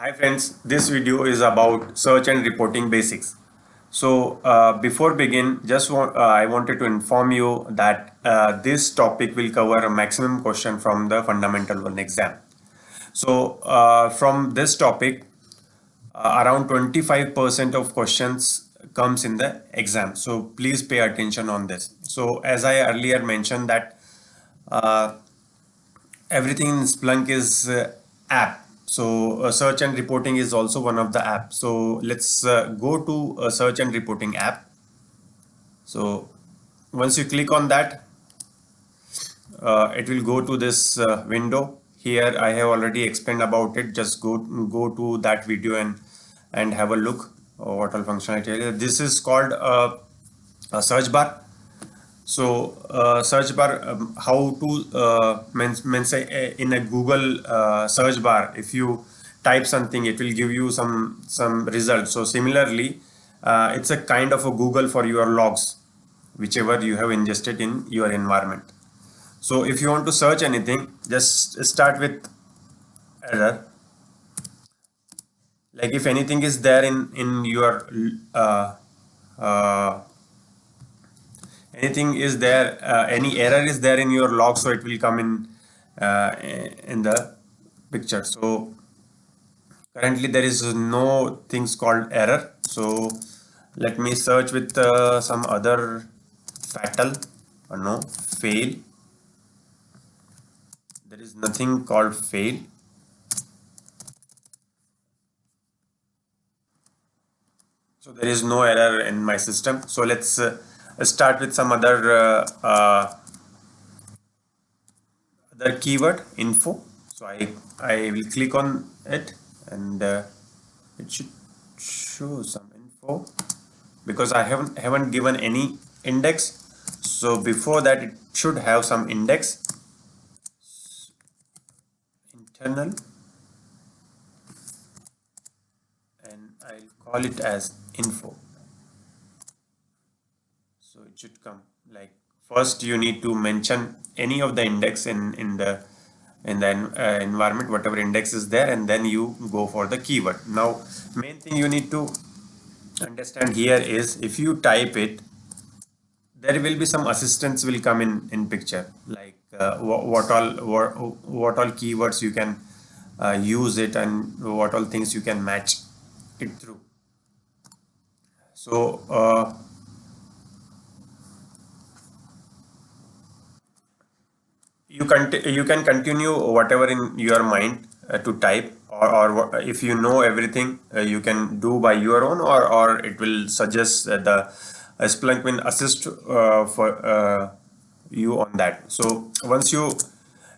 Hi friends, this video is about search and reporting basics. So before begin, I wanted to inform you that this topic will cover a maximum question from the fundamental one exam. So from this topic, around 25% of questions comes in the exam. So please pay attention on this. So as I earlier mentioned that uh, everything in Splunk is app. So search and reporting is also one of the app. So let's go to a search and reporting app. So once you click on that, it will go to this window. Here I have already explained about it. Just go to that video and have a look what all functionality. This is called a search bar. So search bar, how to say in a Google search bar, if you type something, it will give you some results. So similarly, it's a kind of a Google for your logs, whichever you have ingested in your environment. So if you want to search anything, just start with error. Like if anything is there in your uh, anything is there, any error is there in your log, so it will come in the picture. So currently there is no things called error. So let me search with some other fatal or no fail. There is nothing called fail. So there is no error in my system. So let's start with some other keyword info. So I will click on it and it should show some info because I haven't given any index. So before that it should have some index. Internal, and I'll call it as info. So it should come like first you need to mention any of the index in the environment, whatever index is there, and then you go for the keyword. Now main thing you need to understand here is if you type it, there will be some assistance will come in picture, like what all keywords you can use it and what all things you can match it through. So you can continue whatever in your mind to type, or if you know everything you can do by your own, or it will suggest the Splunk will assist for you on that. So once you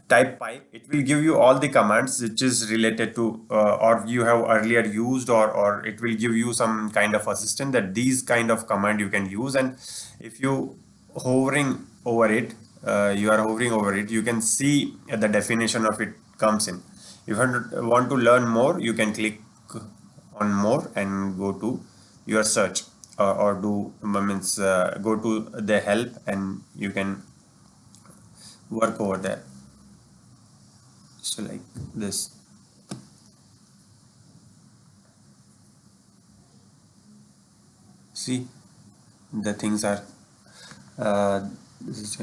type pipe, it will give you all the commands which is related to or you have earlier used, or it will give you some kind of assistant that these kind of command you can use. And if you hovering over it, you are hovering over it, you can see the definition of it comes in. If you want to learn more, you can click on more and go to your search, or do means go to the help and you can work over there. So like this. See, the things are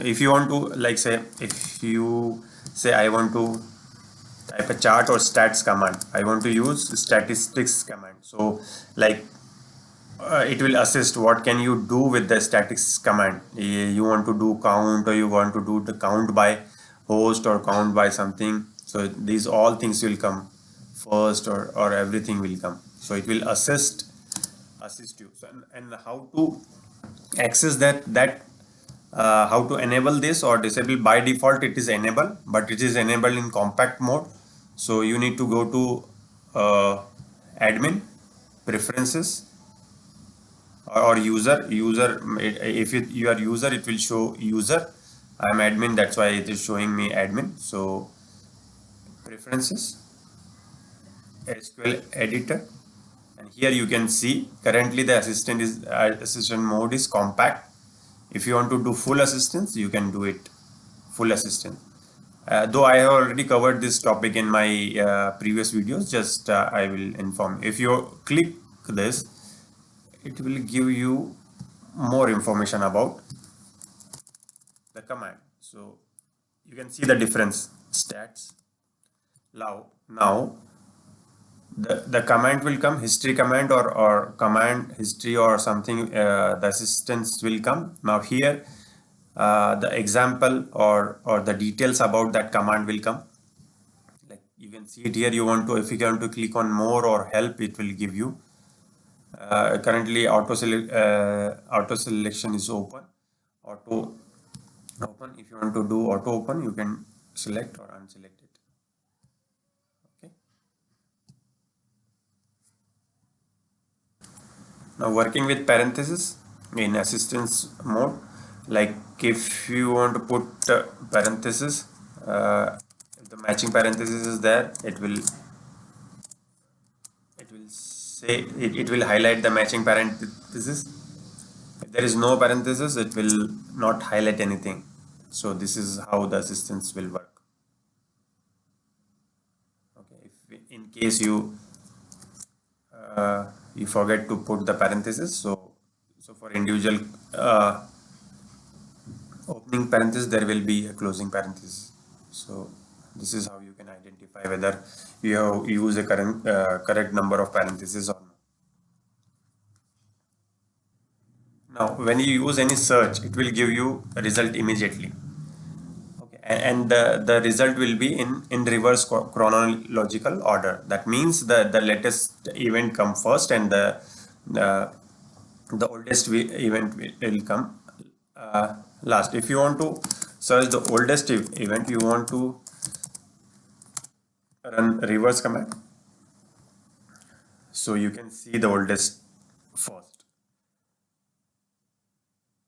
if you want to, like say, if you say I want to type a chart or stats command, I want to use statistics command. So like it will assist what can you do with the statistics command. You want to do count, or you want to do the count by host or count by something. So these all things will come first, or everything will come. So it will assist you. So, and how to access that, how to enable this or disable. By default it is enable, but it is enabled in compact mode. So you need to go to admin preferences, or user. If you are user, it will show user. I am admin, that's why it is showing me admin. So preferences, SQL editor, and here you can see currently the assistant mode is compact. If you want to do full assistance, you can do it full assistant. Though I have already covered this topic in my previous videos, just I will inform. If you click this, it will give you more information about the command. So you can see the difference stats. Now the command will come, history command or command history or something, the assistance will come. Now here the example or the details about that command will come. Like you can see it here. You want to, if you want to click on more or help, it will give you. Currently auto selection is open. Auto open. If you want to do auto open, you can select or unselect it. Okay. Now working with parentheses in assistance mode, like if you want to put parentheses, if the matching parenthesis is there, it will say it will highlight the matching parenthesis. If there is no parenthesis, it will not highlight anything. So this is how the assistance will work. Okay, if in case you forget to put the parenthesis, so for individual opening parenthesis, there will be a closing parenthesis. So this is how you can identify whether you have used a correct number of parentheses or not. Now, when you use any search, it will give you a result immediately. Okay, and the result will be in reverse chronological order. That means the latest event come first, and the oldest event will come last. If you want to search the oldest event, you want to run reverse command, so you can see the oldest first.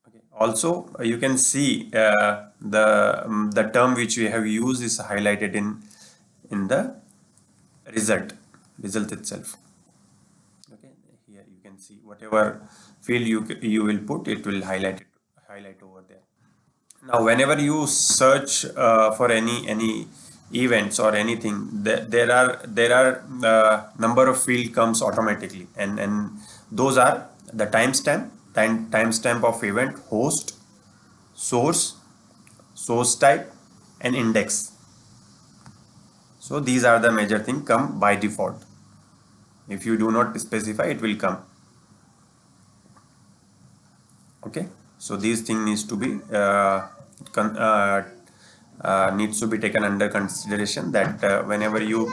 Okay. Also, you can see the term which we have used is highlighted in the result itself. Okay, here you can see whatever field you will put, it will highlight over there. Now, whenever you search for any events or anything, there are number of field comes automatically, and those are the timestamp of event, host, source type, and index. So these are the major thing come by default. If you do not specify, it will come. Okay, so these things needs to be taken under consideration, that whenever you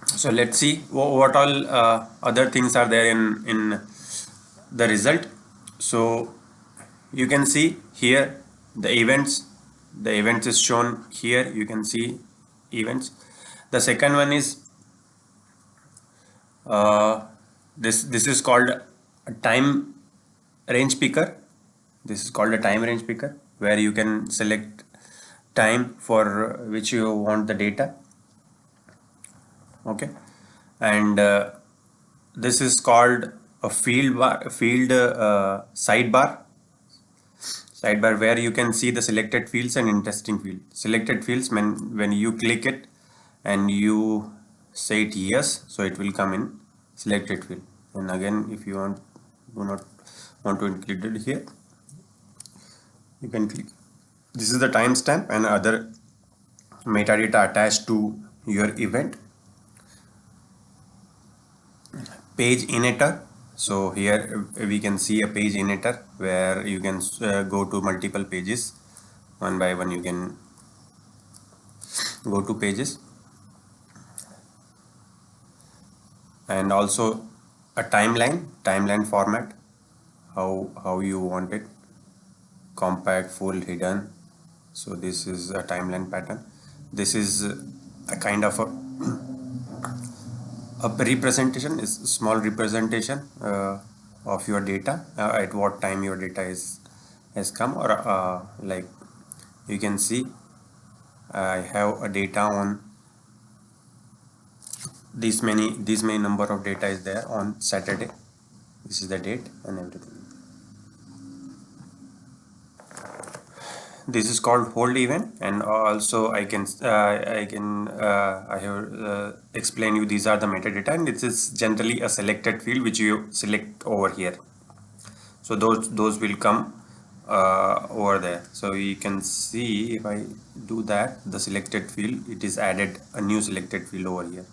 so let's see what all other things are there in the result. So you can see here the events is shown here. You can see events. The second one is this is called a time range picker. This is called a time range picker, where you can select time for which you want the data. Okay, and this is called a field sidebar, where you can see the selected fields and interesting field. Selected fields, when you click it and you say it yes, so it will come in selected field. And again, if you do not want to include it here, you can click. This is the timestamp and other metadata attached to your event. Page initer. So here we can see a page initer where you can go to multiple pages. One by one you can go to pages. And also a timeline format, how you want it, compact, full, hidden. So this is a timeline pattern. This is a kind of a representation, is small representation of your data, at what time your data has come, or like you can see I have a data on this many number of data is there on Saturday. This is the date and everything. this is called hold event, and also I have explain you these are the metadata, and this is generally a selected field which you select over here. So those will come over there. So you can see if I do that, the selected field, it is added a new selected field over here.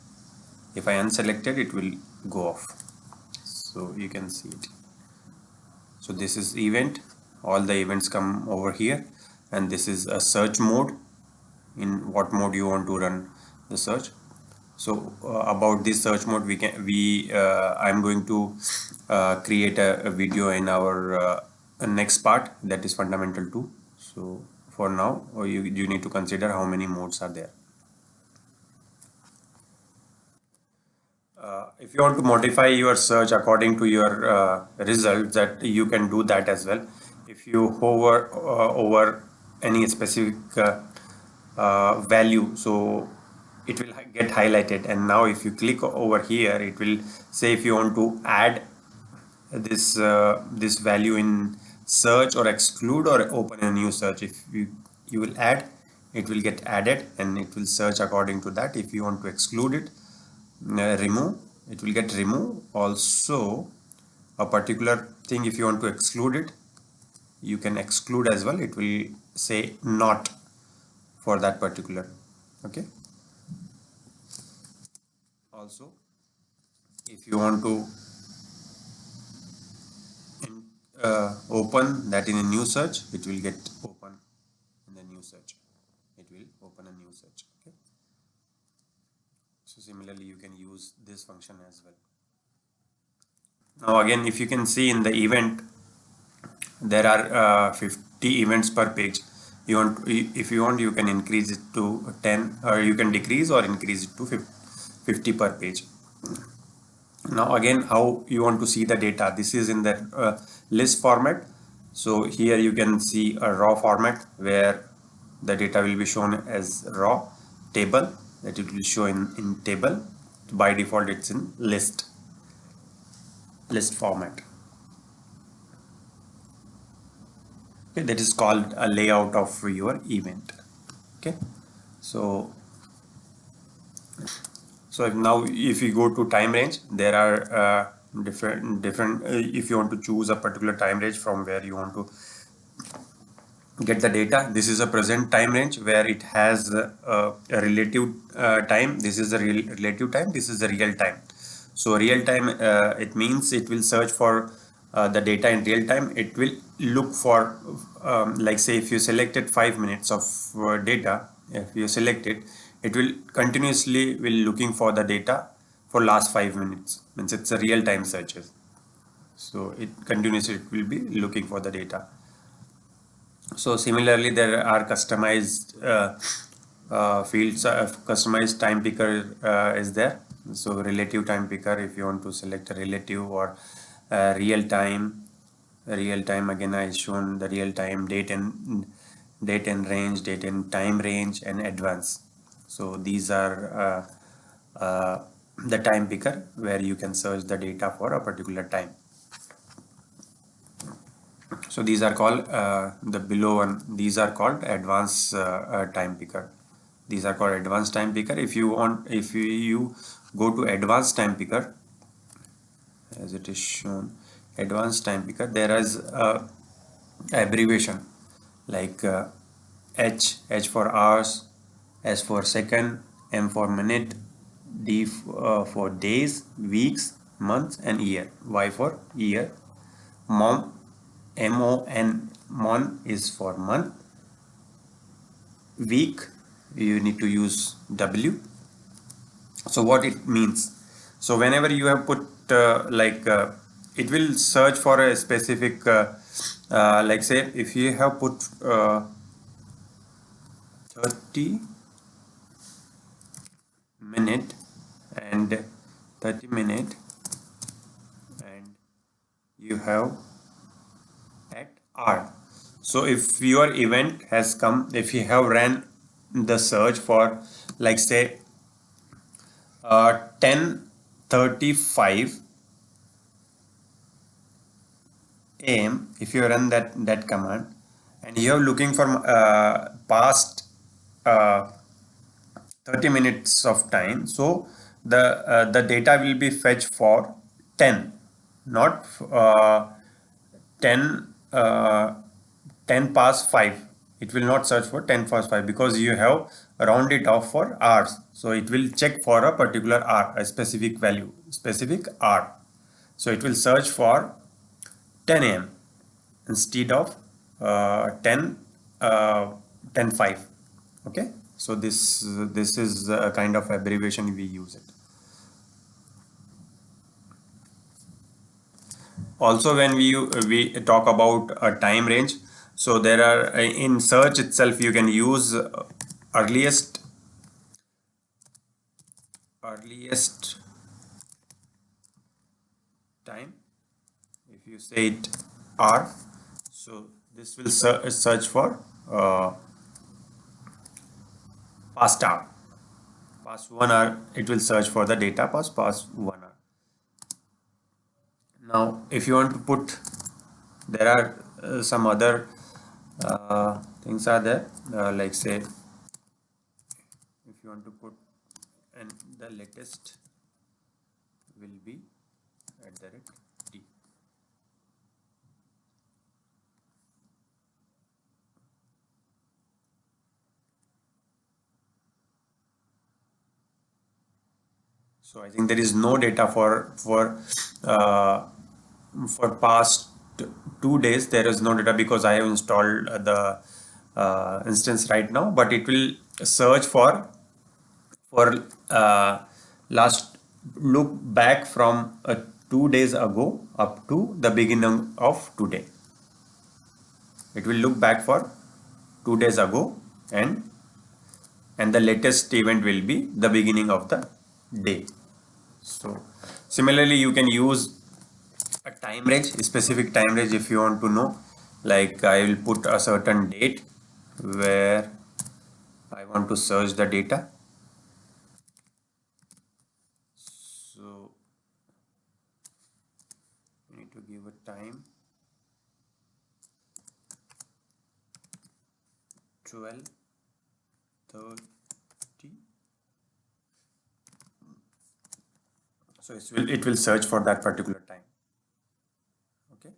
If I unselected, it will go off. So you can see it. So this is event, all the events come over here, and this is a search mode, in what mode you want to run the search. So about this search mode, I'm going to create a video in our next part, that is fundamental 2. So for now, you need to consider how many modes are there. If you want to modify your search according to your results, that you can do that as well. If you hover over any specific value, so it will get highlighted, and now if you click over here, it will say if you want to add this this value in search, or exclude, or open a new search. If you will add, it will get added and it will search according to that. If you want to exclude it, remove, it will get removed. Also a particular thing, if you want to exclude it, you can exclude as well. It will say not for that particular. Okay. Also, if you want to open that in a new search, it will get open in the new search. It will open a new search. Okay. So similarly, you can use this function as well. Now again, if you can see in the event, there are 50 events per page. If you want, you can increase it to 10, or you can decrease or increase it to 50 per page. Now again, how you want to see the data? This is in the list format. So here you can see a raw format where the data will be shown as raw table, that it will show in table. By default, it's in list format. Okay, that is called a layout of your event. Okay, so now if you go to time range, there are different if you want to choose a particular time range from where you want to get the data. This is a present time range where it has a relative time. This is the relative time. This is the real time. So real time, it means it will search for the data in real time. It will look for like say if you selected 5 minutes of data, if you select it, it will continuously looking for the data for last 5 minutes. Means it's a real time searches. So it continuously will be looking for the data. So similarly, there are customized fields. Customized time picker is there. So relative time picker, if you want to select a relative or real time. Real time, again I shown the real time, date and range, date and time range, and advance. So these are the time picker where you can search the data for a particular time. So these are called the below one. These are called advanced time picker. These are called advanced time picker. If you want, if you go to advanced time picker, as it is shown, advanced time picker, there is a abbreviation like H for hours, S for second, M for minute, D for days, weeks, months, and year. Y for year. Mon is for month. Week, you need to use W. So what it means? So whenever you have put it will search for a specific like say if you have put 30 minute and 30 minute, and you have at R. So if your event has come, if you have ran the search for like say 10:35 am, if you run that command, and you're looking for past 30 minutes of time, so the data will be fetched for 10, not 10 10 past 5. It will not search for 10 past 5 because you have round it off for hours, so it will check for a particular hour, a specific value, specific hour. So it will search for 10 a.m. instead of 10 10 5. Okay, so this is a kind of abbreviation we use it. Also, when we talk about a time range, so there are in search itself you can use earliest time. If you say it R, so this will search for past hour, past 1 hour. It will search for the data past 1 hour. Now, if you want to put, there are some other things are there, like say, if you want to put, and the latest will be @t. So I think there is no data for past 2 days. There is no data because I have installed the instance right now, but it will search for last, look back from 2 days ago up to the beginning of today. It will look back for 2 days ago, and the latest event will be the beginning of the day. So similarly, you can use a time range, a specific time range, if you want to know. Like I will put a certain date where I want to search the data. So you need to give a time 12:30. So it will search for that particular time. Okay.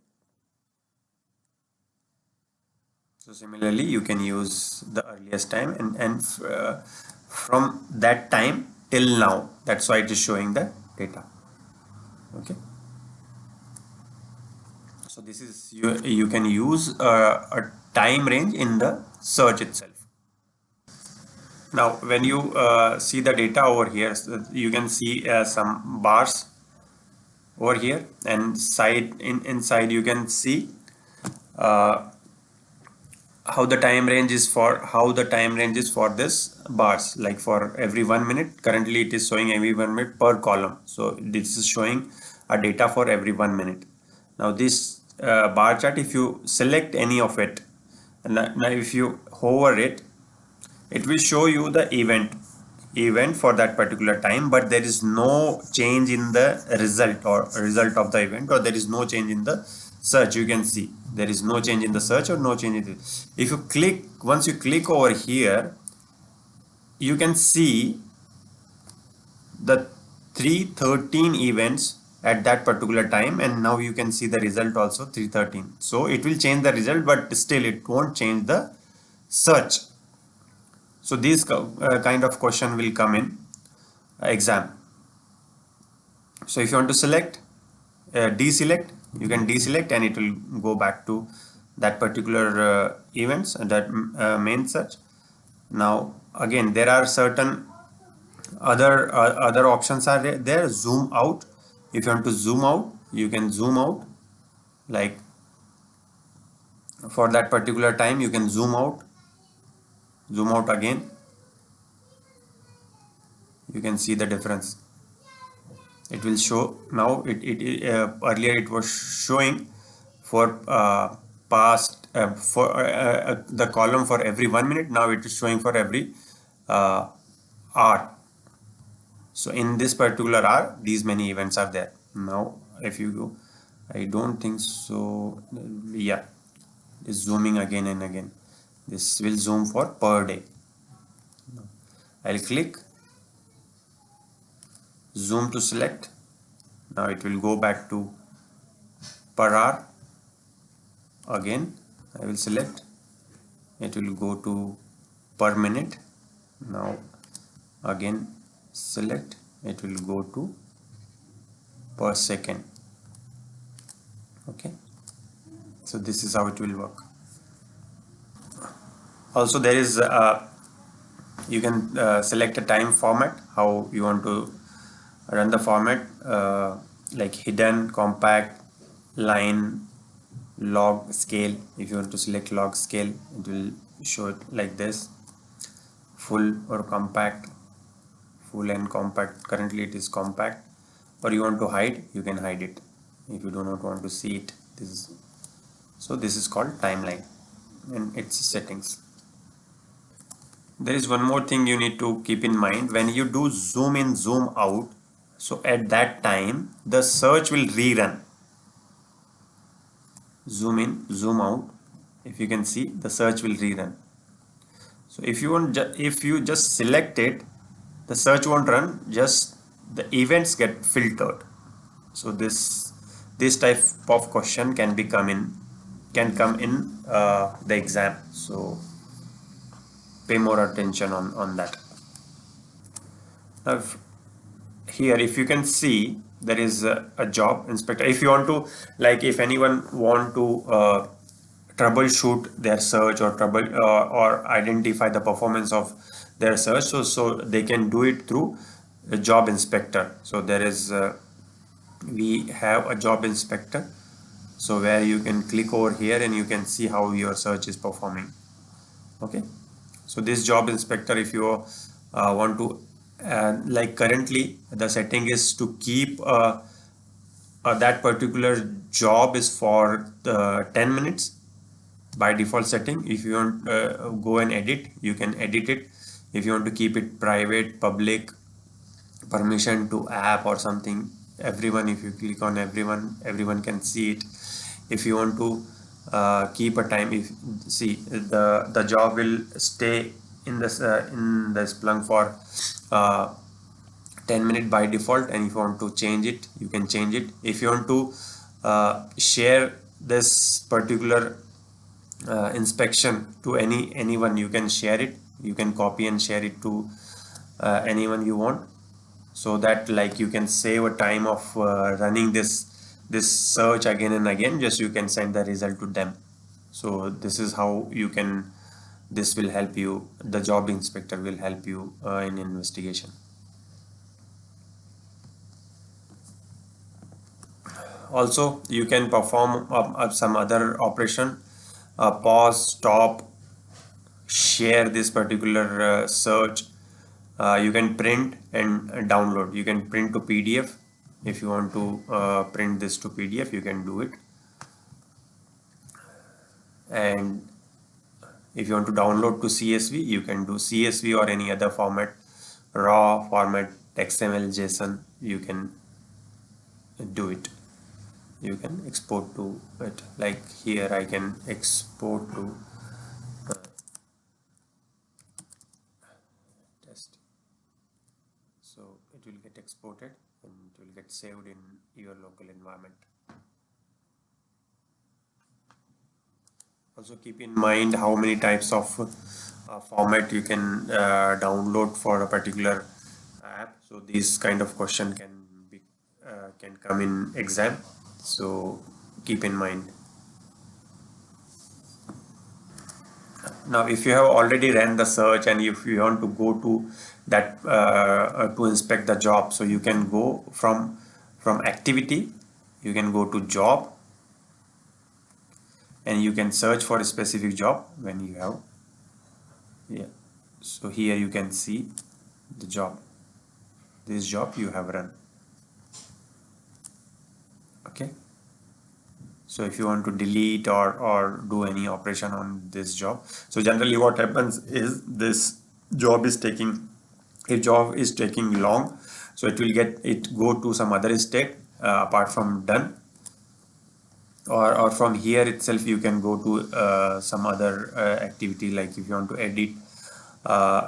So similarly, you can use the earliest time, and from that time till now. That's why it is showing the data. Okay. So this is, you can use a time range in the search itself. Now, when you see the data over here, so you can see some bars over here, and inside you can see how the time range is for this bars. Like for every 1 minute, currently it is showing every 1 minute per column. So this is showing a data for every 1 minute. Now this bar chart, if you select any of it, and now if you hover it, it will show you the event for that particular time, but there is no change in the result of the event, or there is no change in the search. You can see there is no change in the search or no change in the, if you click, once you click over here, you can see the 313 events at that particular time, and now you can see the result also 313. So it will change the result, but still it won't change the search. So these kind of question will come in exam. So if you want to select, deselect, you can deselect, and it will go back to that particular events and that main search. Now again, there are certain other options are there. Zoom out. If you want to zoom out, you can zoom out. Like for that particular time, you can zoom out again. You can see the difference. It will show now. Earlier it was showing for past for the column for every 1 minute. Now it is showing for every hour. So in this particular hour, these many events are there. Now if you go, I don't think so. Yeah. is zooming again and again. This will zoom for per day. I'll click zoom to select. Now it will go back to per hour. Again I will select, it will go to per minute. Now again select, it will go to per second. Okay, so this is how it will work. Also there is you can select a time format, how you want to run the format, like hidden, compact, line, log, scale. If you want to select log scale, it will show it like this, full or compact, full and compact. Currently it is compact. Or you want to hide, you can hide it if you do not want to see it. This is called timeline and its settings. There is one more thing you need to keep in mind. When you do zoom in, zoom out, so at that time the search will rerun. Zoom in, zoom out, if you can see, the search will rerun. So if you just select it, the search won't run, just the events get filtered. So this type of question can come in the exam, so pay more attention on that. Now here, if you can see, there is a job inspector. If you want to, like, if anyone want to troubleshoot their search or or identify the performance of their search, so they can do it through a job inspector. So there is we have a job inspector, so where you can click over here and you can see how your search is performing. Okay, so this job inspector, if you want to like, currently the setting is to keep that particular job is for 10 minutes by default setting. If you want go and edit, you can edit it. If you want to keep it private, public, permission to app or something, everyone, if you click on everyone can see it. If you want to keep a time, if see the job will stay in the Splunk for 10 minutes by default, and if you want to change it, you can change it. If you want to share this particular inspection to anyone, you can share it. You can copy and share it to anyone you want, so that, like, you can save a time of running this search again and again. Just you can send the result to them. So this is how you can, this will help you, the job inspector will help you in investigation. Also you can perform some other operation, pause, stop, share this particular search. You can print and download. You can print to PDF. If you want to print this to PDF, you can do it. And if you want to download to CSV, you can do CSV or any other format, raw format, XML, JSON, you can do it. You can export to it. Like here I can export to test. So it will get exported and it will get saved in your local environment. Also keep in mind how many types of format you can download for a particular app. So these kind of question can come in exam, so keep in mind. Now if you have already ran the search and if you want to go to that to inspect the job, so you can go from activity, you can go to job, and you can search for a specific job when you have, yeah. So here you can see the job, this job you have run. Okay, so if you want to delete or do any operation on this job, so generally what happens is this job is taking, if job is taking long, so it will go to some other state apart from done. or from here itself you can go to some other activity, like if you want to edit,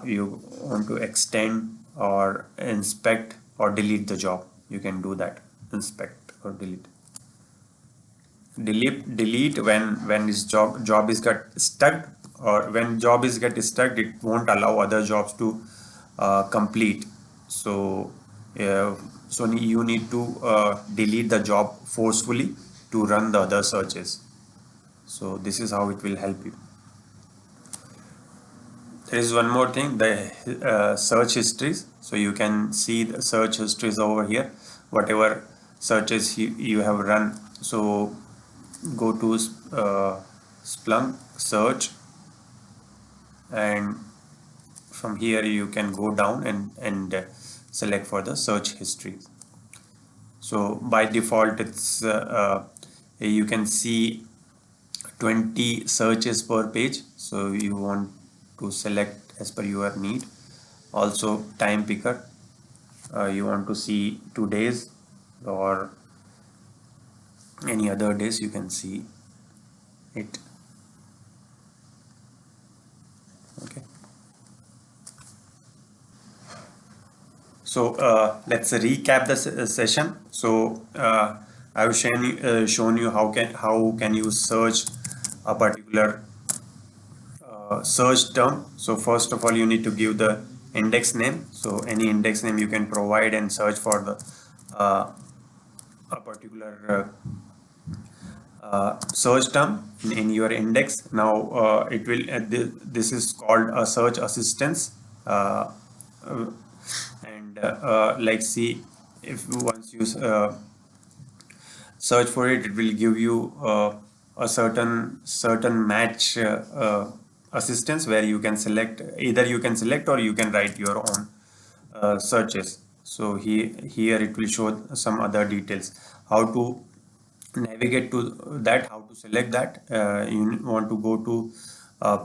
you want to extend or inspect or delete the job, you can do that. Inspect or delete when this job is got stuck, or when job is get stuck, it won't allow other jobs to complete. So you need to delete the job forcefully to run the other searches. So this is how it will help you. There is one more thing, the search histories. So you can see the search histories over here, whatever searches you have run. So go to Splunk search, and from here you can go down and select for the search history. So by default it's you can see 20 searches per page, so you want to select as per your need. Also time picker, you want to see 2 days or any other days, you can see it. Okay, so let's recap the session. So I've shown you how can you search a particular search term. So first of all, you need to give the index name. So any index name you can provide and search for the a particular search term in your index. Now it will this is called a search assistance, and like see, if once you search for it, it will give you a certain match assistance, where you can select, either you can select or you can write your own searches. So here it will show some other details, how to navigate to that, how to select that. You want to go to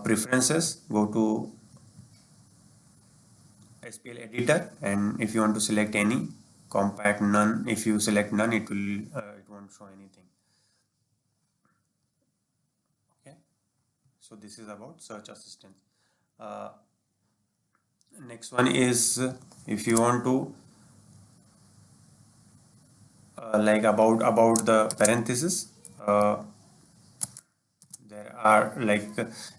preferences, go to SPL editor, and if you want to select any, compact none, if you select none, it won't show anything. Okay, so this is about search assistant. uh, Next one is, if you want to like about the parentheses, there are like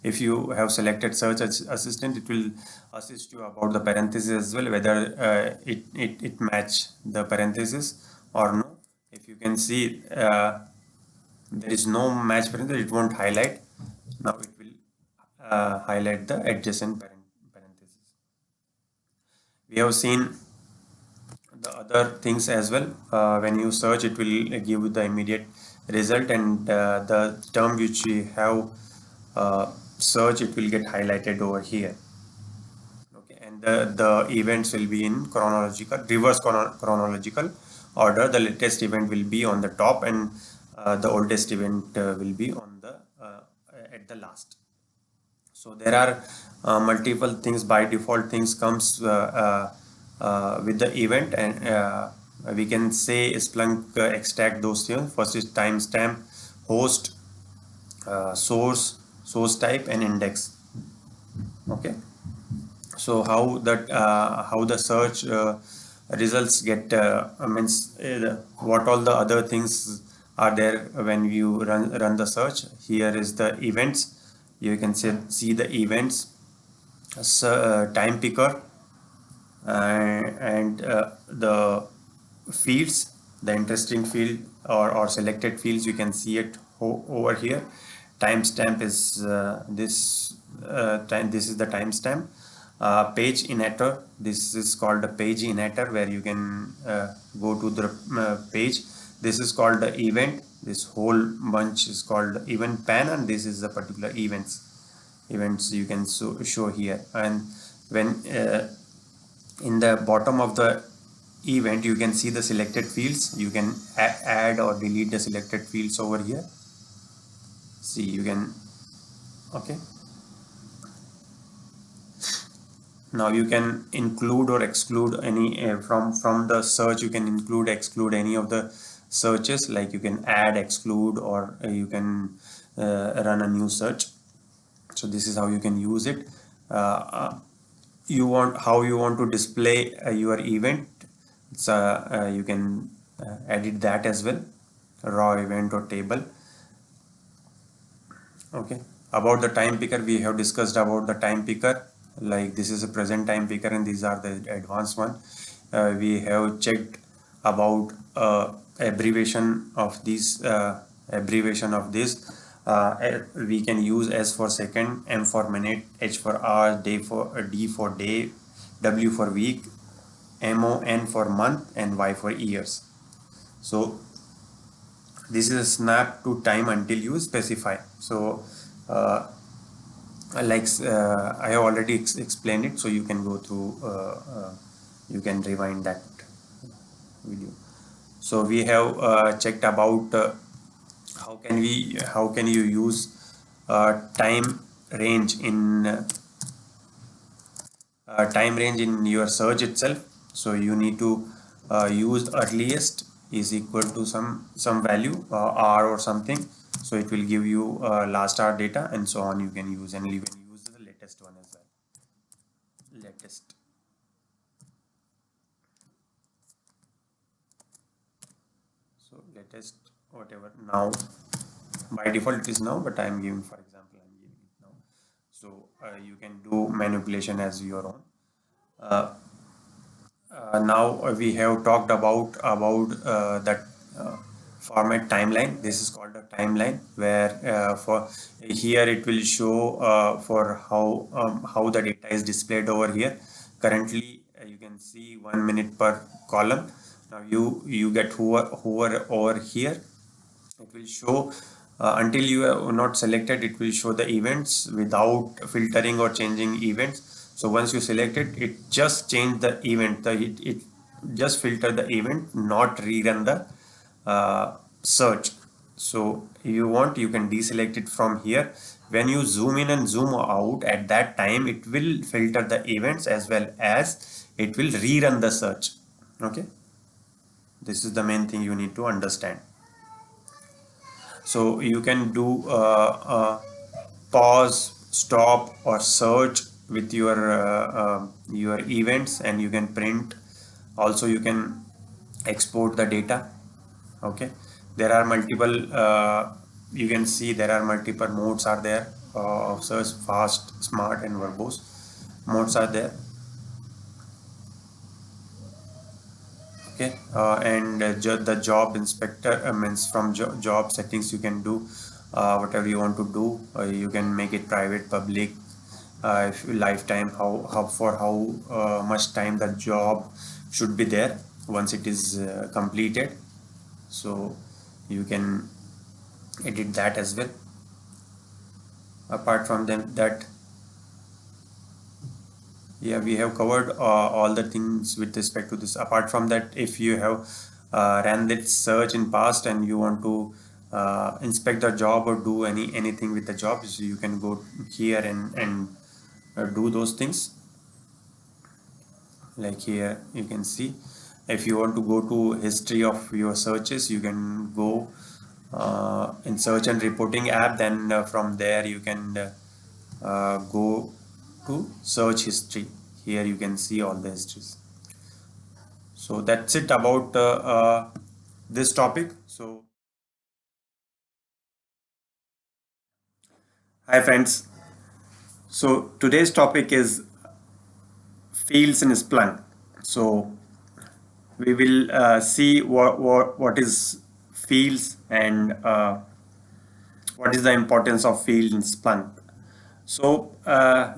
if you have selected search assistant, it will assist you about the parentheses as well, whether it match the parentheses or no. If you can see there is no match parenthesis, it won't highlight. Now it will highlight the adjacent parentheses. We have seen the other things as well. When you search, it will give you the immediate result, and the term which we have search, it will get highlighted over here. Okay, and the events will be in reverse chronological order. The latest event will be on the top, and the oldest event will be on the at the last. So there are multiple things. By default, things comes with the event, and we can say Splunk extract those things. First is timestamp, host, source type, and index. Okay, so how the search results get means what all the other things are there when you run the search. Here is the events. You can see the events, time picker, and the fields, the interesting field or selected fields, you can see it over here. Timestamp is this is the timestamp. Page initer, this is called a page initer, where you can go to the page. This is called the event. This whole bunch is called event pan, and this is the particular events you can show here. And when in the bottom of the event, you can see the selected fields. You can add or delete the selected fields over here. See, you can, okay, now you can include or exclude any from the search. You can include, exclude any of the searches, like you can add, exclude, or you can run a new search. So this is how you can use it. How you want to display your event. So you can edit that as well, raw event or table. Okay, about the time picker, we have discussed about the time picker, like this is a present time picker and these are the advanced one. We have checked about abbreviation of this we can use S for second, M for minute, H for hour, D for day, W for week, MON for month, and Y for years. So this is a snap to time until you specify. So uh, I have already explained it, so you can go through, you can rewind that video. So we have checked about how can you use time range in your search itself. So you need to use earliest is equal to some value r or something, so it will give you last hour data, and so on you can use, and you can use the latest one as well, latest. So latest whatever, now by default it is now, but I am giving, for example, I am giving it now. So you can do manipulation as your own. uh, Now we have talked about that format timeline. This is called a timeline, where for here it will show for how the data is displayed over here. Currently, you can see 1 minute per column. Now you get hover over here. It will show until you have not selected, it will show the events without filtering or changing events. So once you select it, it just change the event, it just filter the event, not rerun the search. So you can deselect it from here. When you zoom in and zoom out, at that time it will filter the events as well as it will rerun the search. Okay, this is the main thing you need to understand. So you can do pause, stop, or search with your events, and you can print. Also, you can export the data. Okay, there are multiple. You can see there are multiple modes are there of search: fast, smart, and verbose. Modes are there. Okay, and the job inspector means from job settings you can do whatever you want to do. You can make it private, public, if lifetime, how much time the job should be there once it is completed. So you can edit that as well. Apart from that, yeah, we have covered all the things with respect to this. Apart from that, if you have ran that search in past and you want to inspect the job or do anything with the job, so you can go here and do those things. Like here you can see, if you want to go to history of your searches, you can go in search and reporting app. Then from there you can go to search history. Here you can see all the histories. So that's it about this topic. So hi friends, so today's topic is fields in Splunk. So we will see what is fields, and what is the importance of field in Splunk. So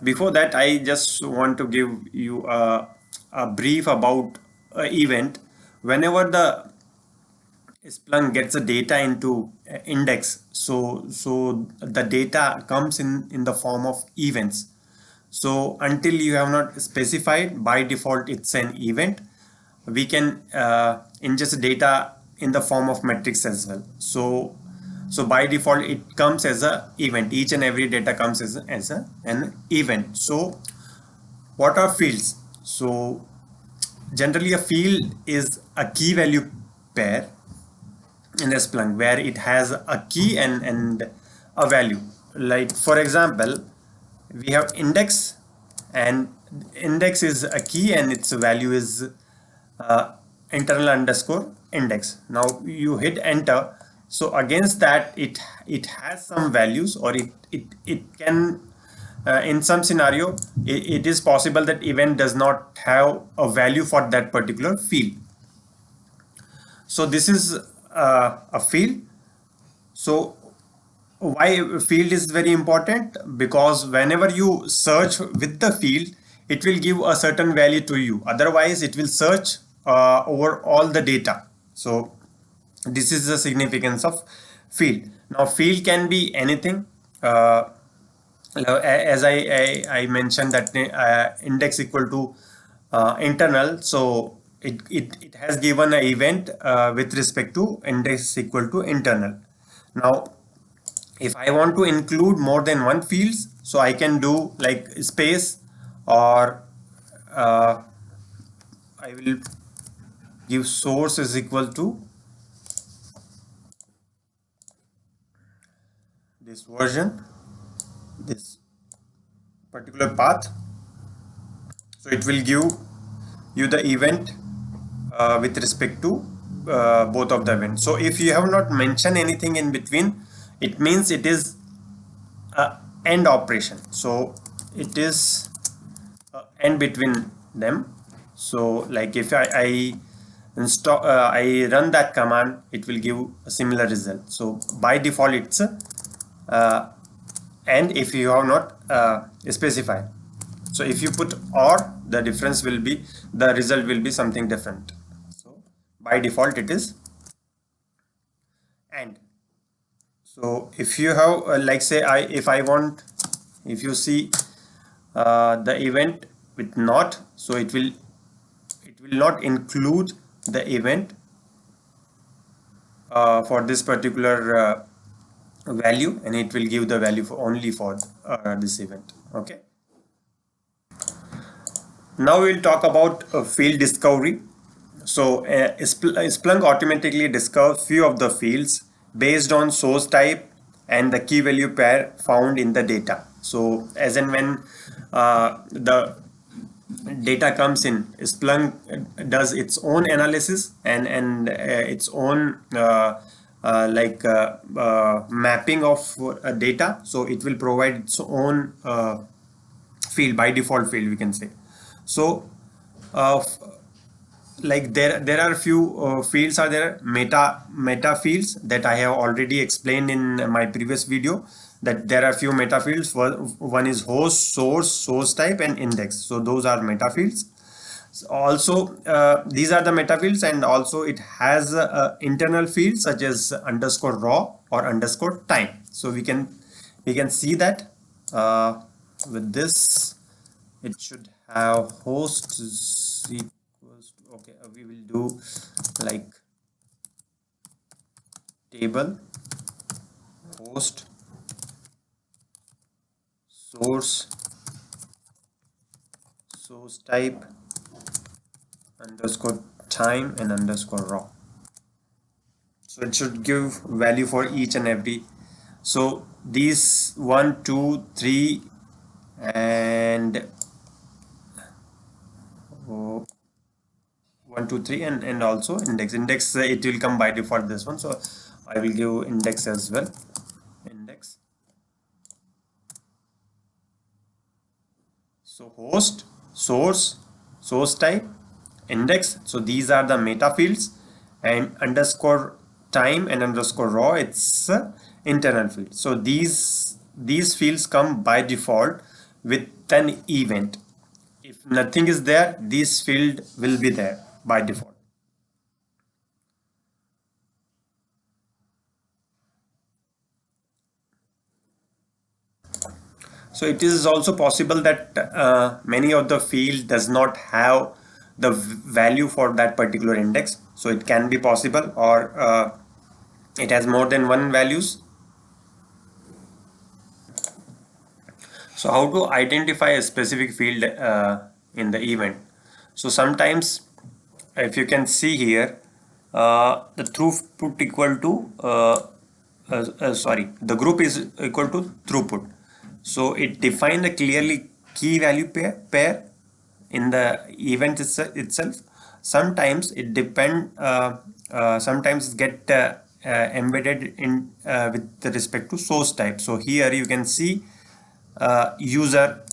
before that, I just want to give you a brief about event. Whenever the Splunk gets the data into index, so the data comes in the form of events. So until you have not specified, by default it's an event. We can ingest data in the form of metrics as well. So by default it comes as a event. Each and every data comes as an event. So what are fields? So generally a field is a key value pair in the Splunk where it has a key and a value. Like for example, we have index, and index is a key and its value is uh, internal underscore index. Now you hit enter. So against that, it has some values, or it can in some scenario it is possible that event does not have a value for that particular field. So this is a field. So why field is very important? Because whenever you search with the field, it will give a certain value to you. Otherwise, it will search over all the data. So this is the significance of field. Now, field can be anything. As I mentioned that index equal to internal, so it has given an event with respect to index equal to internal. Now if I want to include more than one fields, so I can do like space, or I will give source is equal to this version, this particular path. So it will give you the event with respect to both of the events. So if you have not mentioned anything in between, it means it is end operation. So it is end between them. So like if I install I run that command, it will give a similar result. So by default it's and if you have not specified. So if you put or, the difference will be, the result will be something different. So by default it is and. So if you have like say if I want, if you see the event with not, so it will not include the event for this particular value, and it will give the value for only for this event. Okay, now we'll talk about field discovery. So Splunk automatically discovers few of the fields based on source type and the key value pair found in the data. So as and when the data comes in, Splunk does its own analysis and its own mapping of data. So it will provide its own field, by default field we can say. So like there are few fields are there, meta fields that I have already explained in my previous video, that there are few meta fields. One is host, source type, and index. So those are meta fields. Also these are the meta fields, and also it has internal fields such as underscore raw or underscore time. So we can see that with this it should have host equals to, okay, we will do like table host source type underscore time and underscore raw. So it should give value for each and every. So these 1 2 3 and 1 2 3 and also index it will come by default, this one. So I will give index as well, index. So host, source type, index. So these are the meta fields, and underscore time and underscore raw, it's internal field. So these fields come by default with an event. If nothing is there, this field will be there by default. So it is also possible that many of the field does not have the value for that particular index. So it can be possible, or it has more than one values. So how to identify a specific field in the event? So sometimes, if you can see here, the throughput equal to the group is equal to throughput. So it defines a clearly key value pair in the event itself. Sometimes it sometimes get embedded in with respect to source type. So here you can see user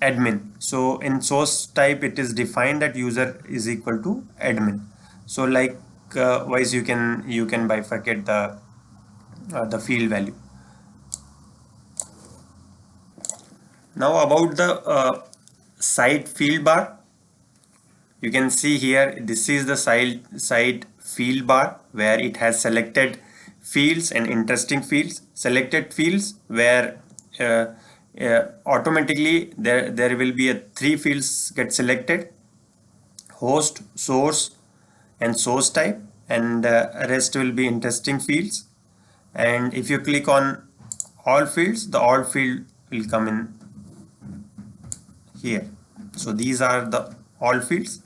admin. So in source type it is defined that user is equal to admin. So like wise you can bifurcate the field value. Now about the site field bar, you can see here this is the site field bar where it has selected fields and interesting fields. Selected fields where automatically there will be a 3 fields get selected: host, source and source type, and rest will be interesting fields. And if you click on all fields, the all field will come in here. So these are the all fields,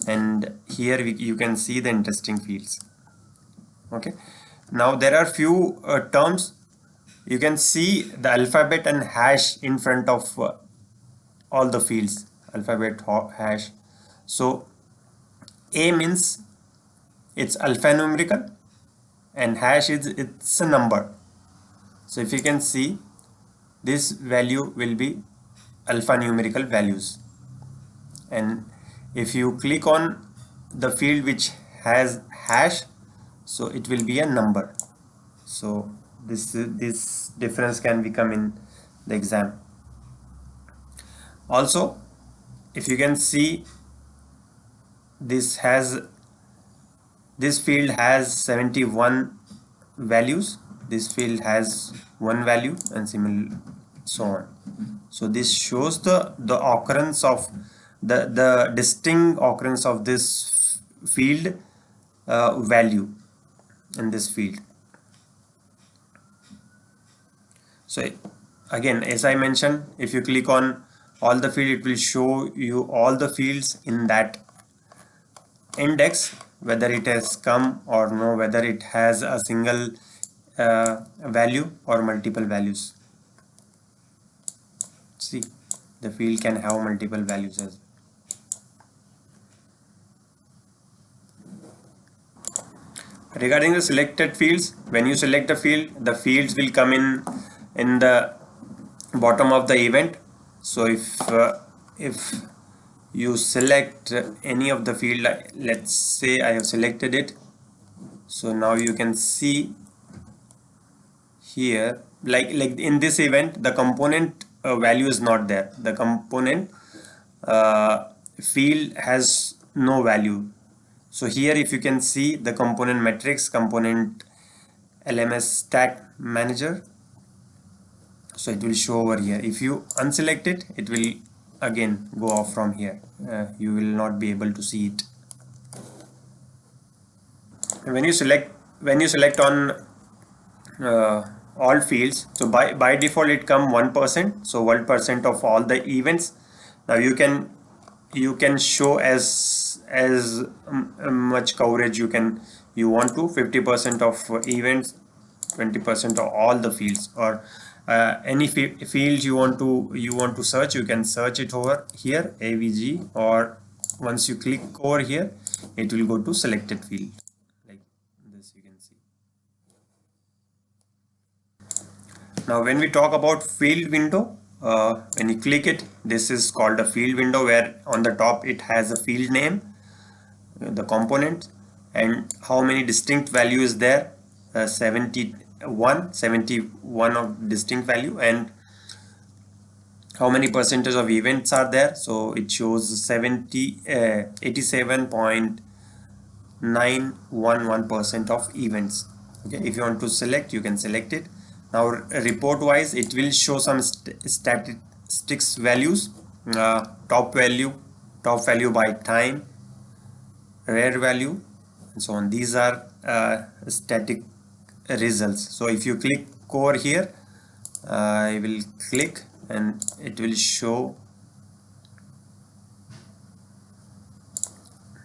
and here you can see the interesting fields. Okay, now there are few terms. You can see the alphabet and hash in front of all the fields, alphabet hash. So A means it's alphanumerical and hash is it's a number. So if you can see, this value will be alphanumerical values, and if you click on the field which has hash, so it will be a number. So this difference can become in the exam. Also, if you can see, this field has 71 values, this field has 1 value, and similar so on. So this shows the occurrence of the distinct occurrence of this field value in this field. So again, as I mentioned, if you click on all the field, it will show you all the fields in that index, whether it has come or no, whether it has a single value or multiple values. See, the field can have multiple values as well. Regarding the selected fields, when you select a field, the fields will come in the bottom of the event. So if you select any of the field, let's say I have selected it, so now you can see here, like in this event, the component value is not there. The component field has no value. So here if you can see the component metrics, component LMS stack manager, so it will show over here. If you unselect it, it will again go off from here. You will not be able to see it. And when you select on all fields, so by default it come 1%, so 1% of all the events. Now you can show as much coverage you want to, 50% of events, 20% of all the fields, or any field you want to search, you can search it over here, AVG, or once you click over here, it will go to selected field, like this you can see. Now when we talk about field window, when you click it, this is called a field window, where on the top it has a field name, the component, and how many distinct values there, 71 of distinct value, and how many percentage of events are there. So it shows 87.911% of events. Okay, if you want to select, you can select it. Now report wise, it will show some statistics values, top value by time, rare value, and so on. These are static results. So if you click over here, I will click and it will show.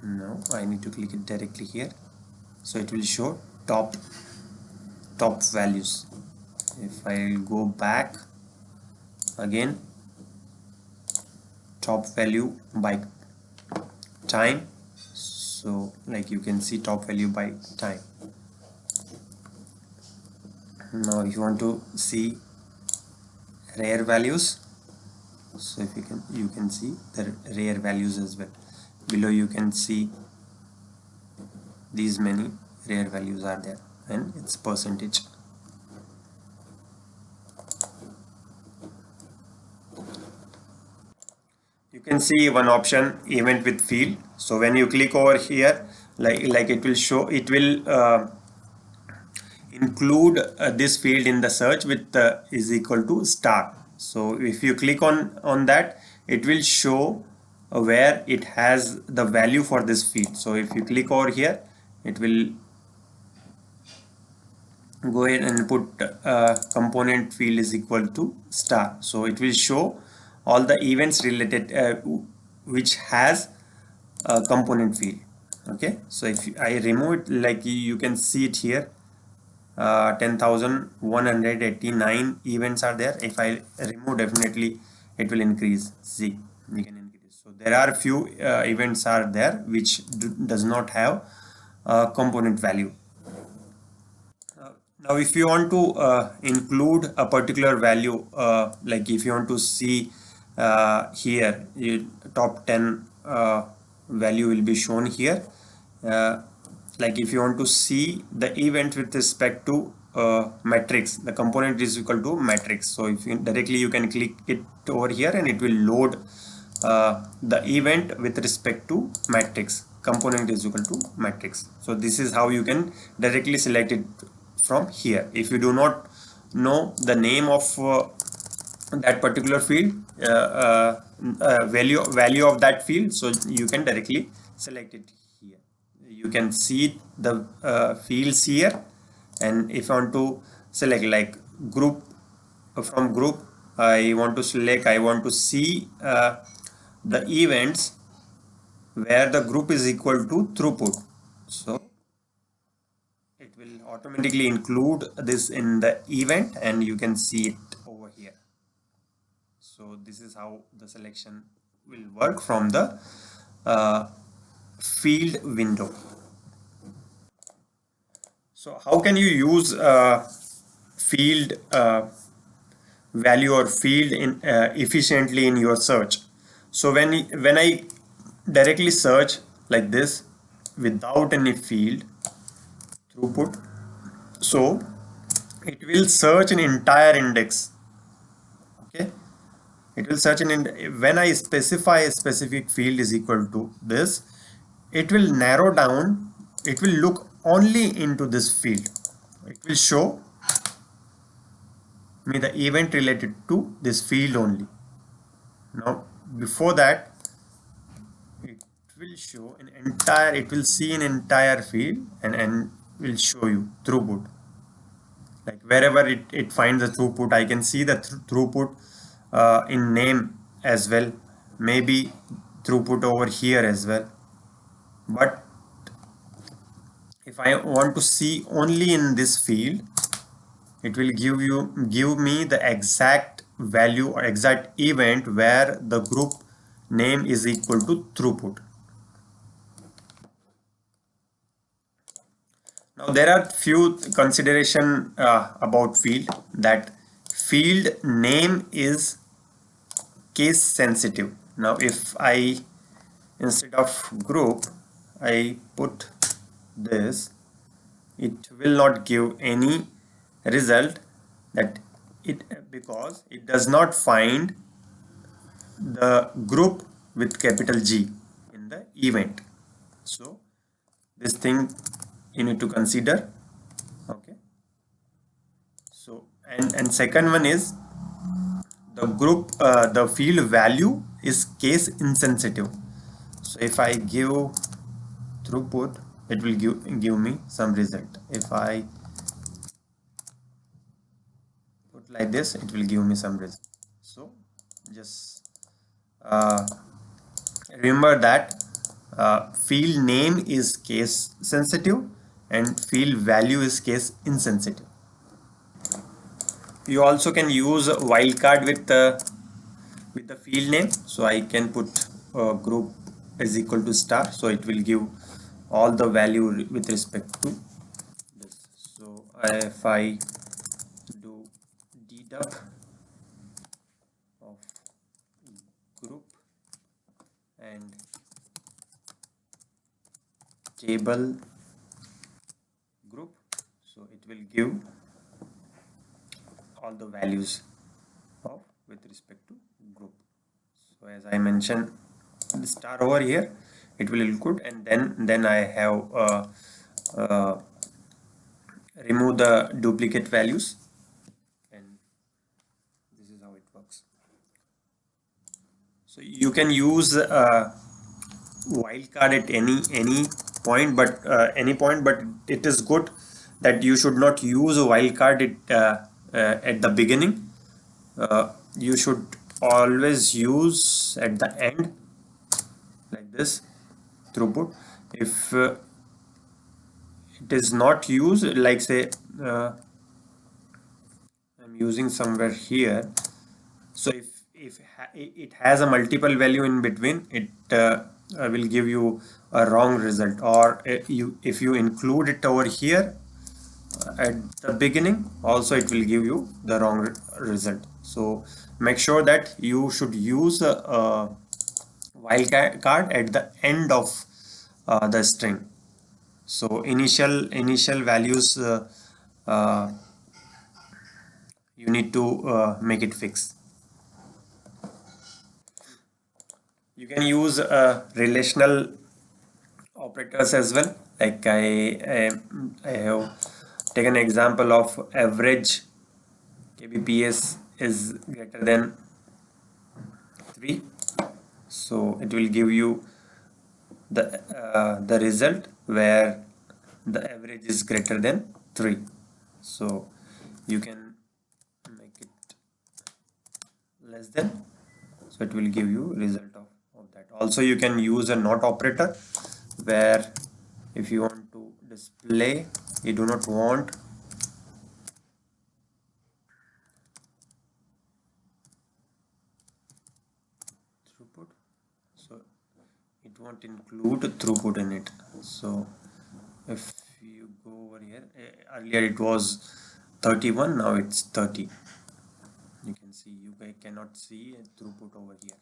No, I need to click it directly here. So it will show top values. If I go back again, top value by time. So like you can see top value by time. Now if you want to see rare values, so if you can see the rare values as well. Below you can see these many rare values are there and its percentage. You can see one option, event with field. So when you click over here, like it will show, it will include this field in the search with is equal to star. So if you click on that, it will show where it has the value for this field. So if you click over here, it will go ahead and put component field is equal to star. So it will show all the events related which has a component field. Okay, so if I remove it, like you can see it here, 10,189 events are there. If I remove, definitely it will increase. See, you can increase. So there are few events are there which does not have component value. Now if you want to include a particular value, like if you want to see here, top 10 value will be shown here. Like if you want to see the event with respect to matrix, the component is equal to matrix. So if you directly you can click it over here and it will load the event with respect to matrix. Component is equal to matrix. So this is how you can directly select it from here. If you do not know the name of that particular field, value of that field, so you can directly select it here. You can see the fields here, and if I want to select like group, from group I want to select, I want to see the events where the group is equal to throughput. So it will automatically include this in the event and you can see it over here. So this is how the selection will work from the field window. So how can you use field value or field in efficiently in your search? So when I directly search like this without any field throughput, so it will search an entire index. Okay, it will search when I specify a specific field is equal to this, it will narrow down, it will look only into this field. It will show me the event related to this field only. Now before that, it will show an entire, it will see an entire field and will show you throughput. Like wherever it finds the throughput, I can see the throughput in name as well, maybe throughput over here as well. But if I want to see only in this field, it will give me the exact value or exact event where the group name is equal to throughput. Now there are few consideration about field, that field name is case sensitive. Now if I, instead of group, I put this, it will not give any result, that it, because it does not find the group with capital G in the event. So this thing you need to consider. Okay, so and second one is the group the field value is case insensitive. So if I give throughput, it will give me some result. If I put like this, it will give me some result. So just remember that field name is case sensitive and field value is case insensitive. You also can use a wildcard with the field name. So I can put group is equal to star, so it will give all the value with respect to this. So if I do deduct of group and table group, so it will give all the values of with respect to group. So as I mentioned, the star over here, it will include, and then I have remove the duplicate values, and this is how it works. So you can use wildcard at any point, but it is good that you should not use a wildcard at the beginning. You should always use at the end, like this throughput. If it is not used, like say I'm using somewhere here, so if it has a multiple value in between, it will give you a wrong result, or if you include it over here at the beginning, also it will give you the wrong result. So make sure that you should use a wildcard at the end of the string. So initial values uh, you need to make it fixed. You can use relational operators as well. Like I have taken an example of average kbps is greater than 3, so it will give you the result where the average is greater than 3. So you can make it less than, so it will give you result of that. Also you can use a not operator, where if you want to display, you do not want throughput, so it won't include throughput in it. So if you go over here, earlier it was 31, now it's 30. You can see, you cannot see a throughput over here.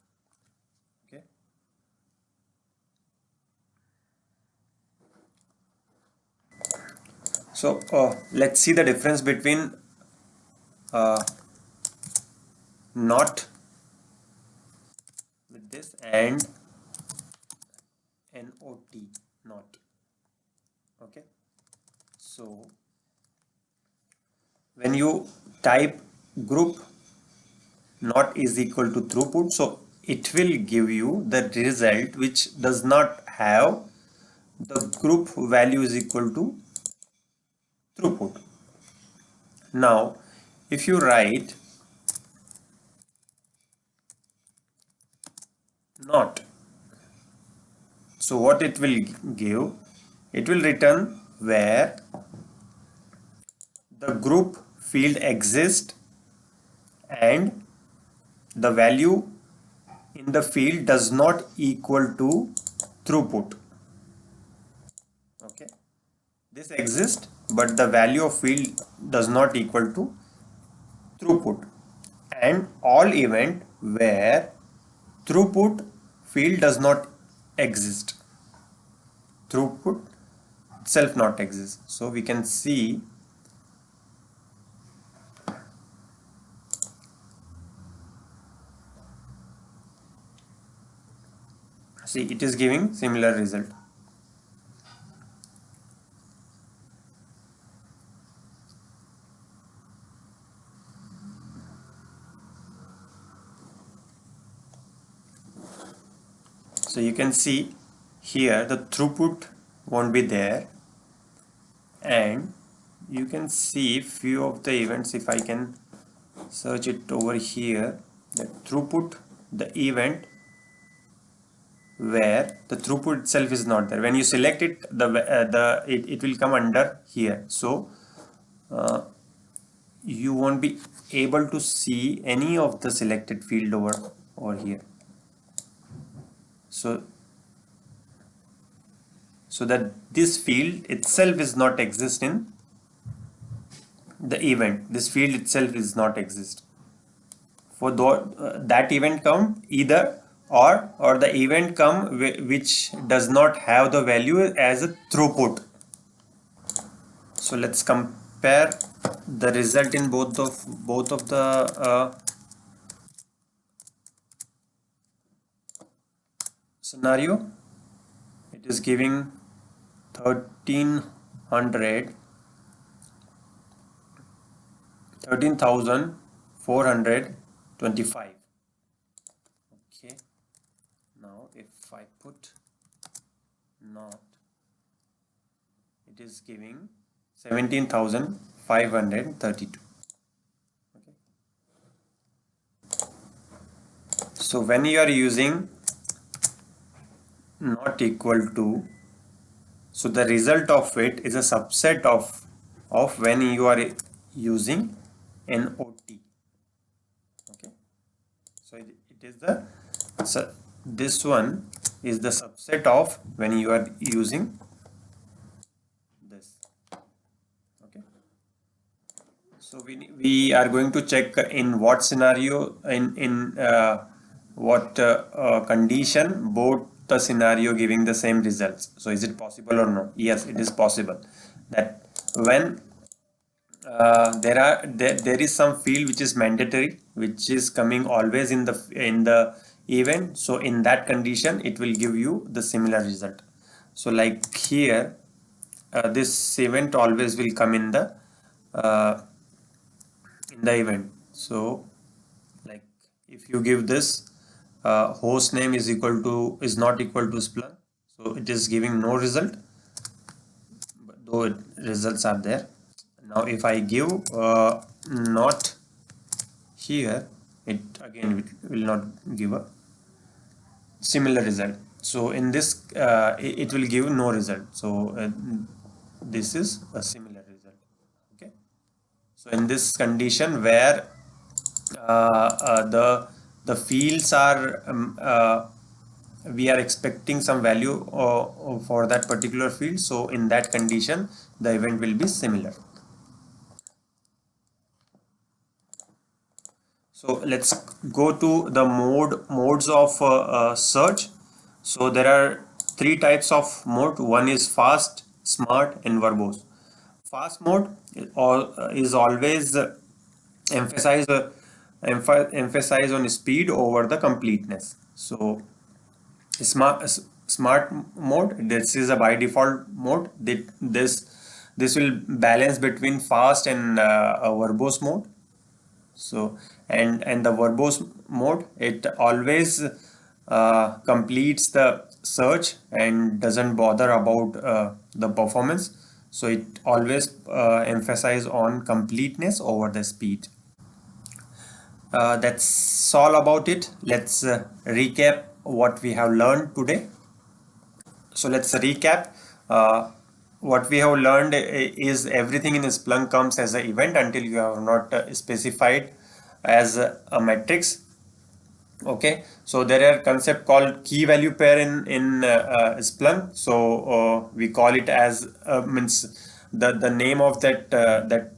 Okay, so let's see the difference between uh, not with this and not not. Okay, so when you type group not is equal to throughput, so it will give you the result which does not have the group value is equal to throughput. Now if you write not, so what it will give, it will return where the group field exists and the value in the field does not equal to throughput. Okay, this exists but the value of field does not equal to throughput, and all event where throughput field does not exist, throughput itself not exist. So we can see it is giving similar result. So you can see here the throughput won't be there, and you can see few of the events. If I can search it over here, the throughput, the event where the throughput itself is not there. When you select it, it will come under here. So you won't be able to see any of the selected field over here. So that this field itself is not exist in the event. This field itself is not exist. For that event come either or the event come which does not have the value as a throughput. So let's compare the result in both of the scenario. It is giving 13,425. Okay, now if I put not, it is giving 17,532. Okay, so when you are using not equal to, so the result of it is a subset of when you are using NOT. Okay, so it is this one is the subset of when you are using this. Okay, so we are going to check in what scenario, in what condition both the scenario giving the same results. So is it possible or no? Yes, it is possible that when there is some field which is mandatory, which is coming always in the event. So in that condition it will give you the similar result. So like here this event always will come in the event. So like if you give this host name is not equal to Splunk, so it is giving no result, but though results are there. Now if I give not here, it again will not give a similar result. So in this it will give no result. So this is a similar result. Okay, so in this condition where the fields are we are expecting some value for that particular field, so in that condition the event will be similar. So let's go to the modes of search. So there are three types of mode. One is fast, smart, and verbose. Fast mode is always emphasize on speed over the completeness. So smart mode, this is a by default mode. This will balance between fast and a verbose mode. So and the verbose mode, it always completes the search and doesn't bother about the performance. So it always emphasizes on completeness over the speed. That's all about it. Let's recap what we have learned today. So let's recap. What we have learned is everything in Splunk comes as an event until you have not specified as a matrix. Okay, so there are concept called key value pair in Splunk. So we call it as means the name of that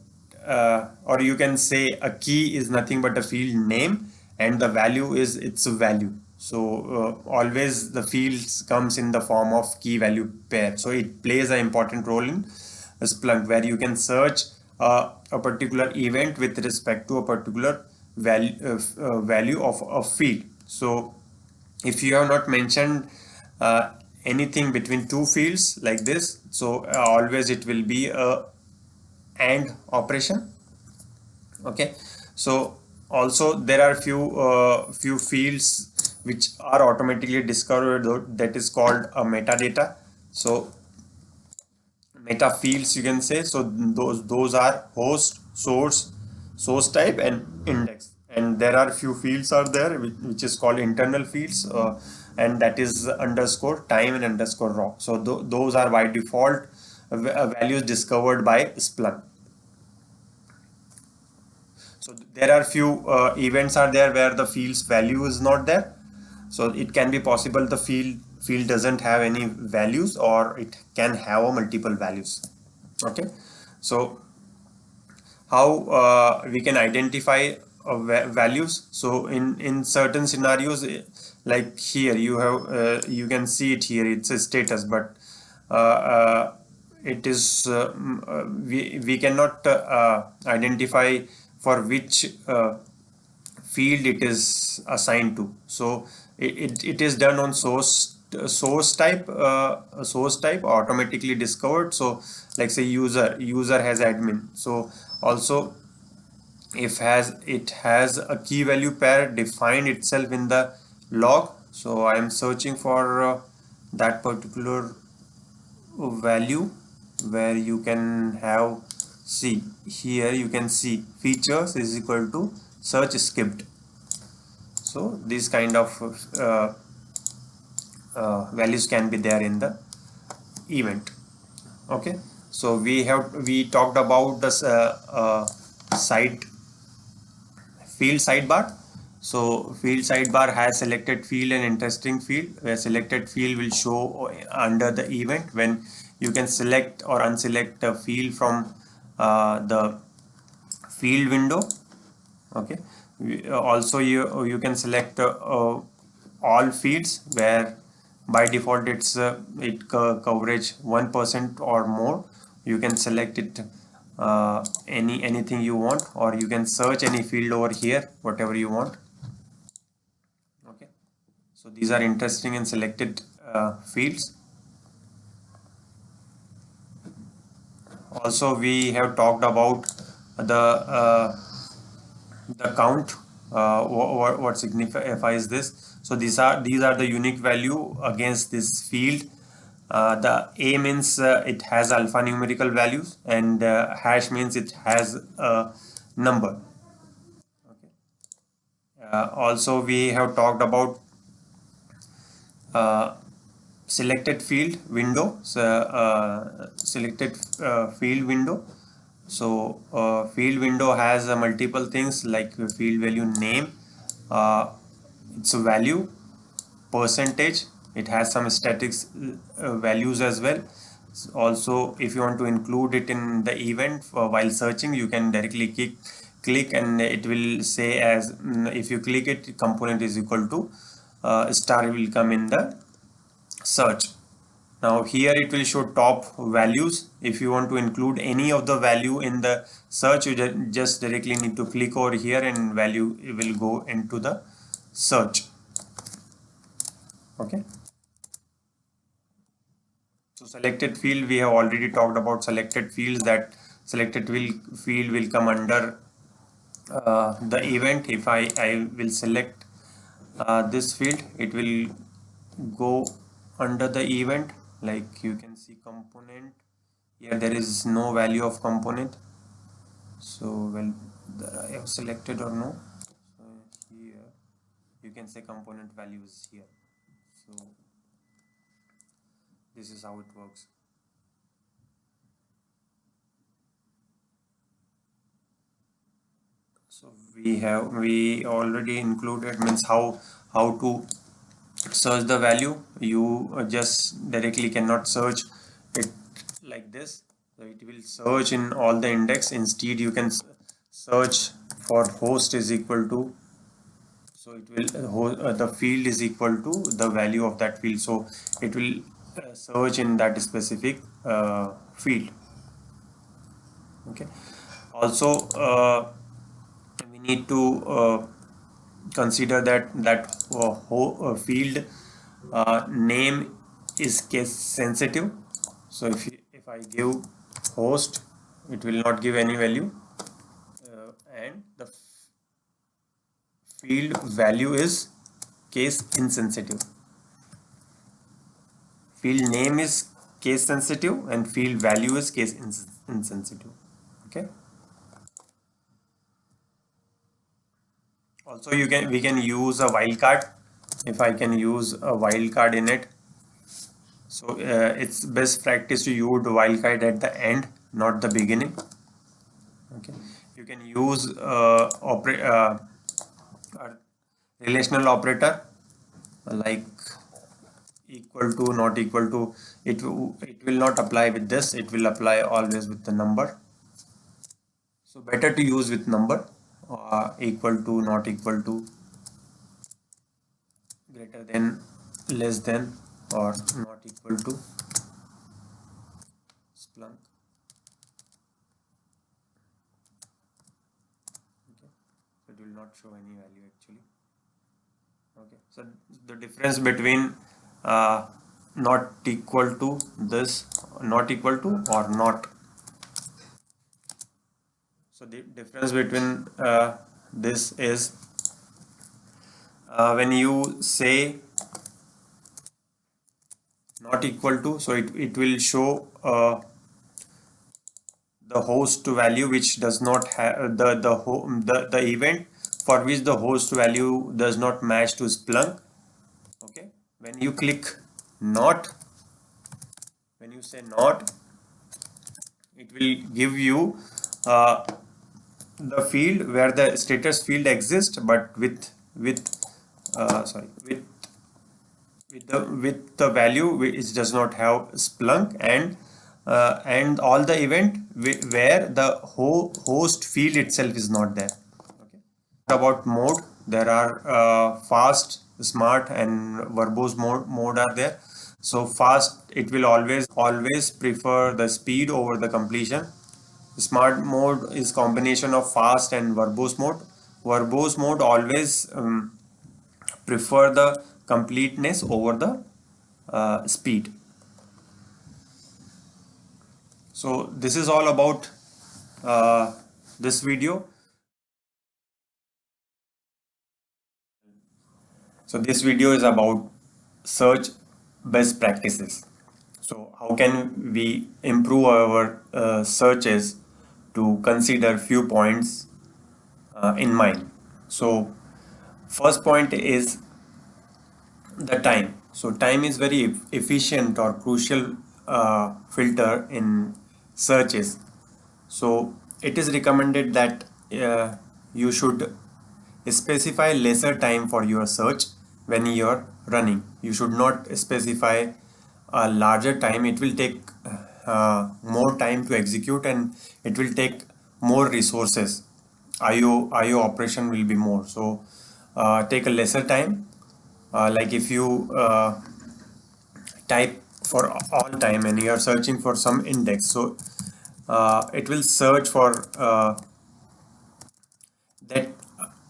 or you can say a key is nothing but a field name and the value is its value. So always the fields comes in the form of key value pair. So it plays an important role in Splunk, where you can search a particular event with respect to a particular value of a field. So if you have not mentioned anything between two fields like this, so always it will be a AND operation. Okay, so also there are few fields which are automatically discovered, that is called a metadata. So meta fields, you can say. So those are host, source type, and index. And there are few fields are there which is called internal fields. and that is underscore time and underscore raw. So those are by default values discovered by Splunk. So there are few events are there where the field's value is not there. So it can be possible the field doesn't have any values, or it can have a multiple values. Okay, so how we can identify values. So in certain scenarios, like here you have you can see it here, it's a status, but it is we cannot identify for which field it is assigned to. So it is done on source type automatically discovered. So like say user has admin, so also if it has a key value pair defined itself in the log. So I am searching for that particular value, where you can have, see here you can see features is equal to search skipped. So these kind of values can be there in the event. Okay, so we talked about this site field sidebar. So field sidebar has selected field and interesting field, where selected field will show under the event when you can select or unselect a field from the field window. Okay, also you can select all fields, where by default it's coverage 1% or more. You can select it anything you want, or you can search any field over here whatever you want. Okay, so these are interesting and selected fields. Also we have talked about the count. What signifies this? So these are the unique value against this field. The A means it has alphanumerical values, and hash means it has a number. Okay. Also we have talked about uh, selected field window. So selected field window. So field window has multiple things like field value name, its value, percentage. It has some statics values as well. Also, if you want to include it in the event while searching, you can directly click and it will say as if you click it, component is equal to star will come in the search. Now here it will show top values. If you want to include any of the value in the search, you just directly need to click over here and value will go into the search. Okay. So selected field, we have already talked about selected fields, that selected field will come under the event. If I will select this field, it will go under the event. Like you can see component here, there is no value of component. So whether I have selected or no. So here you can say component value is here. So this is how it works. So we already included means how to search the value. You just directly cannot search it like this. So it will search in all the index. Instead you can search for host is equal to, so it will the field is equal to the value of that field. So it will search in that specific field. Okay. Also we need to consider that field name is case sensitive. So if I give host, it will not give any value, and the field value is case insensitive. Field name is case sensitive and field value is case insensitive. Okay. Also we can use a wildcard. if I can use a wildcard in it. So it's best practice to use the wildcard at the end, not the beginning. Okay, you can use a relational operator like equal to, not equal to. It will not apply with this. It will apply always with the number. So better to use with number, equal to, not equal to, greater than, less than, or not equal to. Splunk. Okay, so it will not show any value actually. Okay, so the difference between not equal to this, not equal to, or not. So the difference between this is when you say not equal to, so it will show the host value which does not have the event for which the host value does not match to Splunk. Okay, when you click not, when you say not, it will give you the field where the status field exists, but with sorry with the value which does not have Splunk, and all the event where the host field itself is not there. Okay. About mode, there are fast, smart, and verbose mode are there. So fast, it will always prefer the speed over the completion. Smart mode is combination of fast and verbose mode. Verbose mode always prefer the completeness over the speed. So this is all about this video. So this video is about search best practices. So how can we improve our searches to consider few points in mind. So first point is the time. So time is very efficient or crucial filter in searches. So it is recommended that you should specify lesser time for your search when you're running. You should not specify a larger time. It will take more time to execute, and it will take more resources. IO operation will be more. So take a lesser time. Like if you type for all time and you are searching for some index, so it will search for that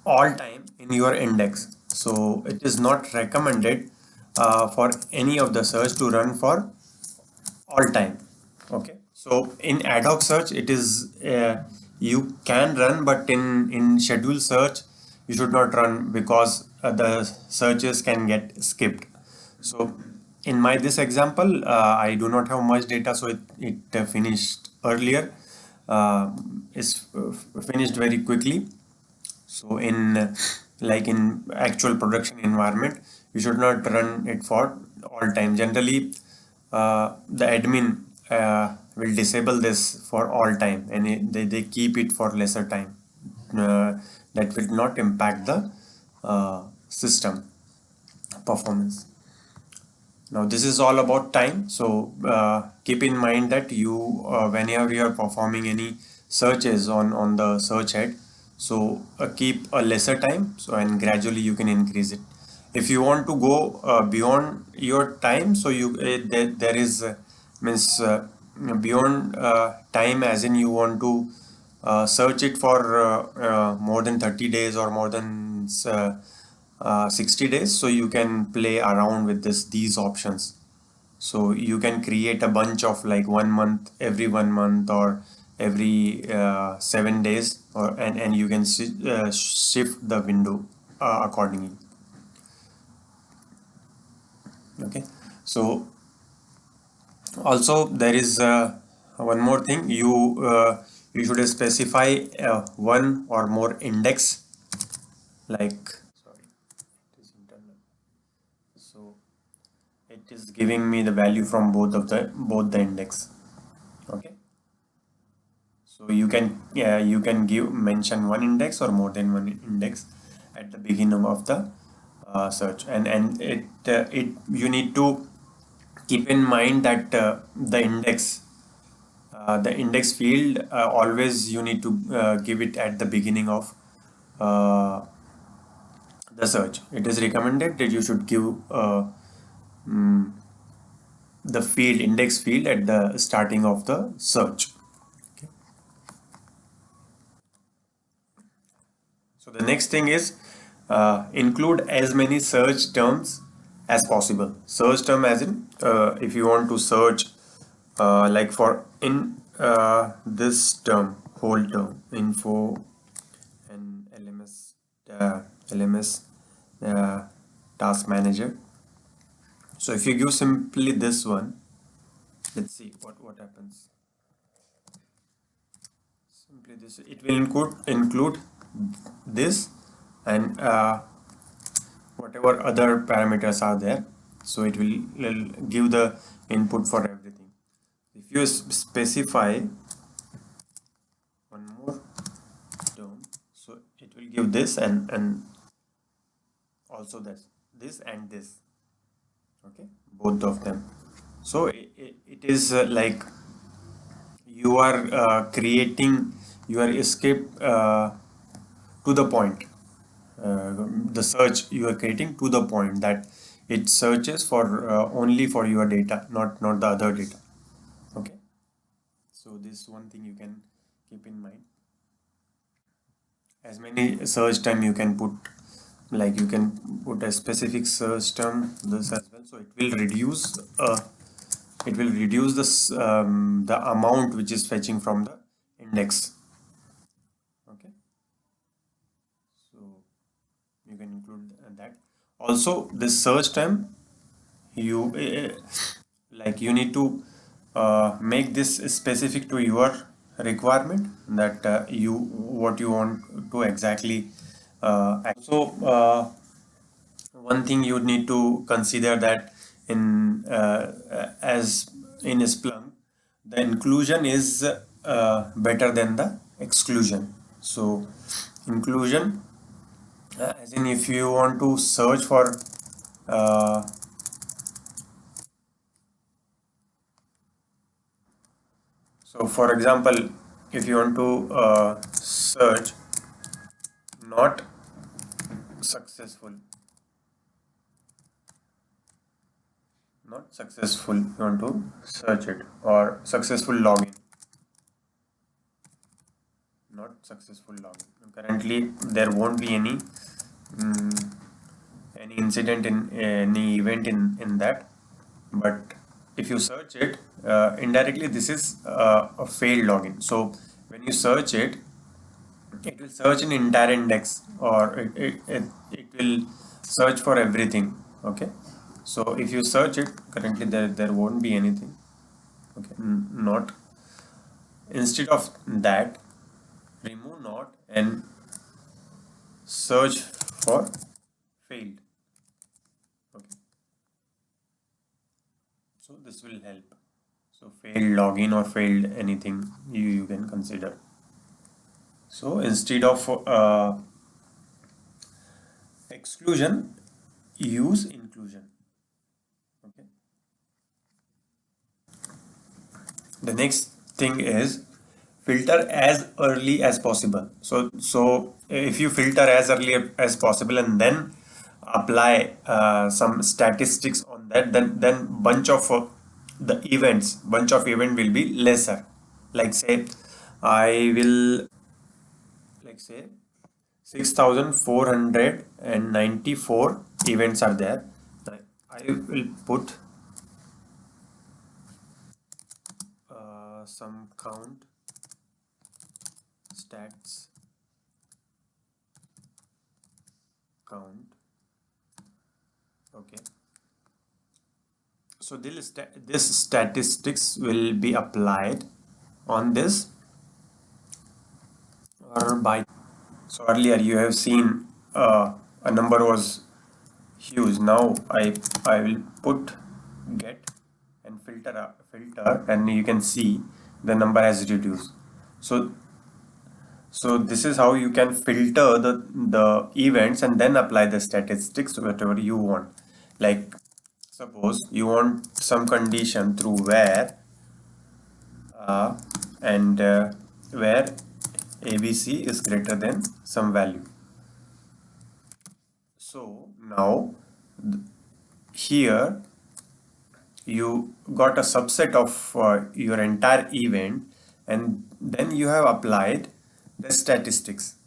all time in your index. So it is not recommended for any of the search to run for all time. Okay, so in ad hoc search, it is you can run, but in scheduled search you should not run, because the searches can get skipped. So in my this example, I do not have much data, so it finished earlier. Is finished very quickly. So in like in actual production environment, you should not run it for all time. Generally, the admin will disable this for all time, and they keep it for lesser time. That will not impact the system performance. Now this is all about time. So keep in mind that you whenever you are performing any searches on the search head, so keep a lesser time, so and gradually you can increase it. If you want to go beyond your time, so you there is means beyond time, as in you want to search it for more than 30 days or more than 60 days, so you can play around with these options. So you can create a bunch of like 1 month, every 1 month, or every 7 days, or and you can shift the window accordingly. Okay, so also there is one more thing. You should specify one or more index, like sorry, it is internal. it is giving me the value from both the index. Okay, so you can mention one index or more than one index at the beginning of the search, and it you need to keep in mind that the index field, always you need to give it at the beginning of uh, the search. It is recommended that you should give mm, the field index field at the starting of the search. Okay. So the next thing is include as many search terms as possible. Search term as in if you want to search like for in this term, whole term, info and LMS task manager. So if you give simply this one, let's see what happens. Simply this, it will include this and whatever other parameters are there. So it will give the input for everything. If you specify one more term, so it will give this and also this and this. Okay, both of them. So it is like you are creating your escape to the point. The search you are creating to the point that it searches for only for your data, not the other data. Okay, so this one thing you can keep in mind. As many search term you can put, like you can put a specific search term this as well, so it will reduce this the amount which is fetching from the index. Okay, so you can include that. Also this search term, you like you need to make this specific to your requirement, that you what you want to exactly one thing you need to consider, that in as in Splunk, the inclusion is better than the exclusion. So inclusion, as in if you want to search for uh, so for example, if you want to search not successful, you want to search it, or successful login, not successful login. Currently there won't be any incident in any event in that, but if you search it indirectly, this is a failed login. So when you search it, it will search an entire index, or it will search for everything. Okay, so if you search it, currently there won't be anything. Okay, not, instead of that, remove not and search for failed. Okay, so this will help. So failed login or failed anything you can consider. So instead of exclusion, use inclusion. Okay, the next thing is filter as early as possible. So if you filter as early as possible and then apply some statistics on that, then bunch of event will be lesser. Like say I will, like say 6,494 events are there. I will put some stats count. Okay, so this statistics will be applied on this or by. So earlier you have seen a number was huge. Now I will put get and filter, and you can see the number has reduced. So this is how you can filter the events and then apply the statistics to whatever you want. Like suppose you want some condition through uh, where ABC is greater than some value. So now here you got a subset of your entire event, and then you have applied the statistics.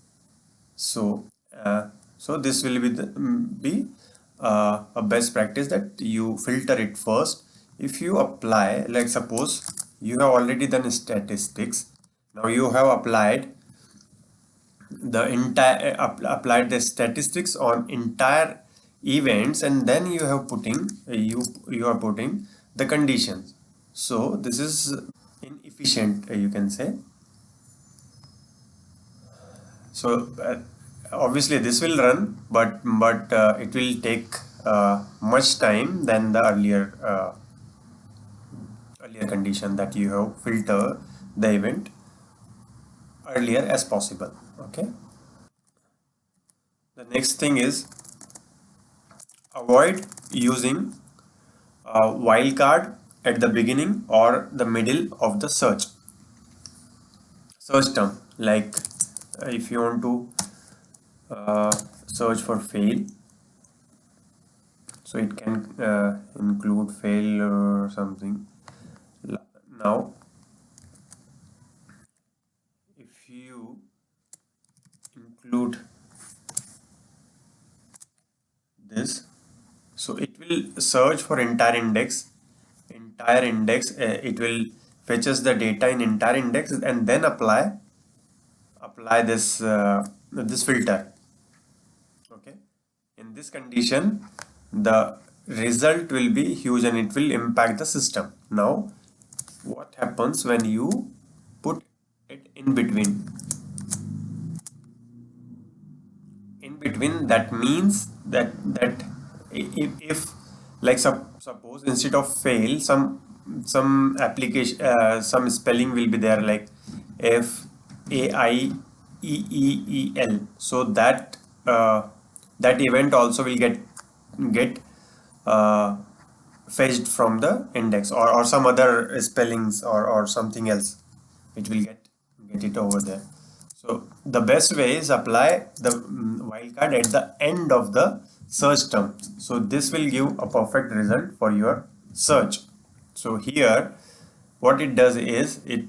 So so this will be a best practice, that you filter it first. If you apply, like suppose you have already done statistics, now you have applied the statistics on entire events, and then you have you are putting the conditions. So this is inefficient, you can say. So obviously this will run, but it will take much time than the earlier condition, that you have filter the event earlier as possible. Okay. The next thing is avoid using a wildcard at the beginning or the middle of the search term. Like if you want to search for fail, so it can include fail or something. Now if you include this, so it will search for entire index. It will fetches the data in entire index and then apply this filter. Okay. In this condition, the result will be huge and it will impact the system. Now what happens when you put it in between? That means that if like suppose instead of fail, some application, some spelling will be there, like FAIEEEL. So that event also will get uh, fetched from the index, or some other spellings, or something else. It will get it over there. So the best way is apply the wildcard at the end of the search term. So this will give a perfect result for your search. So here what it does is it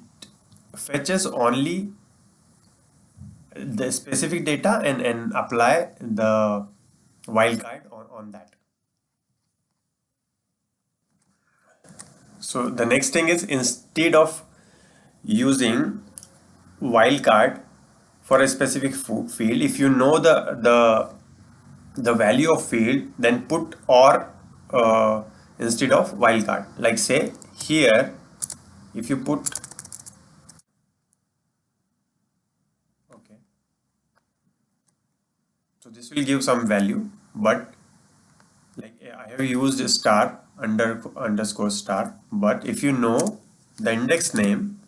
fetches only the specific data and apply the wildcard on that. So the next thing is, instead of using wildcard for a specific field, if you know the value of field, then put or instead of wildcard. Like say here, if you put, okay, so this will give some value, but like I have used a star underscore star. But if you know the index name,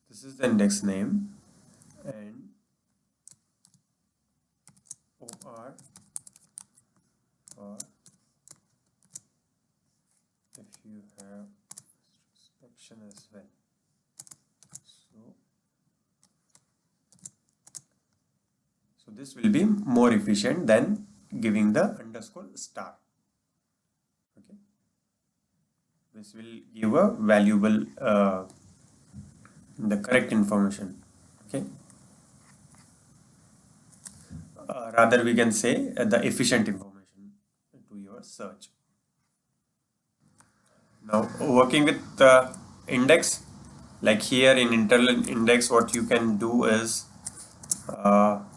this is the index name, and or if you have section as well. So this will be more efficient than giving the underscore star. Okay, this will give a valuable the correct information. Okay, rather we can say the efficient information to your search. Now working with the index, like here in internal index, what you can do is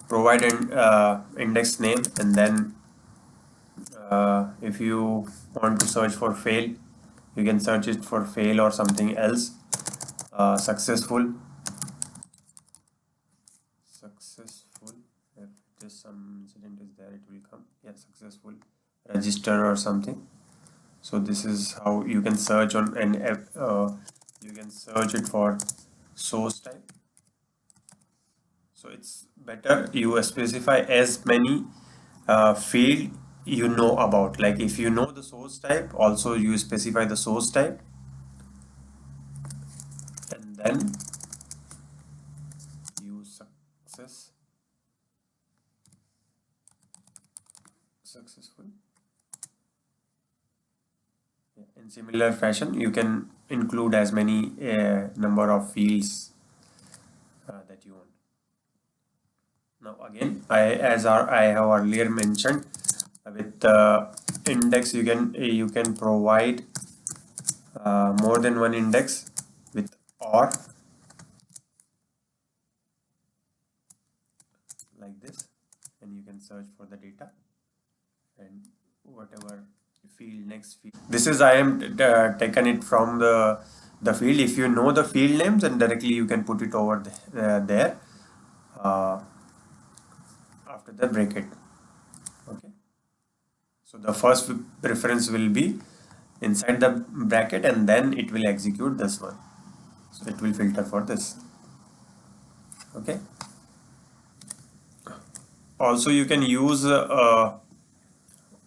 provide an index name, and then if you want to search for fail, you can search it for fail or something else. Successful, if there's some incident is there, it will come. Yeah, successful, register or something. So this is how you can search on an you can search it for source type. So it's better you specify as many field you know about. Like if you know the source type, also you specify the source type, and then use successful. In similar fashion, you can include as many number of fields that you want. Now again, I have earlier mentioned, with index you can provide more than one index with or, like this, and you can search for the data and whatever field, next field. This is I am taken it from the field. If you know the field names, and directly you can put it over there uh, after the bracket. Okay, so the first preference will be inside the bracket, and then it will execute this one, so it will filter for this. Okay, also you can use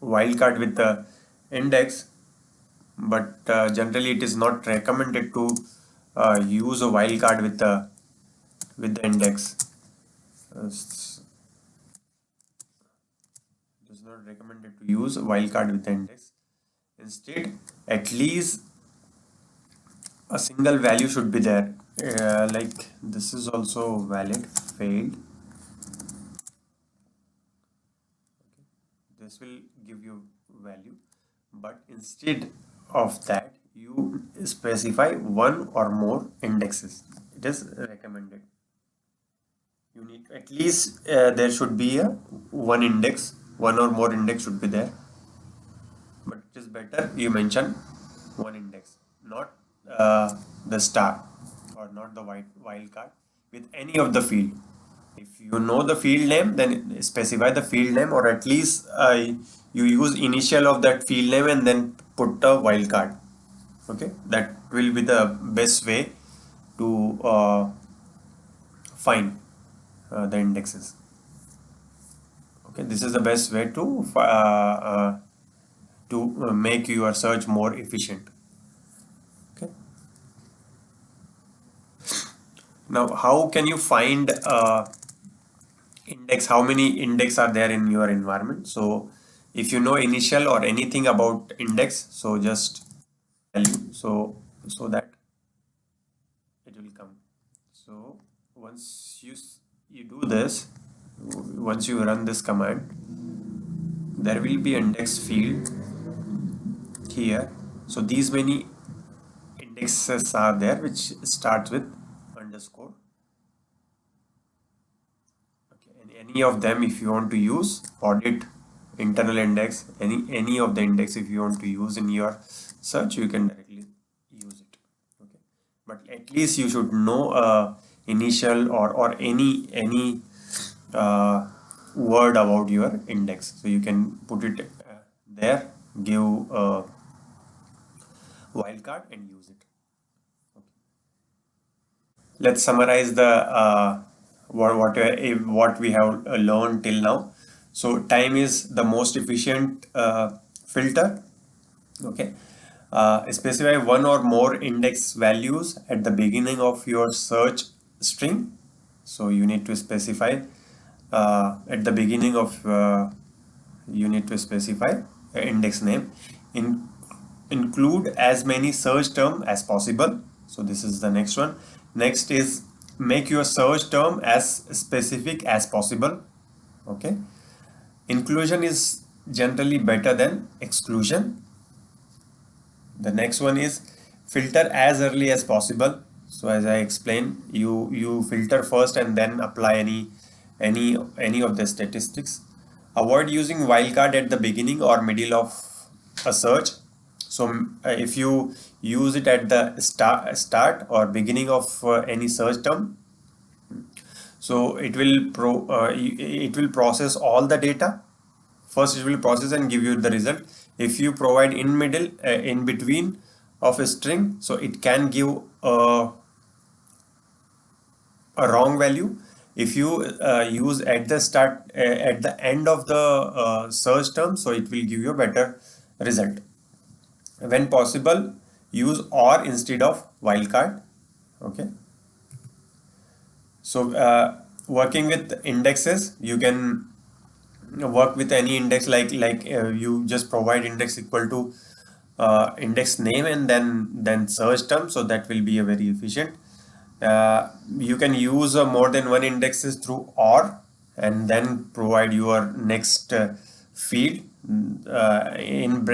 wildcard with the index, but generally it is not recommended to use a wildcard with the index. It is not recommended to use a wildcard with the index. Instead, at least a single value should be there. Like this is also valid, failed. This will give you value, but instead of that, you specify one or more indexes. It is recommended. You need at least there should be a one index, one or more index should be there. But it is better you mention one index, not the star or not the wildcard with any of the field. If you know the field name, then specify the field name, or at least you use initial of that field name and then put a wildcard. Okay, that will be the best way to find the indexes. Okay, this is the best way to make your search more efficient. Okay, now how can you find index? How many index are there in your environment? So if you know initial or anything about index, so just value, so that it will come. So once you do this, once you run this command, there will be index field here. So these many indexes are there which starts with underscore. Okay, and any of them, if you want to use audit internal index, any of the index, if you want to use in your search, you can directly use it. Okay, but at least you should know initial or any word about your index, so you can put it there, give wildcard and use it. Okay. Let's summarize the what we have learned till now. So time is the most efficient filter. Okay, specify one or more index values at the beginning of your search string. So you need to specify at the beginning of you need to specify index name. Include as many search term as possible. So this is the next one. Next is make your search term as specific as possible. Okay, inclusion is generally better than exclusion. The next one is filter as early as possible. So as I explained, you filter first and then apply any of the statistics. Avoid using wildcard at the beginning or middle of a search. So if you use it at the start or beginning of any search term, so it will process all the data. First it will process and give you the result. If you provide in middle, in between of a string, so it can give a wrong value. If you use at the start, at the end of the search term, so it will give you a better result. When possible, use or instead of wildcard. Okay. So working with indexes, you can work with any index, like you just provide index equal to index name and then search term, so that will be a very efficient. You can use more than one indexes through or, and then provide your next field in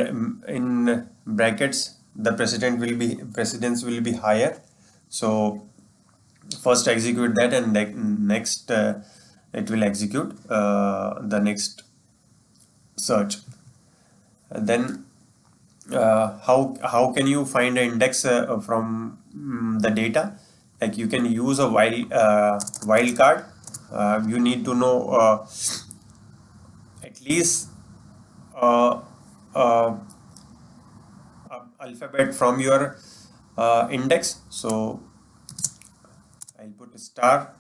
brackets. The precedence will be higher, so first execute that, and next it will execute the next search. Then how can you find an index from the data? Like you can use a wildcard. You need to know at least uh, uh, alphabet from your index. So I'll put a star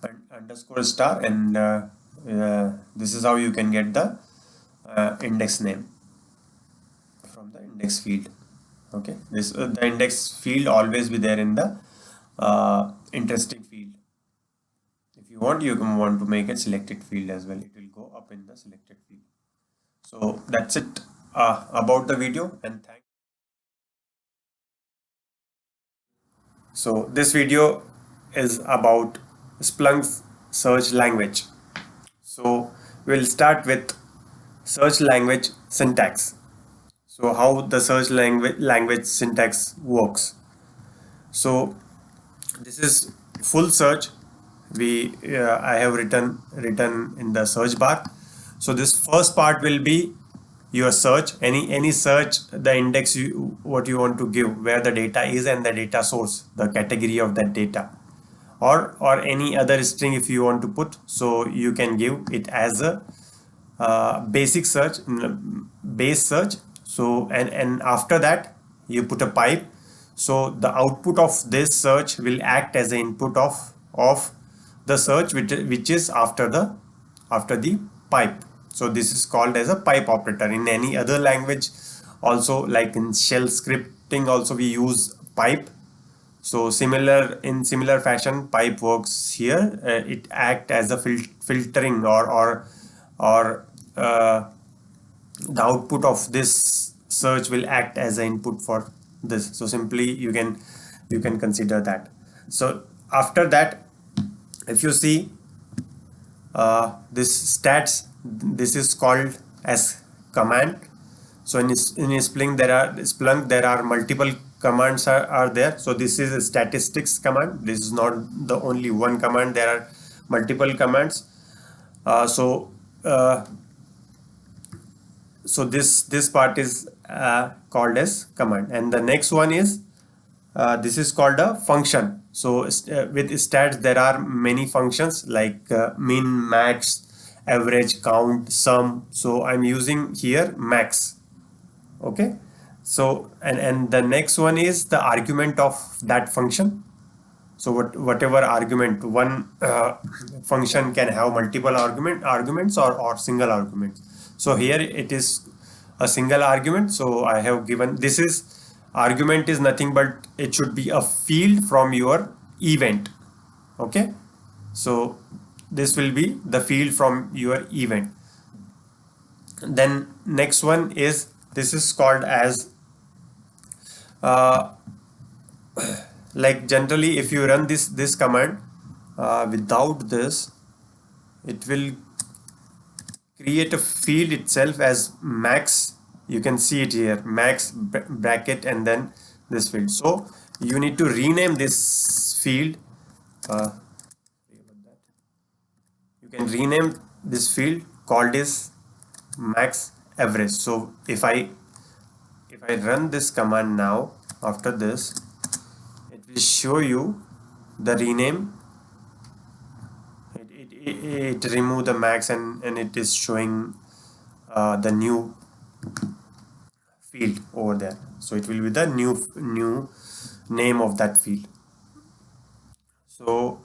and underscore star, and this is how you can get the index name from the index field. Okay, this the index field always be there in the interesting field. If you want, you can want to make it selected field as well. It will go up in the selected field. So that's it about the video, and thanks. So this video is about Splunk's search language. So we'll start with search language syntax. So how the search language syntax works. So this is full search. I have written in the search bar. So this first part will be your search, any search, the index what you want to give, where the data is, and the data source, the category of that data, or any other string if you want to put. So you can give it as a basic search, base search. So and after that you put a pipe. So the output of this search will act as an input of the search which is after the pipe. So this is called as a pipe operator. In any other language also, like in shell scripting also, we use pipe. So in similar fashion, pipe works here. It acts as a filtering or the output of this search will act as an input for this. So simply you can consider that. So after that, if you see this stats, this is called as command. So in Splunk there are multiple commands are there. So this is a statistics command. This is not the only one command. There are multiple commands. So this part is called as command, and the next one is this is called a function. So with stats there are many functions like min, max, average, count, sum. So I'm using here max. Okay, so and the next one is the argument of that function. So whatever argument, one function can have multiple arguments or single arguments. So here it is a single argument. So I have given, this is argument is nothing but it should be a field from your event. Okay, so this will be the field from your event. Then next one is, this is called as like generally if you run this command without this, it will create a field itself as max. You can see it here, max bracket and then this field. So you need to rename this field. You can rename this field called is max average. So if I run this command now, after this it will show you the rename. It remove the max and it is showing the new field over there. So it will be the new name of that field. So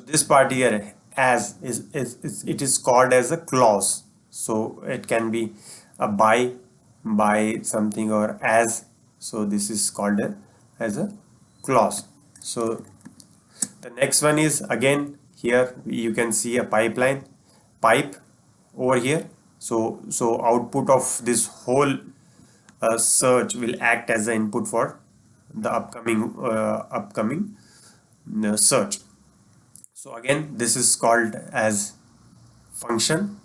this part here as is it is called as a clause. So it can be a by something or as. So this is called as a clause. So the next one is again here you can see a pipe over here. So output of this whole search will act as the input for the upcoming search. So again this is called as function,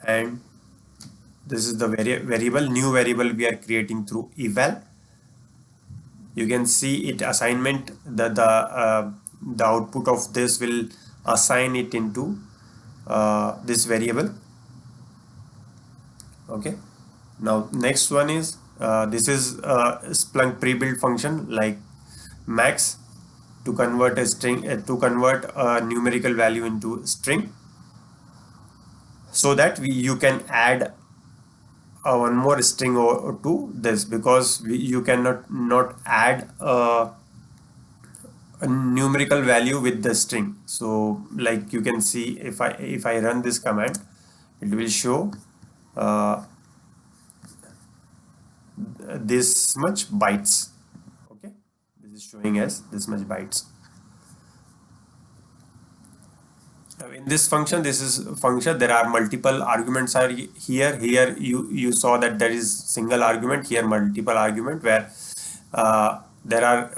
and this is the new variable we are creating through eval. You can see it assignment, the output of this will assign it into this variable. Okay, now next one is this is Splunk pre-built function like max to convert a string to convert a numerical value into string, so that you can add one more string to this, because you cannot not add a numerical value with the string. So like you can see, if I run this command, it will show this much bytes. Okay, this is showing as this much bytes. Now in this function, this is function, there are multiple arguments are here you saw that there is single argument, here multiple argument, where there are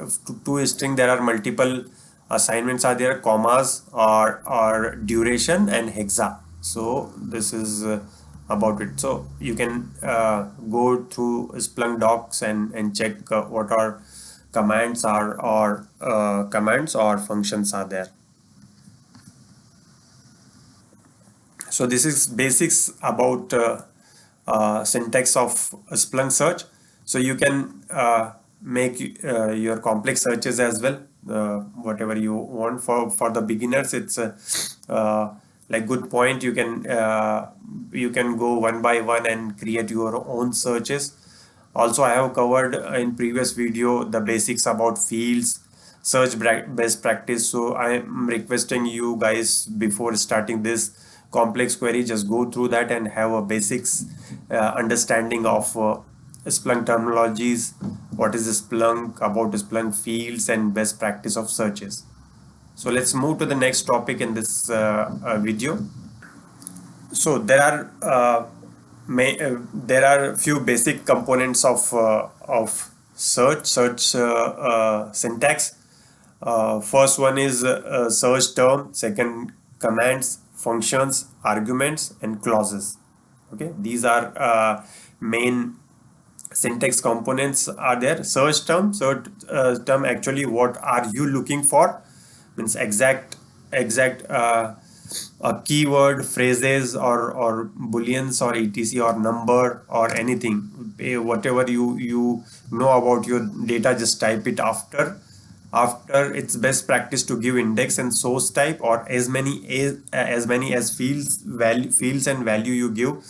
two string, there are multiple assignments are there, commas or duration and hexa. So this is about it. So you can go through Splunk docs and check what are commands are or commands or functions are there. So this is basics about syntax of Splunk search. So you can make your complex searches as well, whatever you want. For the beginners, it's like good point. You can go one by one and create your own searches. Also, I have covered in previous video the basics about fields, search best practice. So I am requesting you guys, before starting this complex query, just go through that and have a basics understanding of Splunk terminologies, what is Splunk, about Splunk fields, and best practice of searches. So let's move to the next topic in this video. So there are few basic components of search syntax. First one is search term, second commands, functions, arguments, and clauses. Okay, these are main syntax components are there. Search term actually what are you looking for, means exact keyword, phrases, or booleans, or etc, or number, or anything, whatever you know about your data, just type it after. It's best practice to give index and source type, or as many as fields and value you give.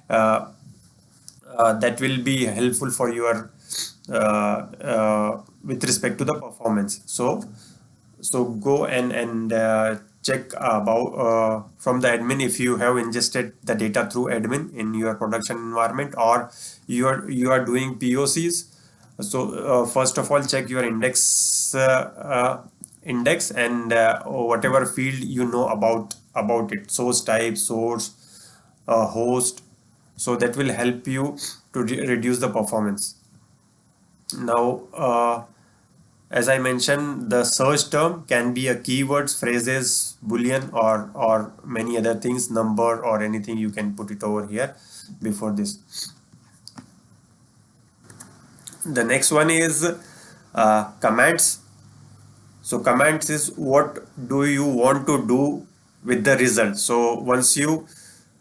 That will be helpful for your with respect to the performance. So go and check about from the admin if you have ingested the data through admin in your production environment, or you are doing POCs. So first of all, check your index and whatever field you know about it, source type, source, host. So that will help you to reduce the performance. Now as I mentioned, the search term can be a keywords, phrases, boolean, or many other things, number or anything. You can put it over here before this. The next one is commands. So commands is what do you want to do with the result. So once you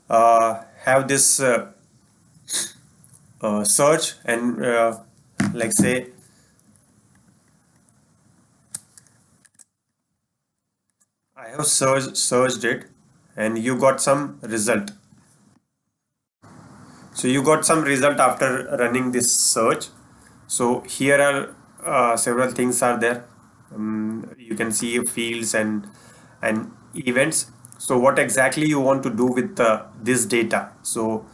have this search and like say I have searched it and you got some result. So you got some result after running this search. So here are several things are there. You can see fields and events. So what exactly you want to do with this data? So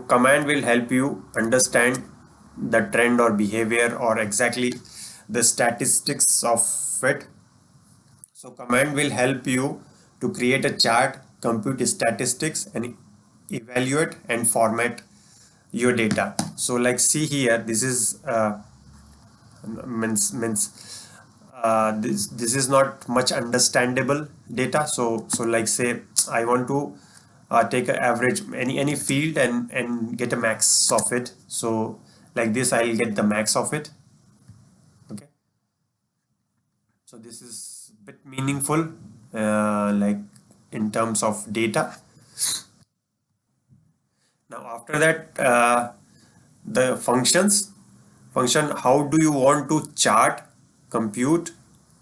command will help you understand the trend or behavior or exactly the statistics of it. So command will help you to create a chart, compute statistics, and evaluate and format your data. So like see here, this is means this is not much understandable data. So like say I want to take an average any field and get a max of it. So like this I'll get the max of it. Okay. So this is a bit meaningful, like in terms of data. Now after that, the function, how do you want to chart, compute,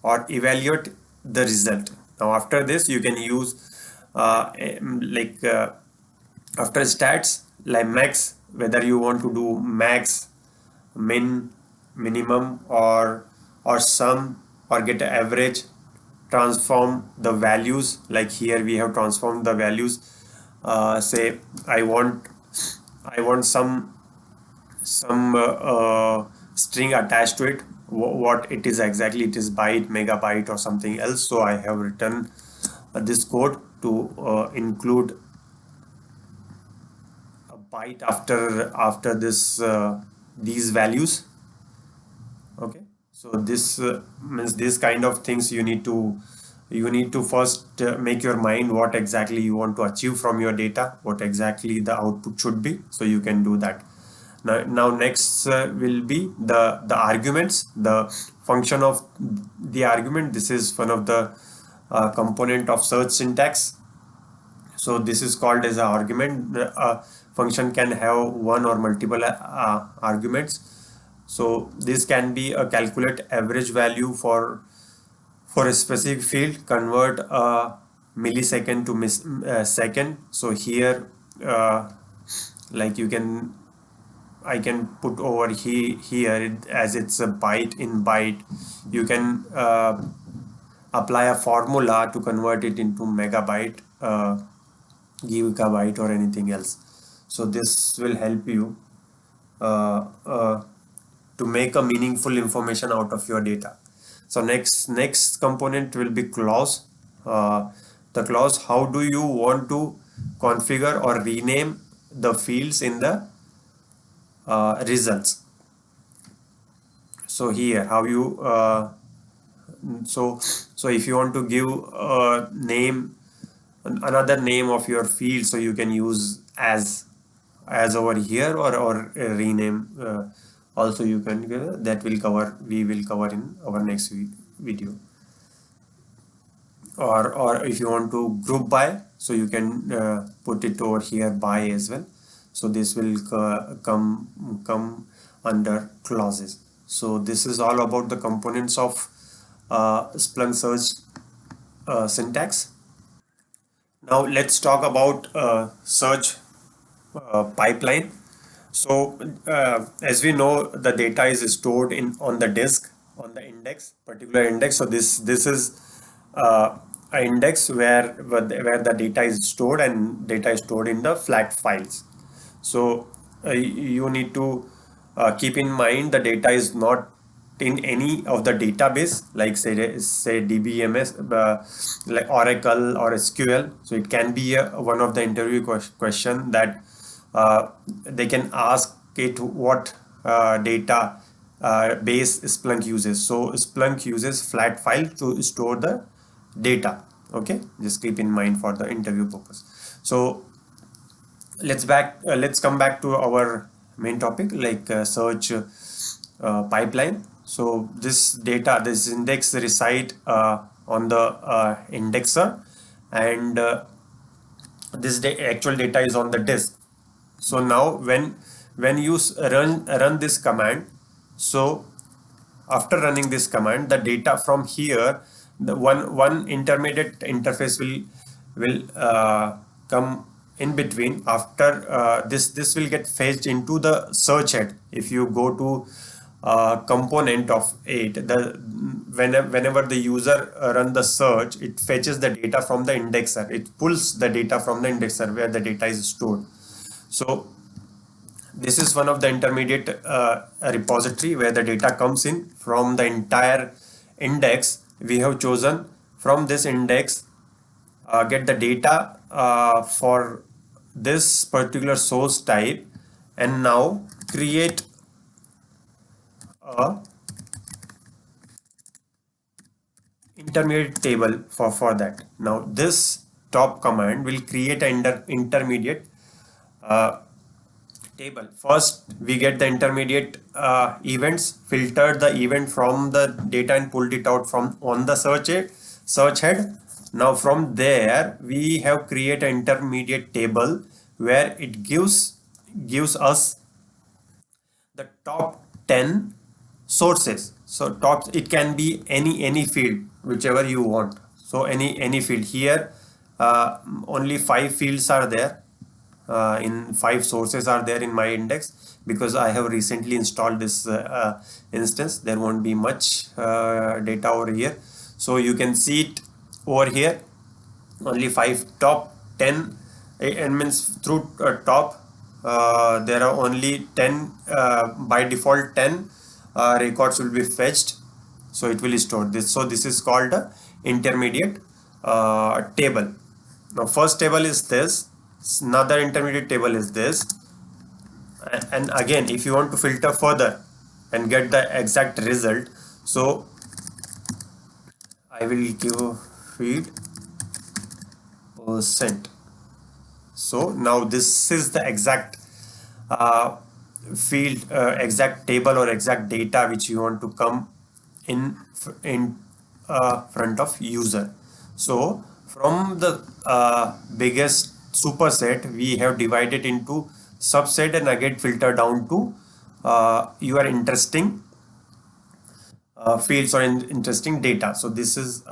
or evaluate the result? Now after this, you can use after stats like max, whether you want to do max, min, minimum, or sum, or get an average, transform the values. Like here we have transformed the values. Say I want some string attached to it. What it is exactly, it is byte, megabyte, or something else. So I have written this code to include a byte after this these values. Okay, so this means this kind of things you need to first make your mind what exactly you want to achieve from your data, what exactly the output should be, so you can do that. Now next will be the arguments, the function of the argument. This is one of the component of search syntax. So this is called as an argument. Function can have one or multiple arguments. So this can be a calculate average value for a specific field, convert a millisecond to second. So here, like I can put over here as it's a byte in byte. You can apply a formula to convert it into megabyte, gigabyte, or anything else. So this will help you uh, uh, to make a meaningful information out of your data. So next component will be clause. The clause, how do you want to configure or rename the fields in the results? So here how you so if you want to give a name, another name of your field, so you can use as over here, or rename also you can that we will cover in our next video. Or if you want to group by, so you can put it over here by as well. So this will come under clauses. So this is all about the components of Splunk search syntax. Now let's talk about search pipeline. So as we know, the data is stored in on the disk, on the particular index. So this is an index where the data is stored, and data is stored in the flat files. So you need to keep in mind the data is not in any of the database, like say DBMS, like Oracle or SQL. So it can be one of the interview question that they can ask it what data base Splunk uses. So Splunk uses flat file to store the data. Okay, just keep in mind for the interview purpose. So let's come back to our main topic, like search pipeline. So this index reside on the indexer, and this actual data is on the disk. So now when you run this command, so after running this command, the data from here, the one intermediate interface will come in between, after this will get fetched into the search head. If you go to component of it, whenever the user run the search, it fetches the data from the indexer. It pulls the data from the indexer where the data is stored. So this is one of the intermediate repository where the data comes in from the entire index. We have chosen from this index, get the data for this particular source type, and now create a intermediate table for that. Now this top command will create an intermediate uh, table. First, we get the intermediate events, filtered the event from the data and pulled it out from on the search head. Now from there, we have created an intermediate table where it gives us the top 10 sources. So top, it can be any field, whichever you want. So any field here, only 5 fields are there. In 5 sources are there in my index, because I have recently installed this instance. There won't be much data over here. So you can see it over here, only 5 top 10, and means through top there are only 10 by default. 10 records will be fetched, so it will store this. So this is called a intermediate table. Now first table is this, another intermediate table is this, and again if you want to filter further and get the exact result, so I will give feed percent. So now this is the exact field, exact table or exact data which you want to come in front of user. So from the biggest superset, we have divided into subset and again filter down to your interesting fields or interesting data. So this is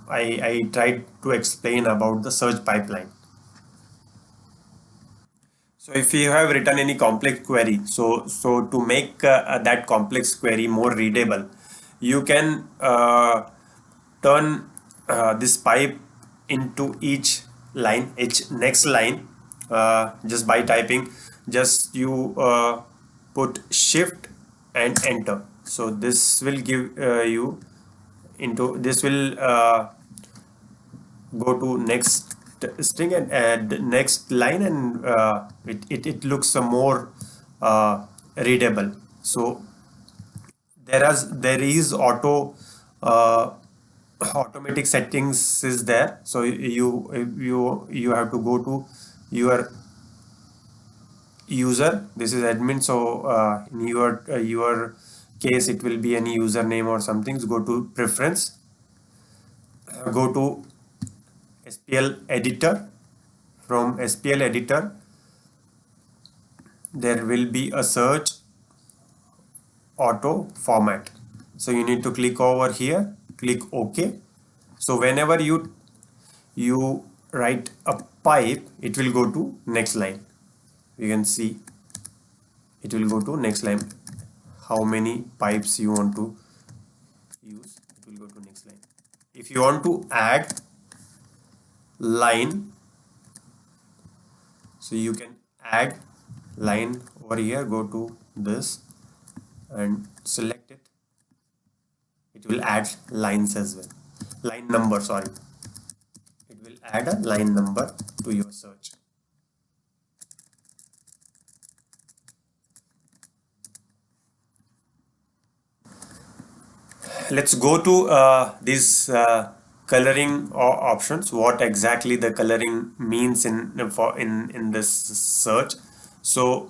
I tried to explain about the search pipeline. So if you have written any complex query, so to make that complex query more readable, you can turn this pipe into each line, each next line, just by typing, just you put shift and enter. So this will give you into, this will go to next string and add next line, and it looks more readable. So there is automatic settings is there. So you have to go to your user. This is admin. So in your case it will be any username or something. So go to preference, go to SPL editor. From SPL editor there will be a search auto format. So you need to click over here, click OK. So whenever you write a pipe, it will go to next line. You can see it will go to next line. How many pipes you want to use, it will go to next line. If you want to add line, so you can add line over here, go to this and select it. It will add lines as well, line number, sorry, it will add a line number to your search. Let's go to these coloring options, what exactly the coloring means in this search. So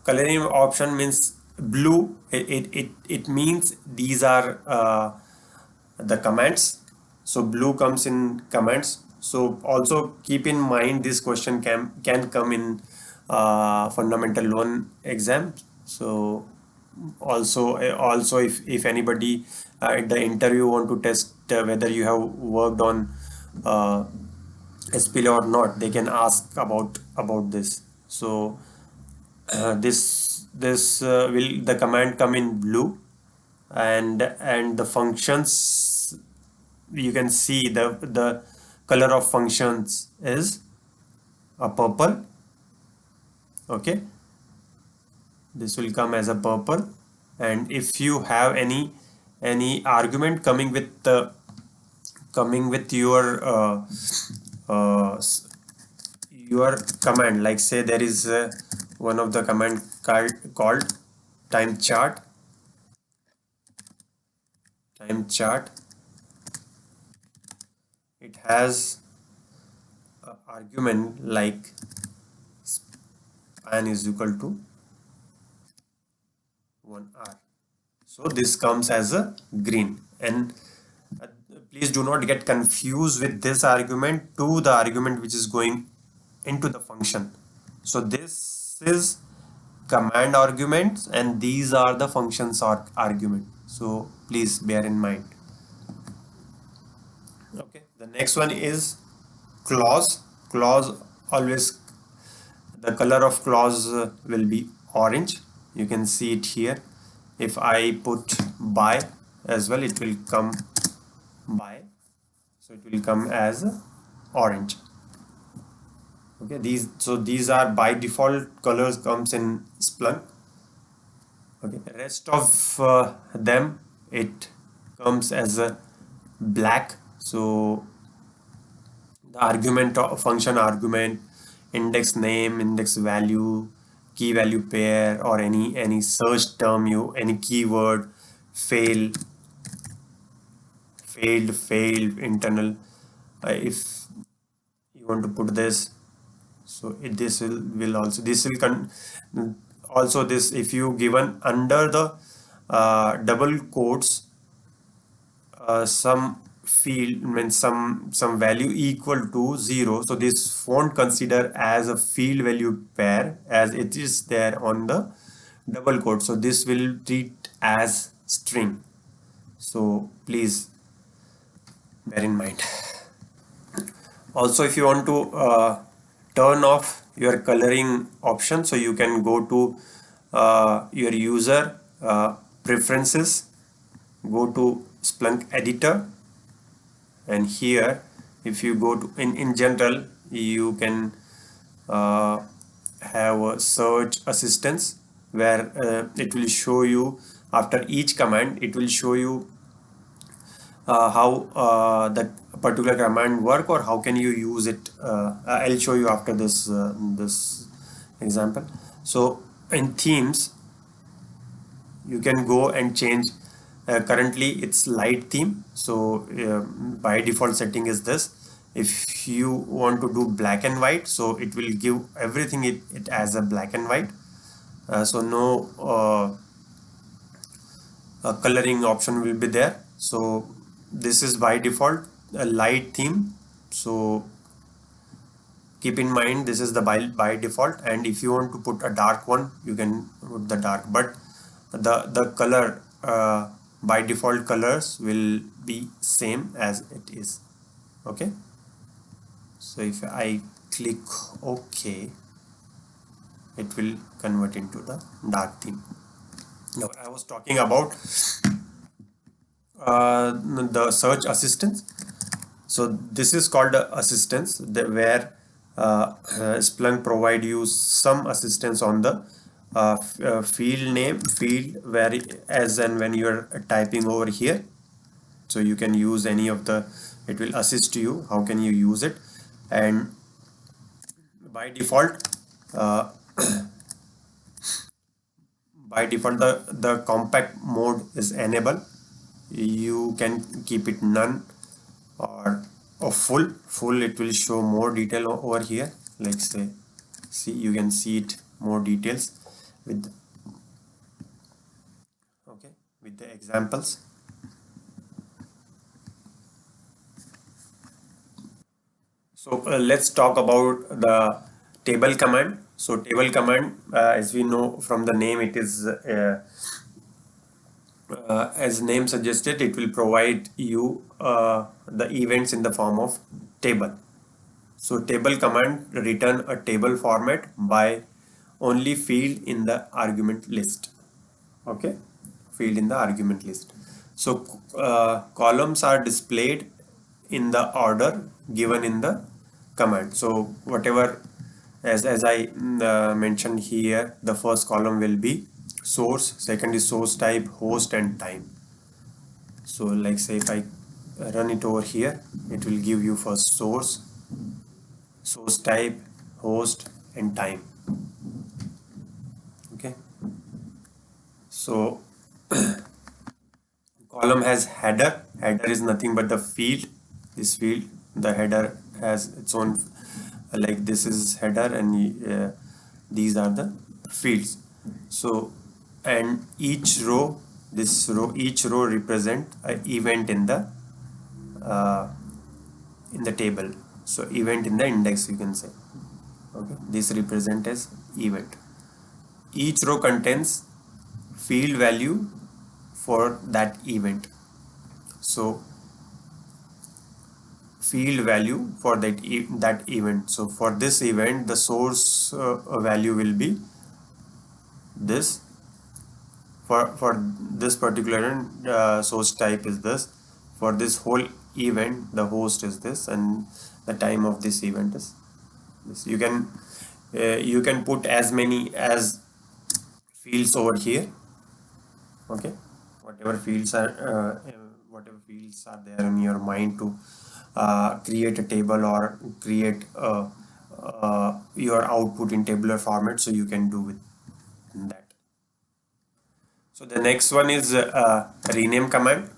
coloring option means blue. It means these are the commands. So blue comes in commands. So also keep in mind this question can come in fundamental loan exam. So also if anybody at the interview want to test whether you have worked on uh, SPL or not, they can ask about this. So this will the command come in blue, and the functions, you can see the color of functions is a purple. Okay, this will come as a purple. And if you have any argument coming with uh, s- your command, like say there is one of the command called time chart. It has a argument like span is equal to 1r. So this comes as a green. And uh, please do not get confused with this argument to the argument which is going into the function. So this is command arguments and these are the functions or argument. So please bear in mind. Okay, the next one is clause. Clause always, the color of clause will be orange. You can see it here. If I put by as well, it will come by, so it will come as orange. Okay, these are by default colors comes in Splunk. Okay, rest of them, it comes as a black. So the argument function argument, index name, index value, key value pair, or any search term, any keyword, failed, internal. If you want to put this, so this will also, this will also this, if you given under the double quotes some field means some value equal to 0, so this won't consider as a field value pair as it is there on the double quote, so this will treat as string. So please bear in mind. Also, if you want to turn off your coloring option, so you can go to your user preferences, go to Splunk editor, and here if you go to in general, you can have a search assistance where it will show you after each command, it will show you how that particular command work or how can you use it. I'll show you after this example. So in themes, you can go and change. Currently it's light theme, so by default setting is this. If you want to do black and white, so it will give everything it as a black and white. So no coloring option will be there. So this is by default a light theme, so keep in mind this is the by default, and if you want to put a dark one, you can put the dark, but the color by default colors will be same as it is. Okay, so if I click OK, it will convert into the dark theme. Now I was talking about the search assistance. So this is called assistance, where Splunk provide you some assistance on the field name field, where as and when you're typing over here, so you can use any of the, it will assist you how can you use it. And by default uh, the compact mode is enabled. You can keep it none or full. It will show more detail over here, like say, see, you can see it more details with, okay, with the examples. So let's talk about the table command. So table command, as we know from the name, it is as name suggested, it will provide you the events in the form of table. So table command return a table format by only field in the argument list. Okay, field in the argument list. So columns are displayed in the order given in the command. So whatever, as I mentioned here, the first column will be source, second is source type, host and time. So like say if I run it over here, it will give you first source, source type, host and time. Okay, so column has header. Header is nothing but the field. This field, the header has its own, like this is header and these are the fields. So and each row, each row represent an event uh, in the table. So event in the index, you can say. Okay, this represent as event. Each row contains field value for that event. So field value for that event. So for this event, the source value will be this. For this particular source type is this. For this whole event, the host is this, and the time of this event is this. You can put as many as fields over here. Okay, whatever fields are there in your mind to create a table or create your output in tabular format, so you can do with that. So the next one is rename command.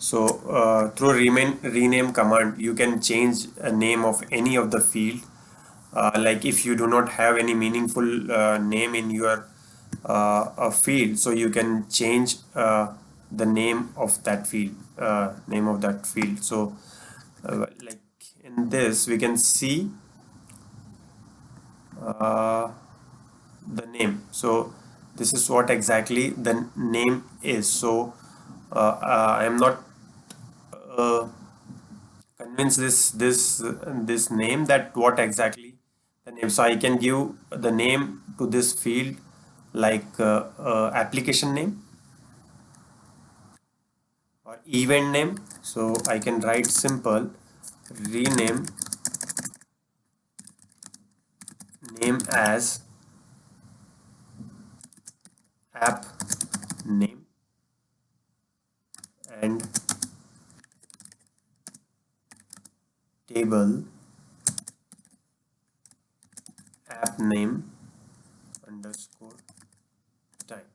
So through rename command, you can change a name of any of the field. Like if you do not have any meaningful name in your field, so you can change the name of that field. So like in this, we can see the name. So this is what exactly the name is. So I am not convinced this name, that what exactly the name. So I can give the name to this field like application name or event name. So I can write simple rename name as app name and table app name underscore time.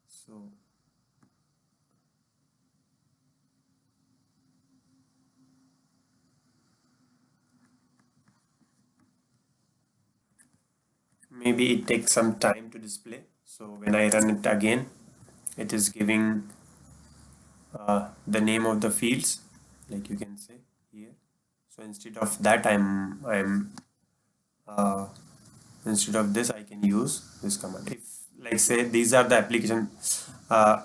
So maybe it takes some time to display. So when I run it again, it is giving the name of the fields, like you can say here. So instead of that, uh, instead of this, I can use this command. If like say these are the application, uh,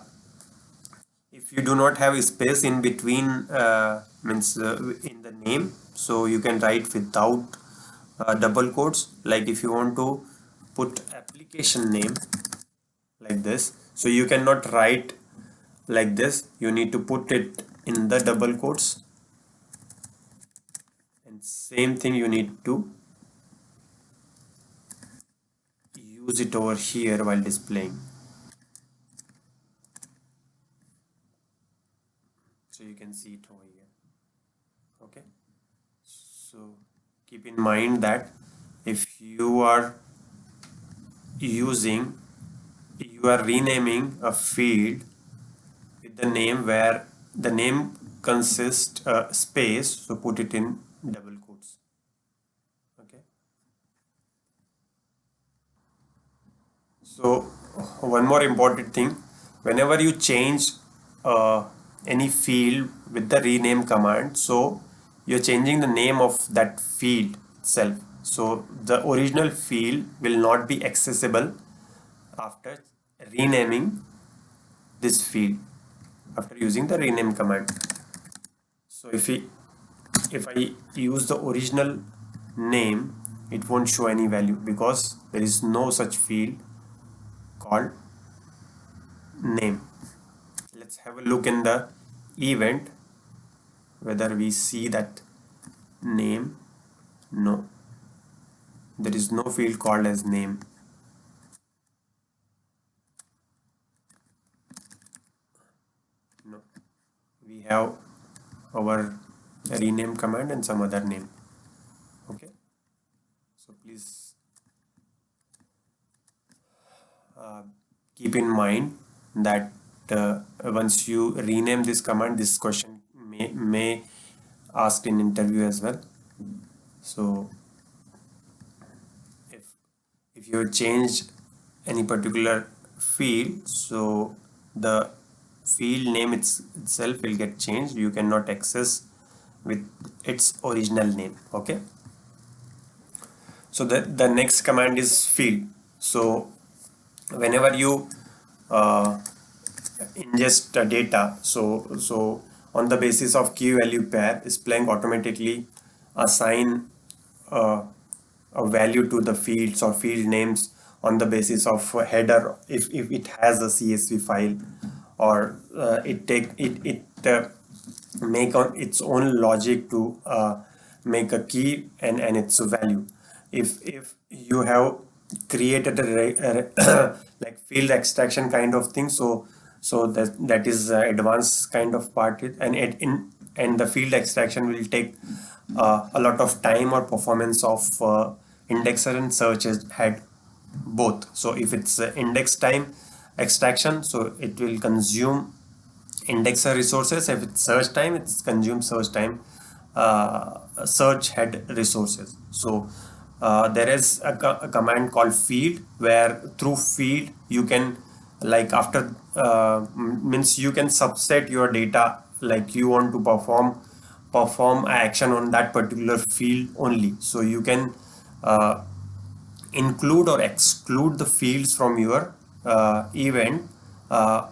if you do not have a space in between, means in the name, so you can write without double quotes. Like if you want to put application name like this, so you cannot write like this, you need to put it in the double quotes, and same thing you need to use it over here while displaying. So you can see it over here. Okay, so keep in mind that if you are renaming a field with the name where the name consists space, so put it in double quotes. Okay, so one more important thing, whenever you change any field with the rename command, so you're changing the name of that field itself. So the original field will not be accessible after renaming this field after using the rename command. So if I use the original name, it won't show any value because there is no such field called name. Let's have a look in the event whether we see that name. No, there is no field called as name. No, we have our rename command and some other name. Okay, so please keep in mind that once you rename this command, this question may asked in interview as well. So if you change any particular field, so the field name itself will get changed. You cannot access with its original name. Okay, so the next command is field. So whenever you ingest data, so on the basis of key value pair, Splunk automatically assign a value to the fields or field names on the basis of a header if it has a CSV file, or it make on its own logic to make a key and its value. If you have created a like field extraction kind of thing, so that is advanced kind of part, and the field extraction will take a lot of time or performance of indexer and search has had both. So if it's index time extraction, so it will consume indexer resources. If it's search time, it's consume search time, search head resources. So there is a command called field, where through field you can, like after means you can subset your data, like you want to perform action on that particular field only. So you can include or exclude the fields from your event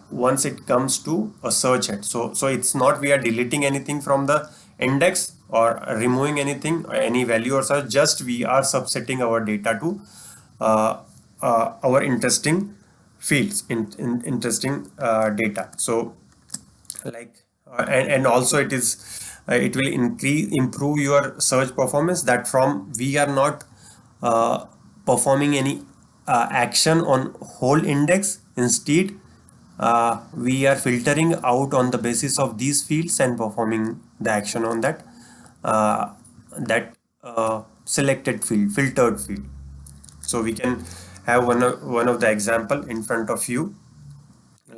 once it comes to a search head. So it's not we are deleting anything from the index or removing anything, any value or such, just we are subsetting our data to our interesting fields, interesting data. So like and also it will improve your search performance, that from we are not performing any action on whole index. Instead we are filtering out on the basis of these fields and performing the action on that selected field, filtered field. So we can have one of the example in front of you,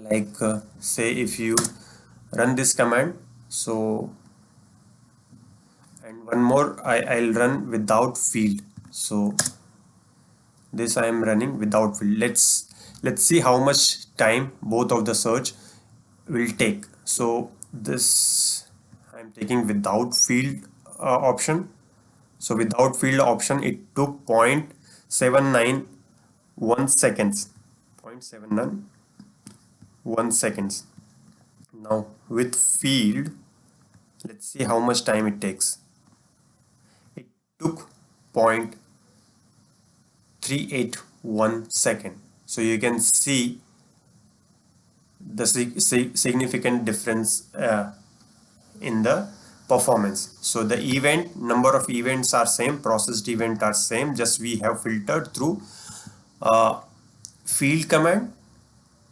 like say if you run this command. So and one more, I'll run without field. So this I am running without field. Let's see how much time both of the search will take. So this I'm taking without field option. So without field option, it took 0.791 seconds. 0.791 seconds. Now with field, let's see how much time it takes. It took 0.381 second. So you can see the significant difference in the performance. So the event, number of events are same, processed event are same, just we have filtered through field command,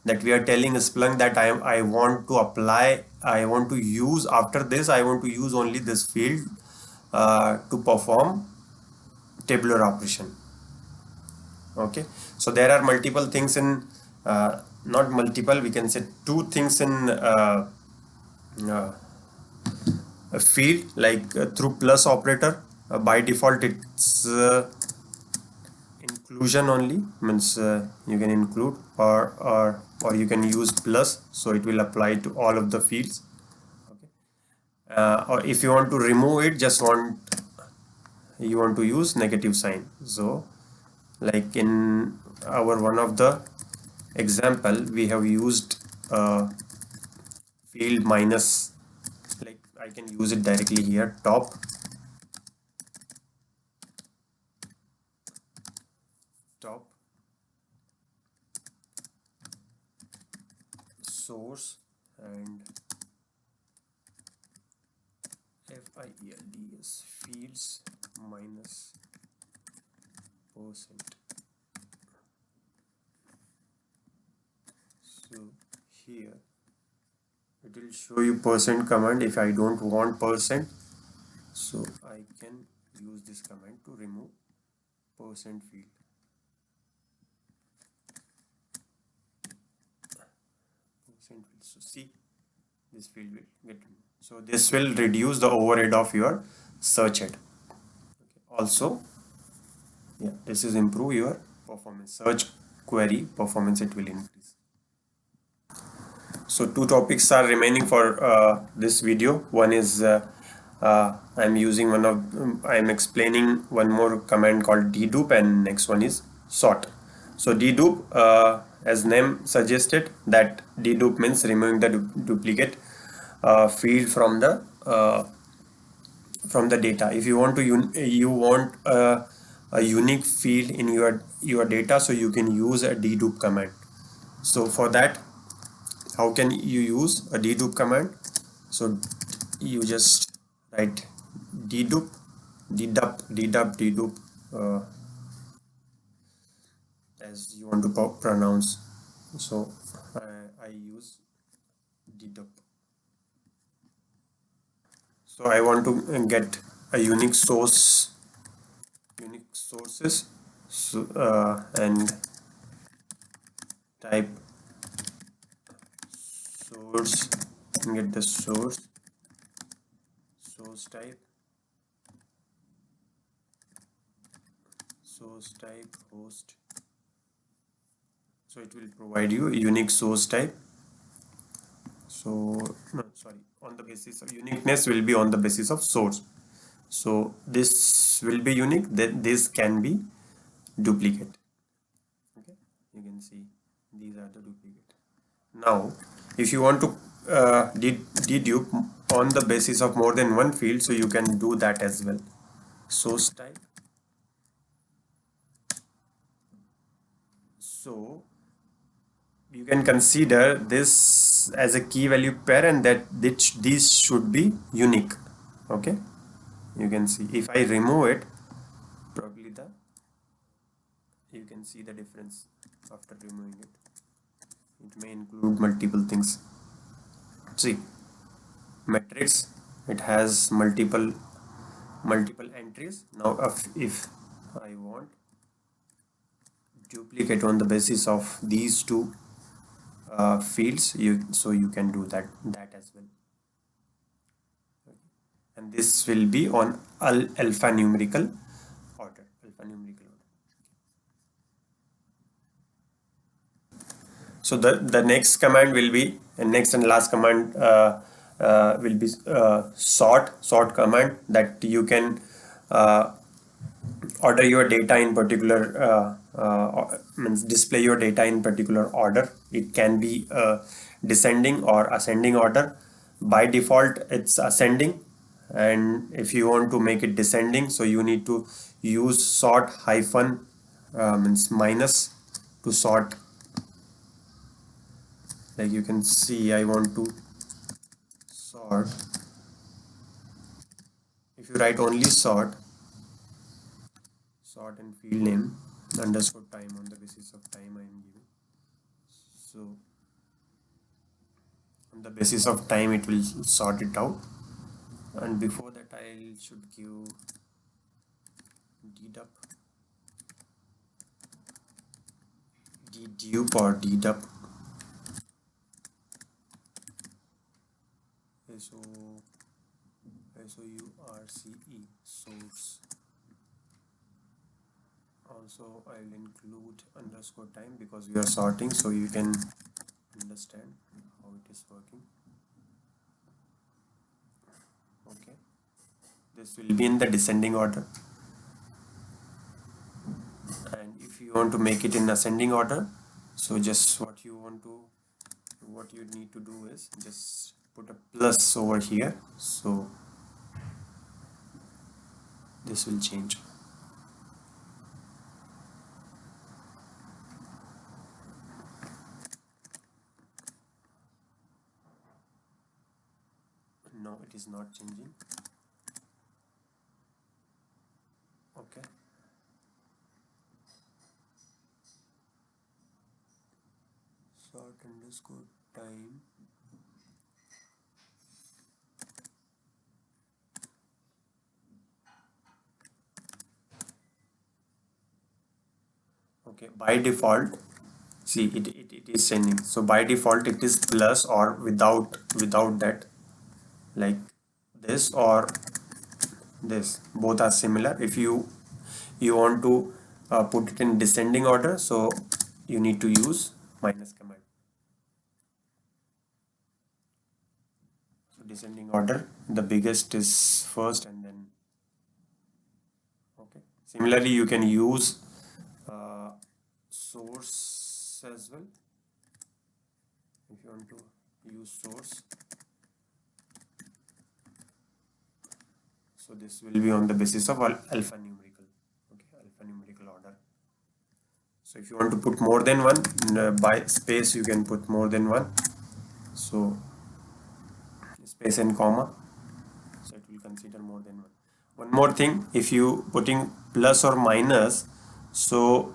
that we are telling Splunk that I want to apply, I want to use, after this I want to use only this field to perform tabular operation. Okay, so there are multiple things in not multiple, we can say two things in a field, like through plus operator. By default it's inclusion only, means you can include or you can use plus, so it will apply to all of the fields. Okay, or if you want to remove it, you want to use negative sign. So like in our one of the example, we have used field minus, like I can use it directly here, top source and fields fields minus percent. So here it will show you percent command. If I don't want percent, so I can use this command to remove percent field. So see, this field will get removed. So this will reduce the overhead of your search head. Okay. Also, yeah, this is improve your performance, search query performance, it will increase. So two topics are remaining for this video. One is I'm explaining one more command called dedupe, and next one is sort. So dedupe, as name suggested, that dedupe means removing the duplicate field from the data. If you want a unique field in your data, so you can use a dedupe command. So for that, how can you use a dedupe command? So you just write dedupe, dedupe, as you want to pronounce. So I use dedupe. So I want to get a unique sources. So and type source and get the source type, host. So it will provide you a unique source type. So no, sorry, on the basis of uniqueness will be on the basis of source. So this will be unique, then this can be duplicate. Okay, you can see these are the duplicate. Now if you want to dedupe on the basis of more than one field, so you can do that as well. Source type. So you can consider this as a key value pair, and that these should be unique. Okay, you can see if I remove it, probably you can see the difference after removing it. It may include multiple things. See, matrix, it has multiple entries. Now if I want duplicate on the basis of these two fields, so you can do that as well. Okay. And this will be on alphanumerical order. So the next command will be, and next and last command will be sort command, that you can order your data in particular, means display your data in particular order. It can be descending or ascending order. By default it's ascending, and if you want to make it descending, so you need to use sort hyphen means minus to sort. Like you can see, I want to sort. If you write only sort and field name underscore time, on the basis of time I am giving. So on the basis of time it will sort it out, and before that I should give dedupe or dedupe. SOURCE, source. Also I will include underscore time because we are sorting, so you can understand how it is working. Okay, this will be in the descending order, and if you want to make it in ascending order, so just what you want to what you need to do is just put a plus over here, so this will change. No, it is not changing. Okay. Sort underscore time. Okay, by default, see it is changing. So by default it is plus or without that, like this or this, both are similar. If you want to put it in descending order, so you need to use minus command. So descending order, the biggest is first and then. Okay, similarly you can use source as well. If you want to use source, so this will be on the basis of alphanumerical. Okay, alphanumerical order. So if you want to put more than one, by space you can put more than one, so space and comma, so it will consider more than one. One more thing, if you putting plus or minus, so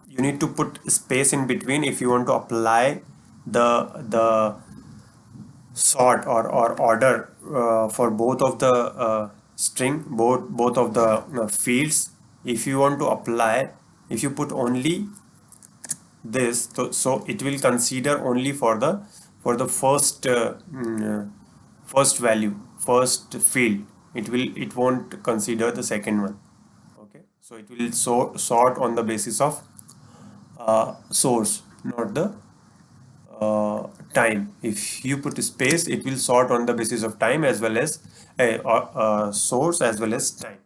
you need to put space in between if you want to apply the sort or order for both of the string, both of the fields. If you want to apply, if you put only this, so it will consider only for the first first value, first field. It won't consider the second one. Okay, so it will sort on the basis of source, not the time. If you put space, it will sort on the basis of time as well as source as well as time.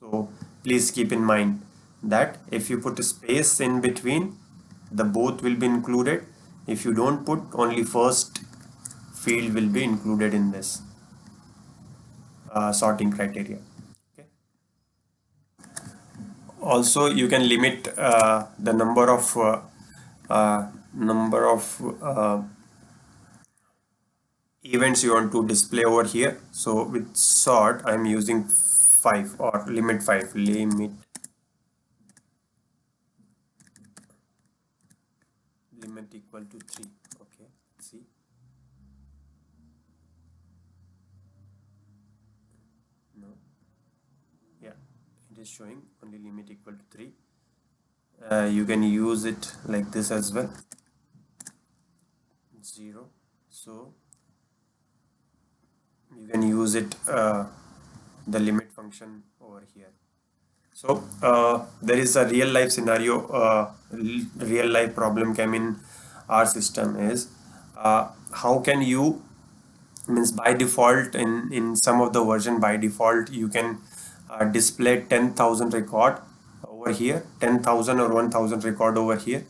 So please keep in mind that if you put a space in between, the both will be included. If you don't put, only first field will be included in this sorting criteria. Okay. Also, you can limit the number of events you want to display over here. So with sort, I'm using 5 or limit 5, limit equal to 3. Okay, see, no, yeah, it is showing only limit equal to 3. You can use it like this as well, 0. So you can use it the limit function over here. So there is a real life scenario, real life problem came in our system is how can you, means by default in some of the version, by default you can display 10,000 record over here, 10,000 or 1,000 record over here.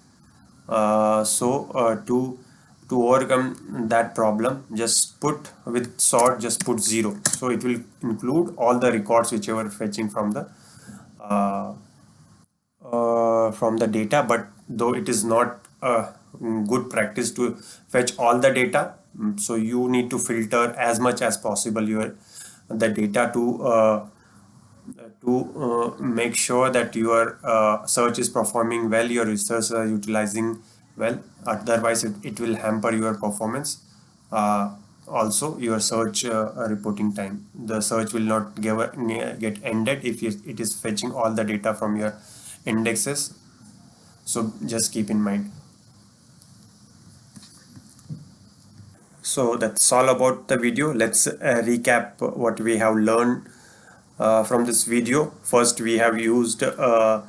To overcome that problem, just put with sort, just put 0, so it will include all the records whichever fetching from the data. But though it is not a good practice to fetch all the data, so you need to filter as much as possible the data to make sure that your search is performing well, your research are utilizing well. Otherwise it will hamper your performance. Also your search reporting time, the search will not get ended if it is fetching all the data from your indexes. So just keep in mind. So that's all about the video. Let's recap what we have learned from this video. First, we have used a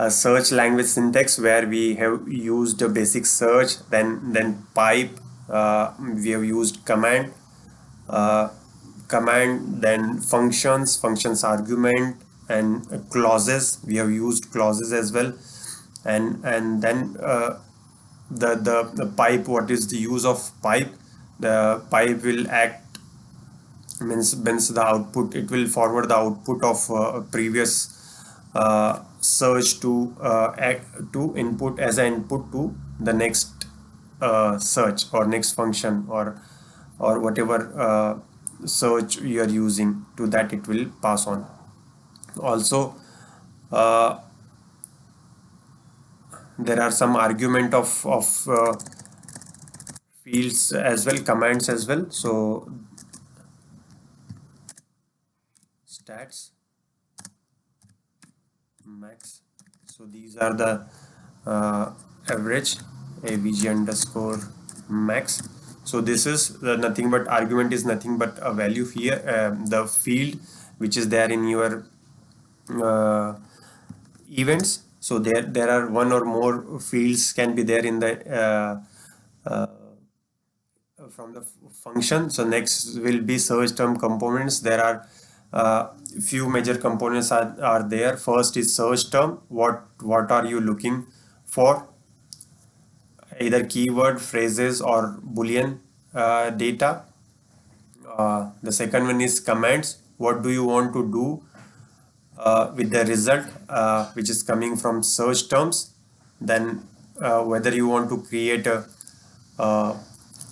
search language syntax where we have used a basic search, then pipe, we have used command, then functions argument, and clauses. We have used clauses as well, and then the pipe, what is the use of pipe? The pipe will act, means the output, it will forward the output of a previous search to input as an input to the next search or next function, or whatever search you are using, to that it will pass on. Also, uh, there are some argument of fields as well, commands as well. So stats max, so these are the average, avg underscore max. So this is nothing but argument, is nothing but a value here, the field which is there in your uh, events. So there are one or more fields can be there in the from the function. So next will be search term components. There are few major components are there. First is search term. What are you looking for? Either keyword, phrases, or boolean data. The second one is commands. What do you want to do with the result which is coming from search terms? Then whether you want to create a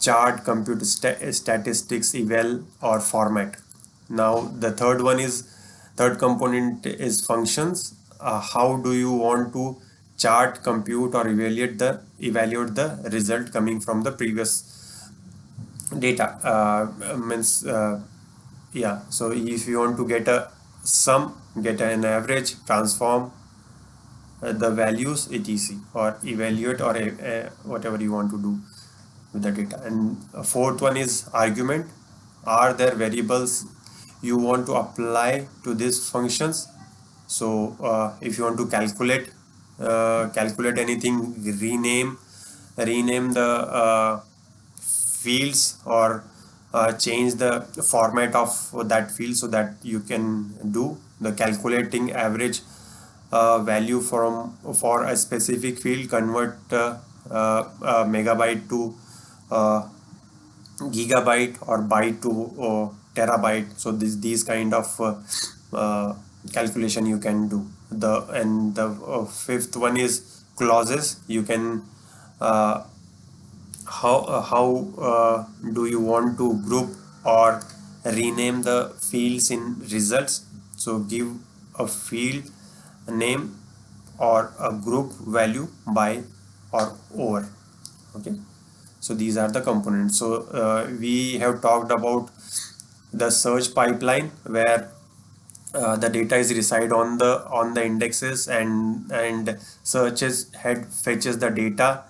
chart, compute statistics, eval, or format. Now the third component is functions. How do you want to chart, compute, or evaluate the result coming from the previous data? Means yeah, so if you want to get a sum, get an average, transform the values, etc., or evaluate, or whatever you want to do with the data. And fourth one is argument. Are there variables you want to apply to these functions? So if you want to calculate anything, rename the fields, or change the format of that field, so that you can do the calculating average value for a specific field, convert megabyte to gigabyte, or byte to terabyte. So these kind of calculation you can do. The fifth one is clauses. You can how do you want to group or rename the fields in results? So give a field name or a group value by or over. Okay, so these are the components. So we have talked about the search pipeline, where the data is reside on the indexes, and searches head fetches the data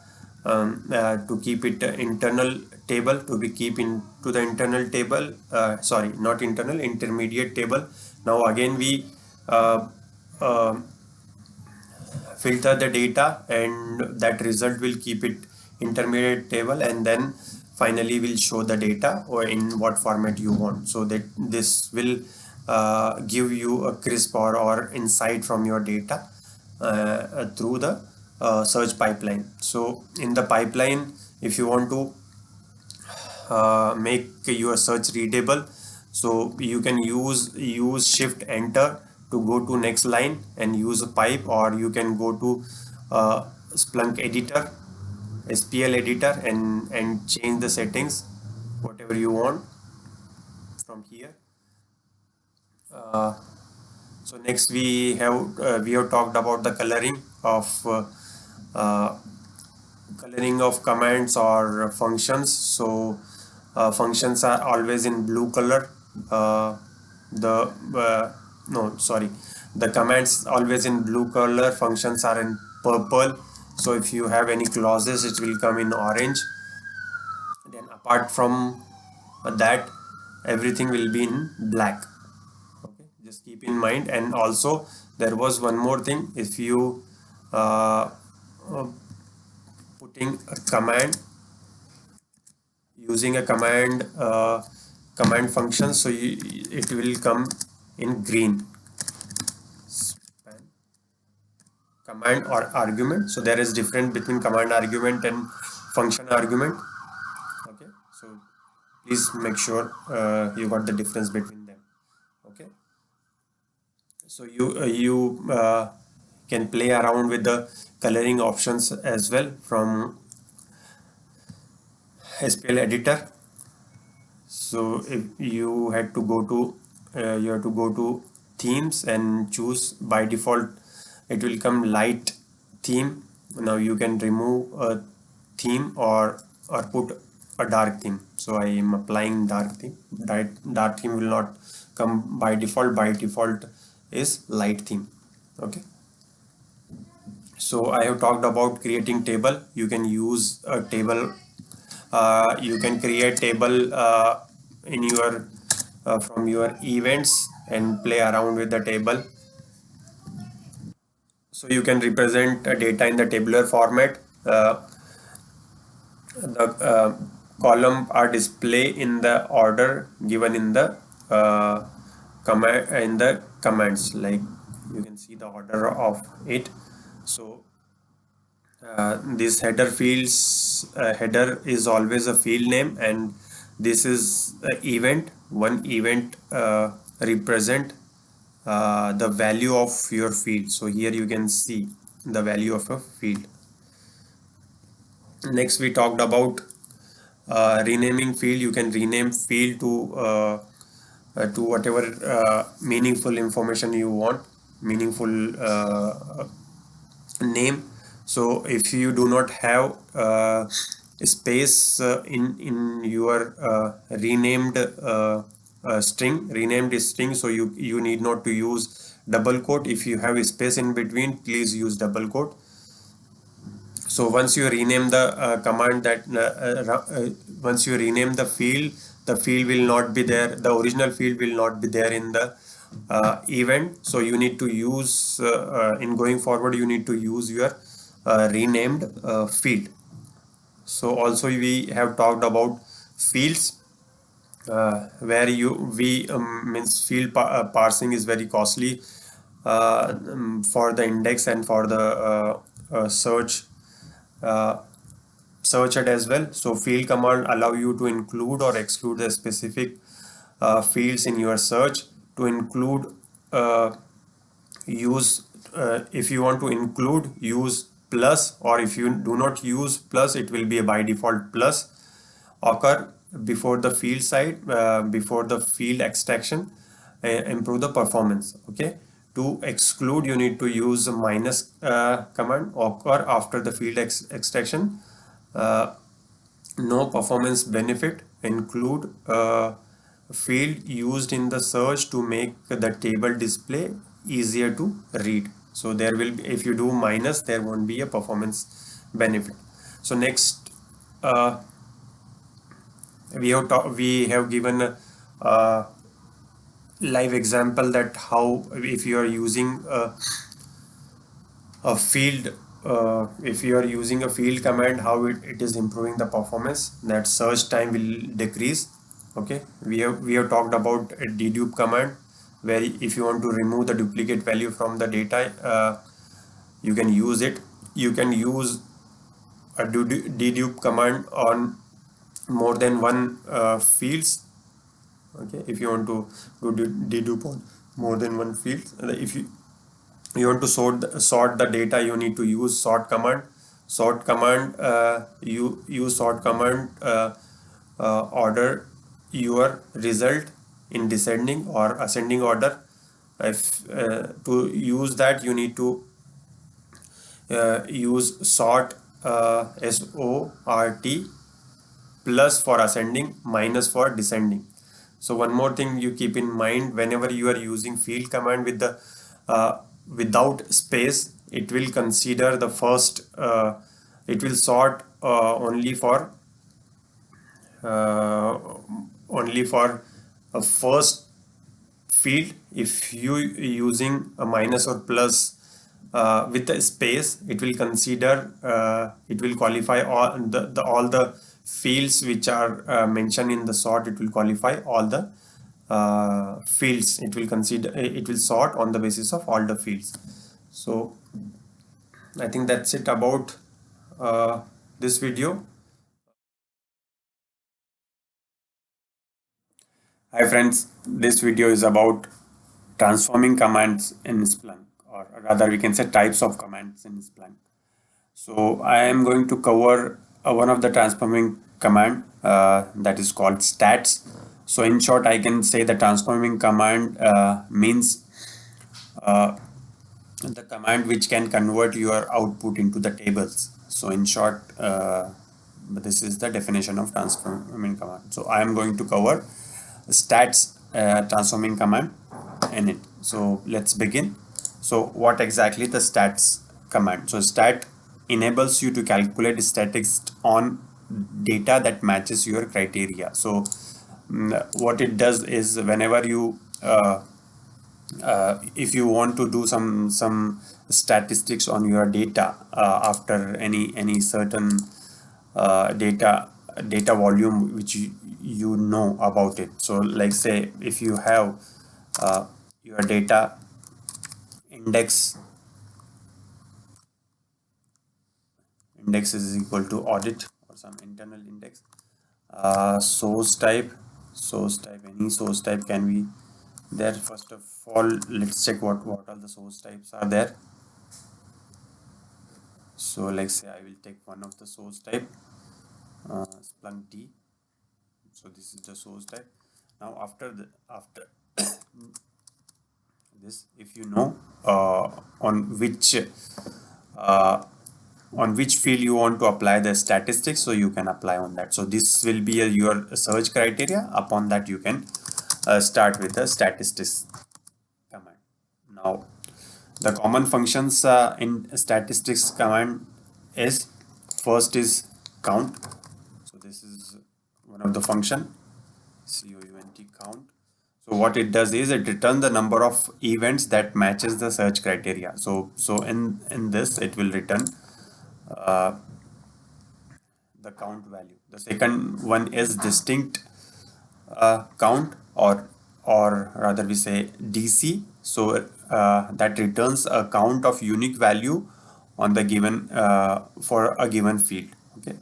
to keep it internal table, to be keep into the internal table, sorry, not internal, intermediate table. Now again we uh, uh, filter the data, and that result will keep it intermediate table, and then finally will show the data or in what format you want. So that this will give you a crisp or insight from your data through the search pipeline. So in the pipeline, if you want to make your search readable, so you can use shift enter to go to next line and use a pipe, or you can go to Splunk editor, SPL editor, and change the settings whatever you want from here. So next we have talked about the uh, coloring of commands or functions. So functions are always in blue color. The no, sorry, the commands always in blue color. Functions are in purple. So if you have any clauses, it will come in orange. Then apart from that, everything will be in black. Okay, just keep in mind. And also there was one more thing. If you uh, uh, putting a command, using a command function, so it will come in green. Span command or argument. So there is difference between command argument and function argument. Okay, so please make sure you got the difference between them. Okay, so you can play around with the coloring options as well from SPL editor. So if you had to go to you have to go to themes and choose. By default it will come light theme. Now you can remove a theme or put a dark theme. So I am applying dark theme. Dark theme will not come by default. By default is light theme. Okay, so I have talked about creating table. You can use a table. You can create table in your from your events and play around with the table. So you can represent data in the tabular format. The column are display in the order given in the commands. Like you can see the order of it. So this header fields header is always a field name, and this is event. One event represent the value of your field. So here you can see the value of a field. Next we talked about renaming field. You can rename field to whatever meaningful information you want, meaningful name. So if you do not have space in your renamed string, so you need not to use double quote. If you have space in between, please use double quote. So once you rename the command that once you rename the field will not be there. The original field will not be there in the event. So you need to use in going forward, you need to use your renamed field. So also we have talked about fields where we means field parsing is very costly for the index and for the search searched as well. So field command allow you to include or exclude the specific fields in your search. To include, use if you want to include, use plus, or if you do not use plus, it will be a by default plus occur before the field side, before the field extraction, improve the performance. Okay, to exclude you need to use a minus command occur after the field extraction. No performance benefit. Include field used in the search to make the table display easier to read. So there will be, if you do minus, there won't be a performance benefit. So next we have given a live example that how if you are using a field if you are using a field command, how it is improving the performance. That search time will decrease. Okay, we have talked about a dedupe command, where if you want to remove the duplicate value from the data, you can use it. You can use a dedupe command on more than one fields. Okay, if you want to do dedupe on more than one field, if you want to sort the data, you need to use sort command. You use sort command, order your result in descending or ascending order. If to use that, you need to use sort, SORT, plus for ascending, minus for descending. So one more thing you keep in mind, whenever you are using field command with the without space, it will consider the first it will sort only for a first field. If you using a minus or plus with the space, it will consider it will qualify all the fields which are mentioned in the sort. It will qualify all the fields. It will sort on the basis of all the fields. So I think that's it about this video. Hi friends, this video is about transforming commands in Splunk, or rather we can say types of commands in Splunk. So I am going to cover one of the transforming command that is called stats. So in short, I can say the transforming command means uh, the command which can convert your output into the tables. So in short, this is the definition of transforming command. So I am going to cover stats transforming command in it. So let's begin. So what exactly the stats command? So stat enables you to calculate statistics on data that matches your criteria. So what it does is whenever you if you want to do some statistics on your data after any certain data volume which you know about it. So like say if you have your data index is equal to audit or some internal index, source type any source type can be there. First of all, let's check what all the source types are there. So like say I will take one of the source type, Splunk D. So this is the source type. Now after this, if you know on which uh, on which field you want to apply the statistics, so you can apply on that. So this will be your search criteria. Upon that you can start with the statistics command. Now the common functions in statistics command is, first is count. So this is one of the function, count. So what it does is it returns the number of events that matches the search criteria. So in this it will return uh, the count value. The second one is distinct count, or rather we say DC. So that returns a count of unique value on the given for a given field. Okay.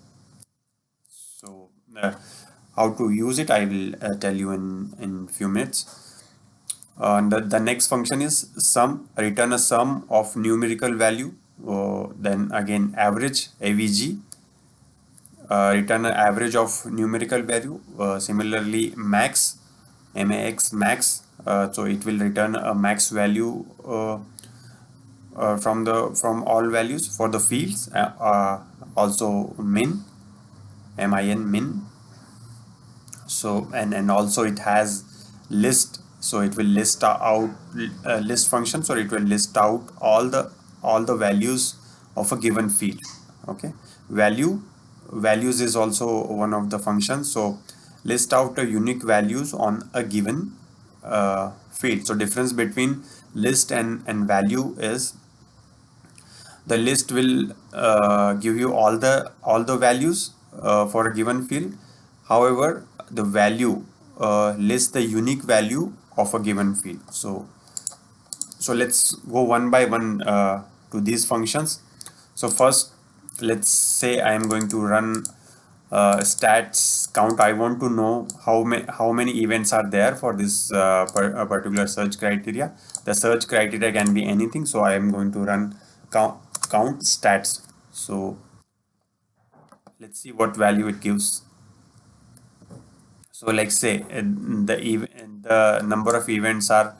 So how to use it, I will tell you in few minutes. The next function is sum, return a sum of numerical value. Then again average, AVG, return an average of numerical value. Similarly max, max, so it will return a max value from all values for the fields. Also min. So and also it has list, so it will list out list function, so it will list out all the values of a given field. Okay. Values is also one of the functions, so list out the unique values on a given field. So difference between list and value is the list will give you all the values for a given field. However, the value lists the unique value of a given field. So let's go one by one to these functions. So first, let's say I am going to run stats count. I want to know how many events are there for this particular search criteria. The search criteria can be anything, so I am going to run count stats. So let's see what value it gives. So like say the number of events are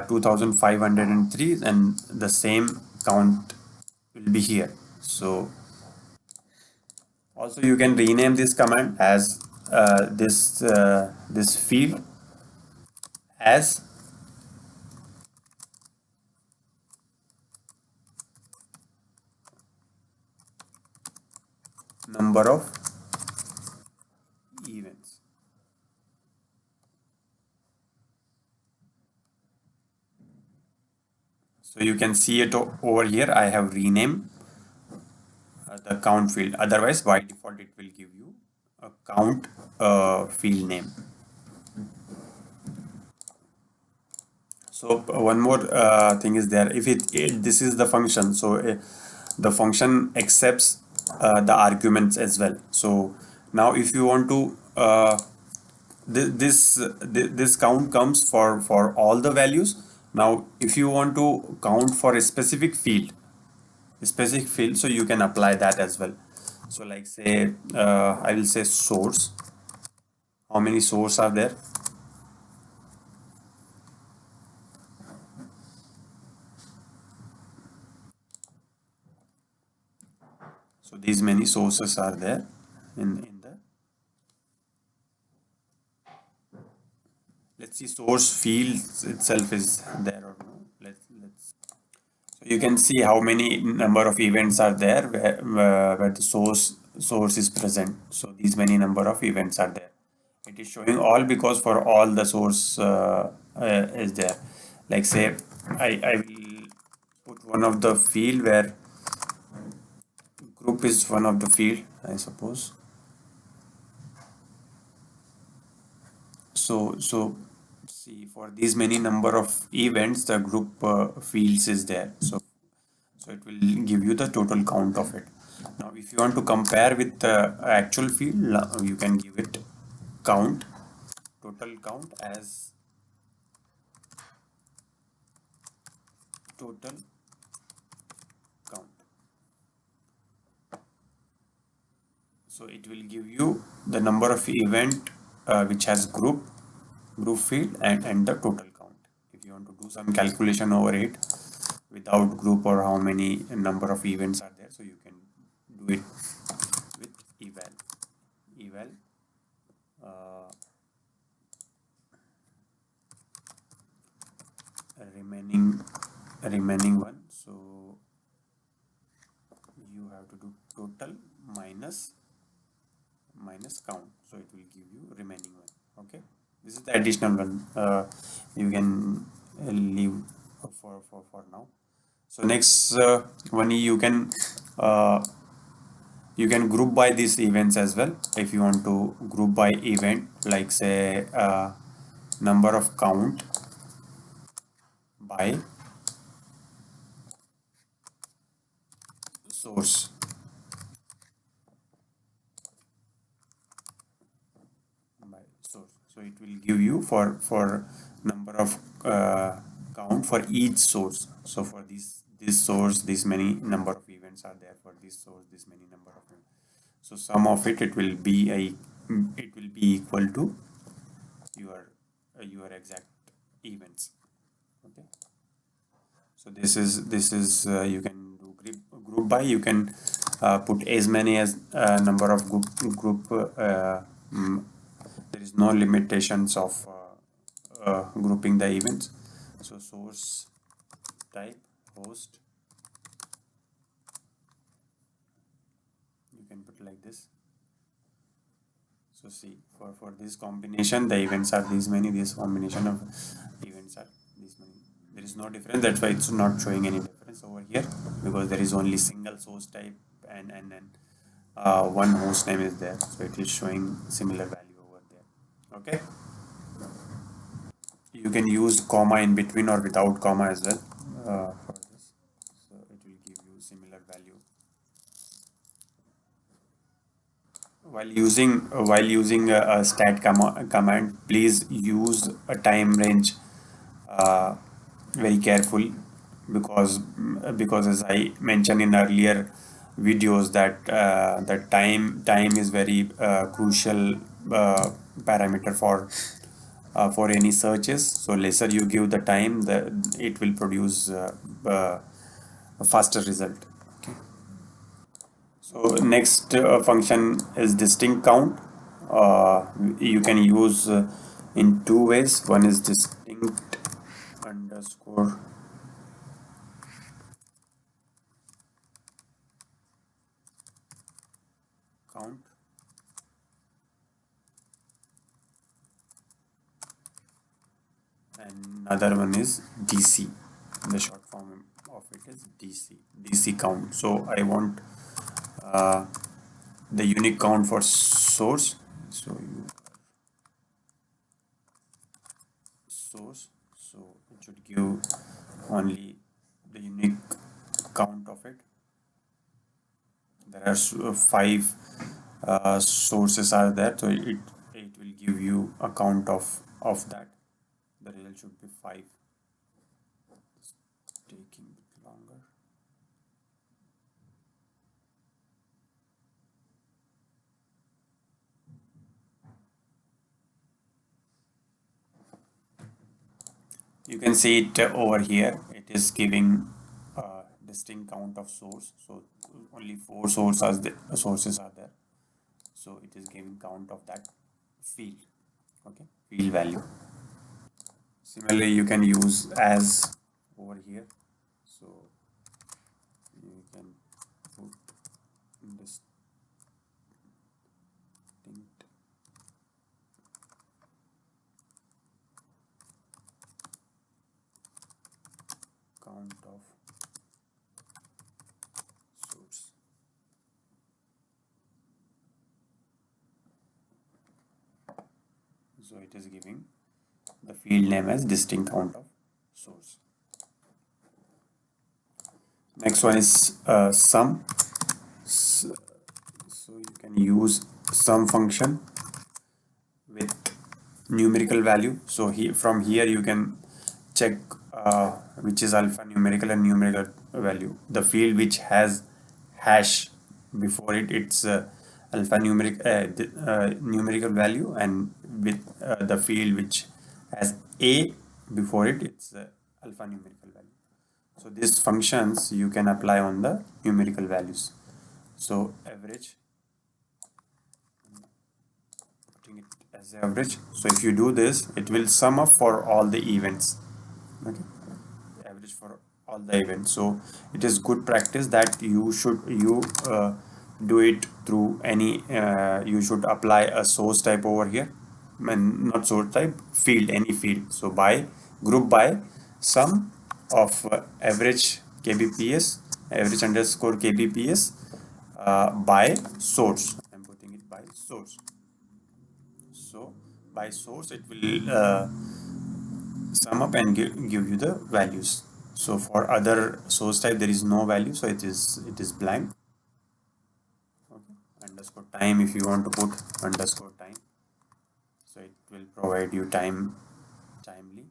2503, and the same count will be here. So also you can rename this command as this field as number of events. So you can see it over here. I have renamed the count field. Otherwise, by default, it will give you a count field name. So one more thing is there. If this is the function, so the function accepts the arguments as well. So now if you want to this count comes for all the values. Now if you want to count for a specific field, so you can apply that as well. So like say I will say source. How many source are there? So these many sources are there in the, let's see, source field itself is there or no. Let's So you can see how many number of events are there where the source is present. So these many number of events are there. It is showing all because for all the source is there. Like say I will put one of the field where group is one of the field, I suppose. So see, for these many number of events, the group fields is there. So it will give you the total count of it. Now, if you want to compare with the actual field, you can give it count, total count as total count. So it will give you the number of event which has group field and the total count. If you want to do some calculation over it without group or how many number of events are there, so you can do it with eval uh, remaining one. So you have to do total minus count, so it will give you remaining one. Okay, this is the additional one. You can leave for now. So next one, uh, you can group by these events as well. If you want to group by event, like say number of count by source. By source, so it will give you for number of count for each source. So for this source, this many number of events are there. For this source, this many number of events. So sum of it will be equal to your exact events. Okay, so this is you can do group by. You can put as many as number of group mm, there is no limitations of grouping the events. So source type host, you can put like this. So see, for this combination, the events are these many. This combination of events are these many. There is no difference. That's why it's not showing any difference over here, because there is only single source type and one host name is there. So it is showing similar value over there. Okay. You can use comma in between or without comma as well for this. So it will give you similar value. While using a stat command, please use a time range uh, very careful, because as I mentioned in earlier videos that that time is very crucial parameter for any searches. So lesser you give the time, it will produce a faster result. Okay. So next function is distinct count. You can use in two ways. One is distinct underscore count, and another one is DC. The short form of it is DC count. So I want uh, the unique count for source. So source, so it should give only the unique count of it. There are five sources are there, so it will give you a count of that. The result should be 5. It's taking a bit longer. You can see it over here. It is giving a distinct count of source. So only 4 sources are there. So it is giving count of that field. Okay, field value. Similarly, you can use as over here. So you can put distinct count of source. So it is giving the field name as distinct count of source. Next one is sum. So you can use sum function with numerical value. So here from here you can check which is alphanumerical and numerical value. The field which has hash before it, it's numerical value, and with the field which has a before it, it's alphanumerical value. So these functions you can apply on the numerical values. So average, putting it as average. So if you do this, it will sum up for all the events. Okay, average for all the events. So it is good practice that you do it through any. You should apply a source type over here, and not source type, field, any field. So by group by sum of average kbps, average underscore kbps by source. I'm putting it by source. So by source it will sum up and give you the values. So for other source type there is no value, so it is blank. Okay, underscore time, if you want to put underscore time, so it will provide you timely.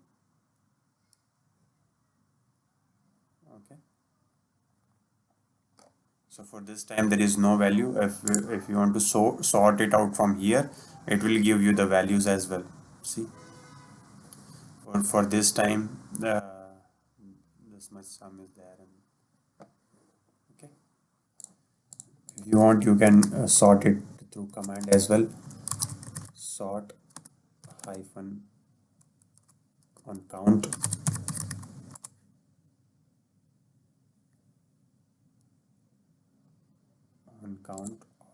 Okay, so for this time there is no value. If you want to sort it out from here, it will give you the values as well. See, for this time this much sum is there. And okay, if you want you can sort it through command as well. Sort hyphen on count,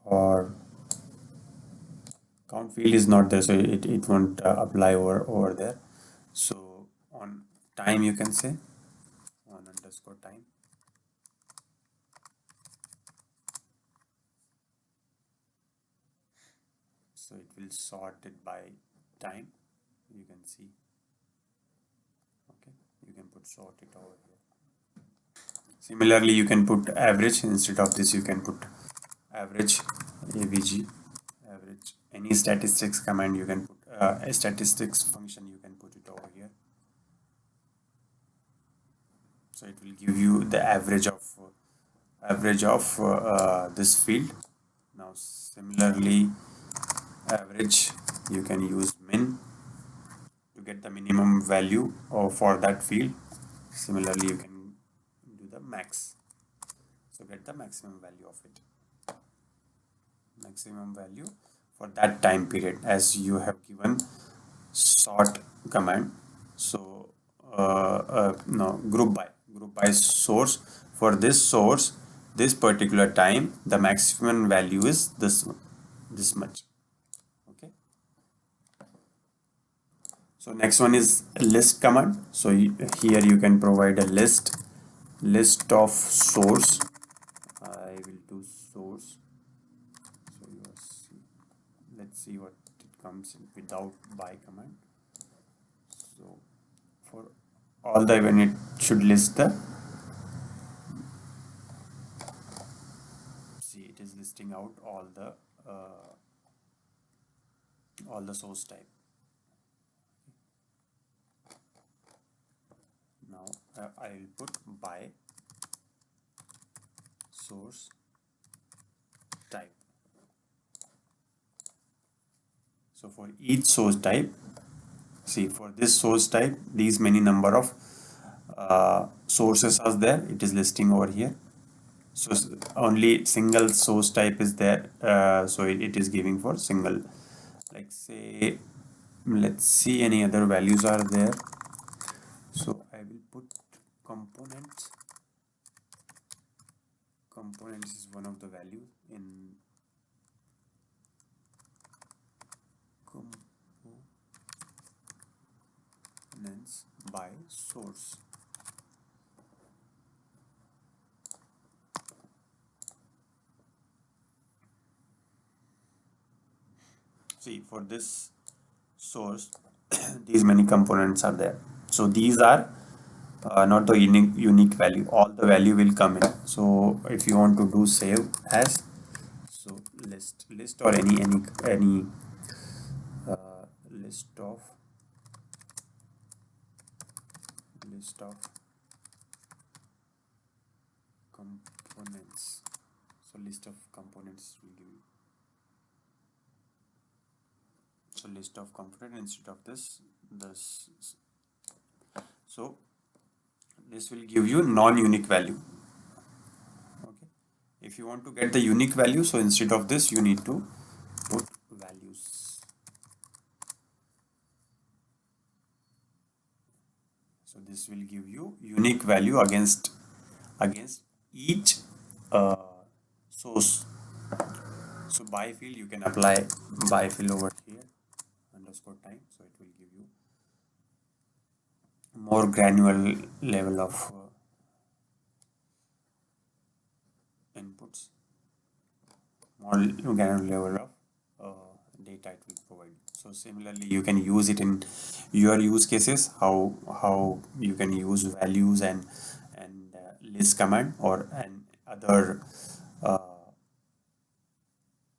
or count field is not there, so it won't apply over there. So on time you can say on underscore time. So it will sort it by time, you can see. Okay, you can put sort it over here. Similarly, you can put average. Instead of this you can put average, avg, average. Any statistics command you can put a statistics function, you can put it over here. So it will give you the average of this field. Now similarly, average, you can use min to get the minimum value for that field. Similarly, you can do the max, so get the maximum value of it, maximum value for that time period, as you have given sort command. So no, group by source. For this source, this particular time, the maximum value is this much. Okay, so next one is list command. So here you can provide a list of source. I will do source. So let's see what it comes in without by command. So for all the event, it should list the see, it is listing out all the source type. Now I will put by source type. So for each source type, see, for this source type, these many number of sources are there. It is listing over here. So only single source type is there. So it is giving for single. Like say, let's see any other values are there. So I will put components. Components is one of the values in components by source. See, for this source, these many components are there. So these are not the unique value. All the value will come in. So if you want to do save as, so list or any list of components. So list of components will give you. So list of components instead of this. So this will give you non-unique value. Okay. If you want to get the unique value, so instead of this, you need to put values. So this will give you unique value against each source. So by field, you can apply by field over here, underscore time. So it will give you more granular level of inputs, more granular level of data it will provide. So similarly, you can use it in your use cases. How you can use values and list command or uh,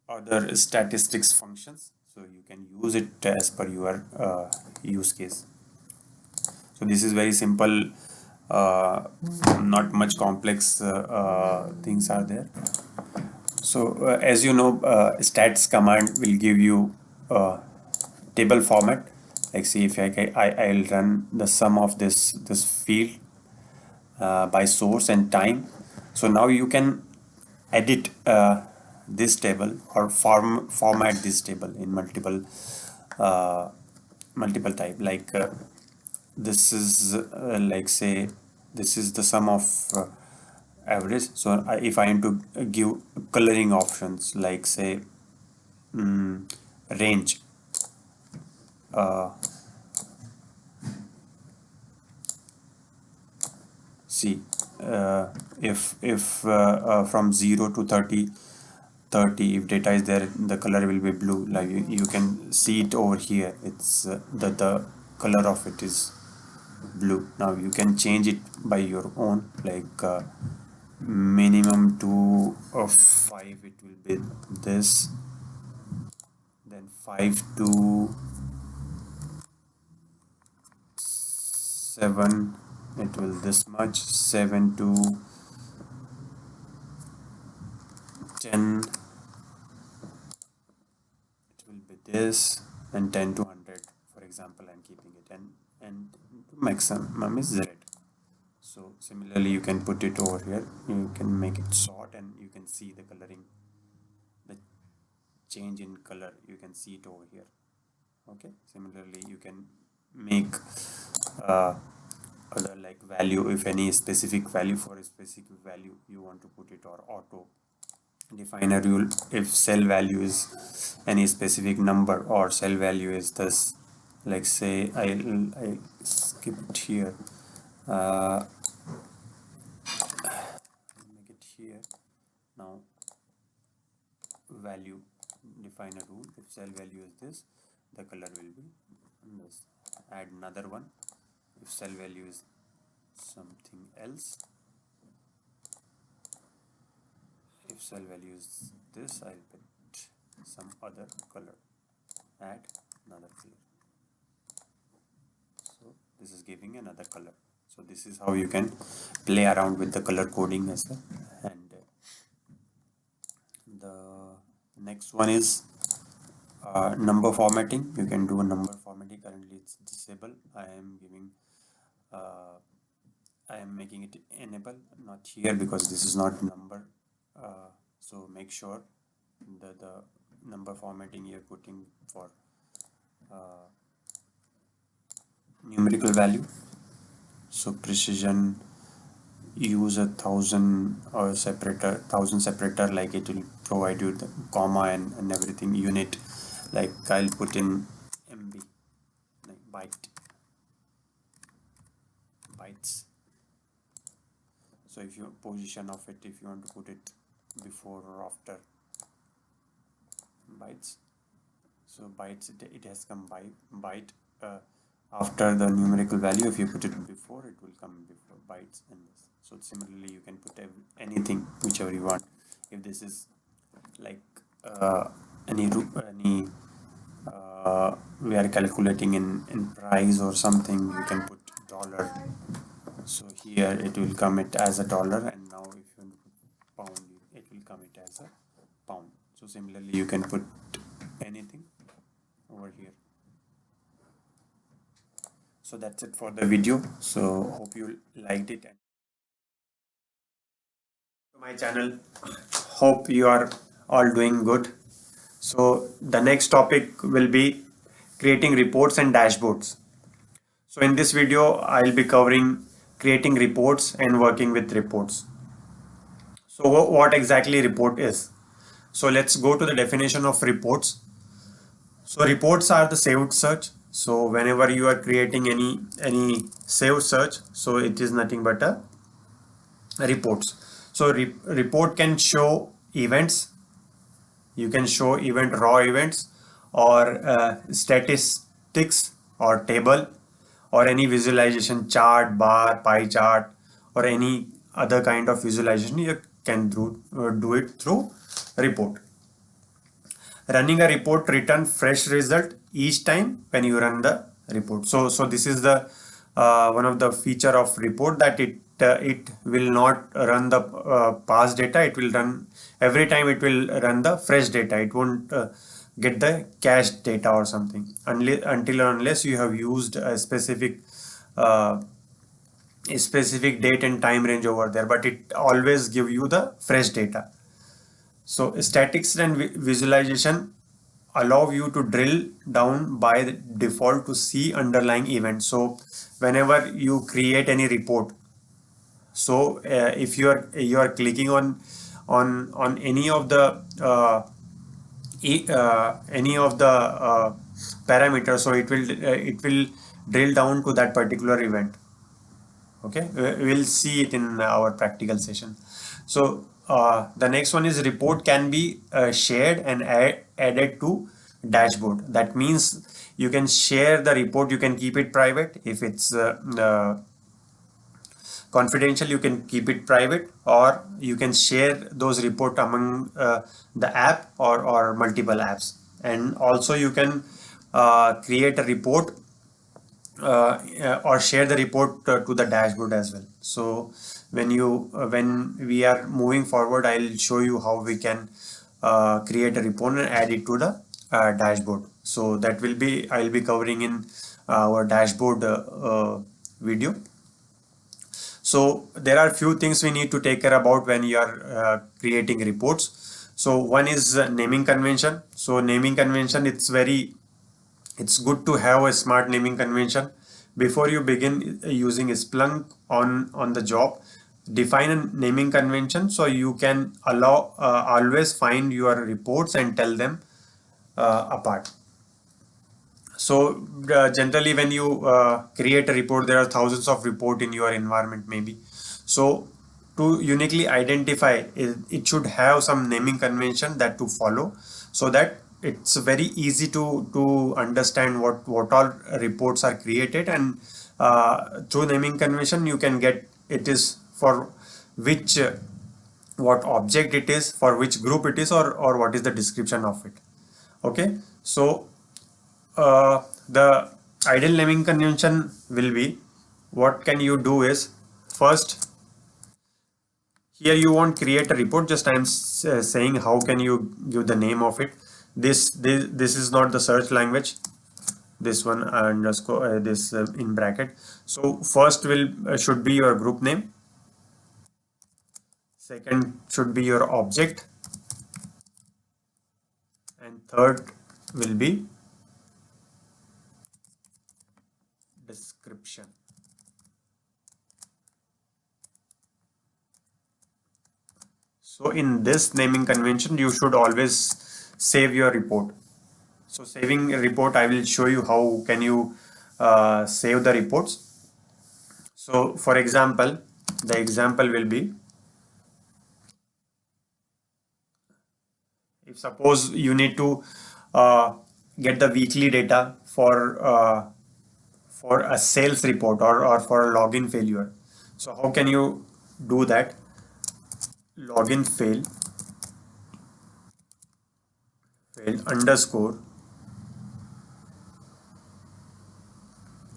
other statistics functions. So you can use it as per your use case. So this is very simple. Not much complex things are there. So as you know, stats command will give you table format. Like see, if I'll run the sum of this field by source and time. So now you can edit this table or format this table in uh, multiple type. Like this is like say this is the sum of average. So if I am to give coloring options, like say range, see if from 0 to 30, if data is there, the color will be blue. Like you can see it over here. It's the color of it is blue. Now you can change it by your own, like minimum to 5 it will be this, then 5 to 7 it will this much, 7 to 10 it will be this, and 10 to 100, for example, I'm keeping it, and maximum is red. So similarly you can put it over here. You can make it short and you can see the coloring, the change in color, you can see it over here. Okay, similarly you can make other like value, if any specific value, for a specific value you want to put it, or auto define a rule if cell value is any specific number or cell value is this. Like say I skip it here, make it here. Now value, define a rule if cell value is this, the color will be this. Add another one, if cell value is something else, if cell value is this. I'll put some other color, add another color. So this is giving another color. So this is how you can play around with the color coding as well. And the next one is number formatting. You can do a number formatting. Currently it's disabled. I am making it enable, not here, because this is not number. So make sure the number formatting you're putting for numerical value. So precision, use 1,000 or separator, 1,000 separator, like it will provide you the comma and everything. Unit, like I'll put in MB, like bytes. So if you position of it, if you want to put it before or after, bytes. So bytes, it has come by byte after the numerical value. If you put it before, it will come before bytes and this. So similarly, you can put anything, whichever you want. If this is like any we are calculating in price or something, you can put dollar. So here it will come it as a dollar, and now if you put pound, it will come it as a pound. So similarly, you can put anything over here. So that's it for the video. So hope you liked it. To my channel, hope you are all doing good. So the next topic will be creating reports and dashboards. So in this video, I'll be covering creating reports and working with reports. So what exactly report is? So let's go to the definition of reports. So reports are the saved search. So whenever you are creating any saved search, so it is nothing but a reports. So report can show events. You can show raw events, or statistics, or table, or any visualization, chart, bar, pie chart, or any other kind of visualization. You can do it through report. Running a report return fresh result each time when you run the report. So this is the one of the feature of report, that it will not run the past data. It will run every time. It will run the fresh data. It won't get the cached data or something until or unless you have used a specific date and time range over there, but it always give you the fresh data. So statics and visualization allow you to drill down by the default to see underlying events. So whenever you create any report, so if you are clicking on any of the parameters, so it will drill down to that particular event. Okay, we'll see it in our practical session. So the next one is report can be shared and added to dashboard. That means you can share the report. You can keep it private. If it's confidential, you can keep it private, or you can share those report among the app or multiple apps. And also you can create a report or share the report to the dashboard as well. So when we are moving forward, I'll show you how we can create a report and add it to the dashboard. So that will be, I'll be covering in our dashboard video. So there are few things we need to take care about when you are creating reports. So one is naming convention. So naming convention, it's good to have a smart naming convention. Before you begin using Splunk on the job, define a naming convention so you can always find your reports and tell them apart. So generally when you create a report, there are thousands of reports in your environment maybe. So to uniquely identify it should have some naming convention that to follow, so that it's very easy to understand what all reports are created, and through naming convention you can get it is for which what object it is, for which group it is, or what is the description of it. Okay, so the ideal naming convention will be, what can you do is, first, here you won't create a report, just I'm saying how can you give the name of it. This is not the search language, this one underscore this in bracket. So first will should be your group name, second should be your object, and third will be description. So in this naming convention, you should always save your report. So saving a report, I will show you how can you save the reports. So for example, the example will be, if suppose you need to uh, get the weekly data for a sales report, or for a login failure. So how can you do that? Login fail underscore,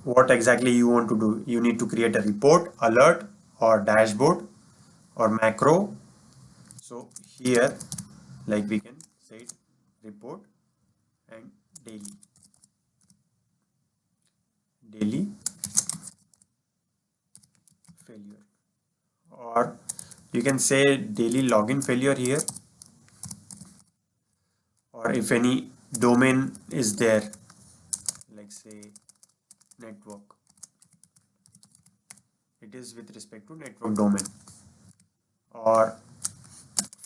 what exactly you want to do. You need to create a report, alert, or dashboard, or macro. So here, like we can say it, report and daily failure, or you can say daily login failure here, or if any domain is there, like say network, it is with respect to network domain, or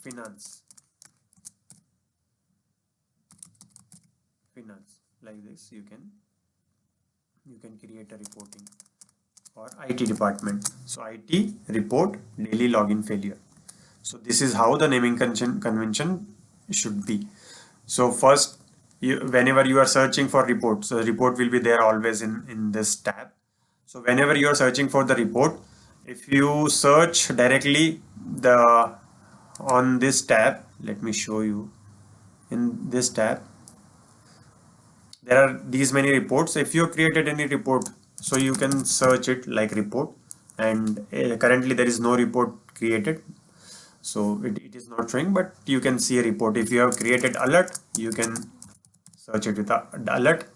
finance, like this. You can create a reporting, or IT department. So IT report daily login failure. So this is how the naming convention should be. So first, whenever you are searching for reports, so report will be there always in this tab. So whenever you are searching for the report, if you search directly on this tab, let me show you. In this tab, there are these many reports. If you created any report, so you can search it like report, and currently there is no report created, so it is not showing, but you can see a report. If you have created alert, you can search it with the alert,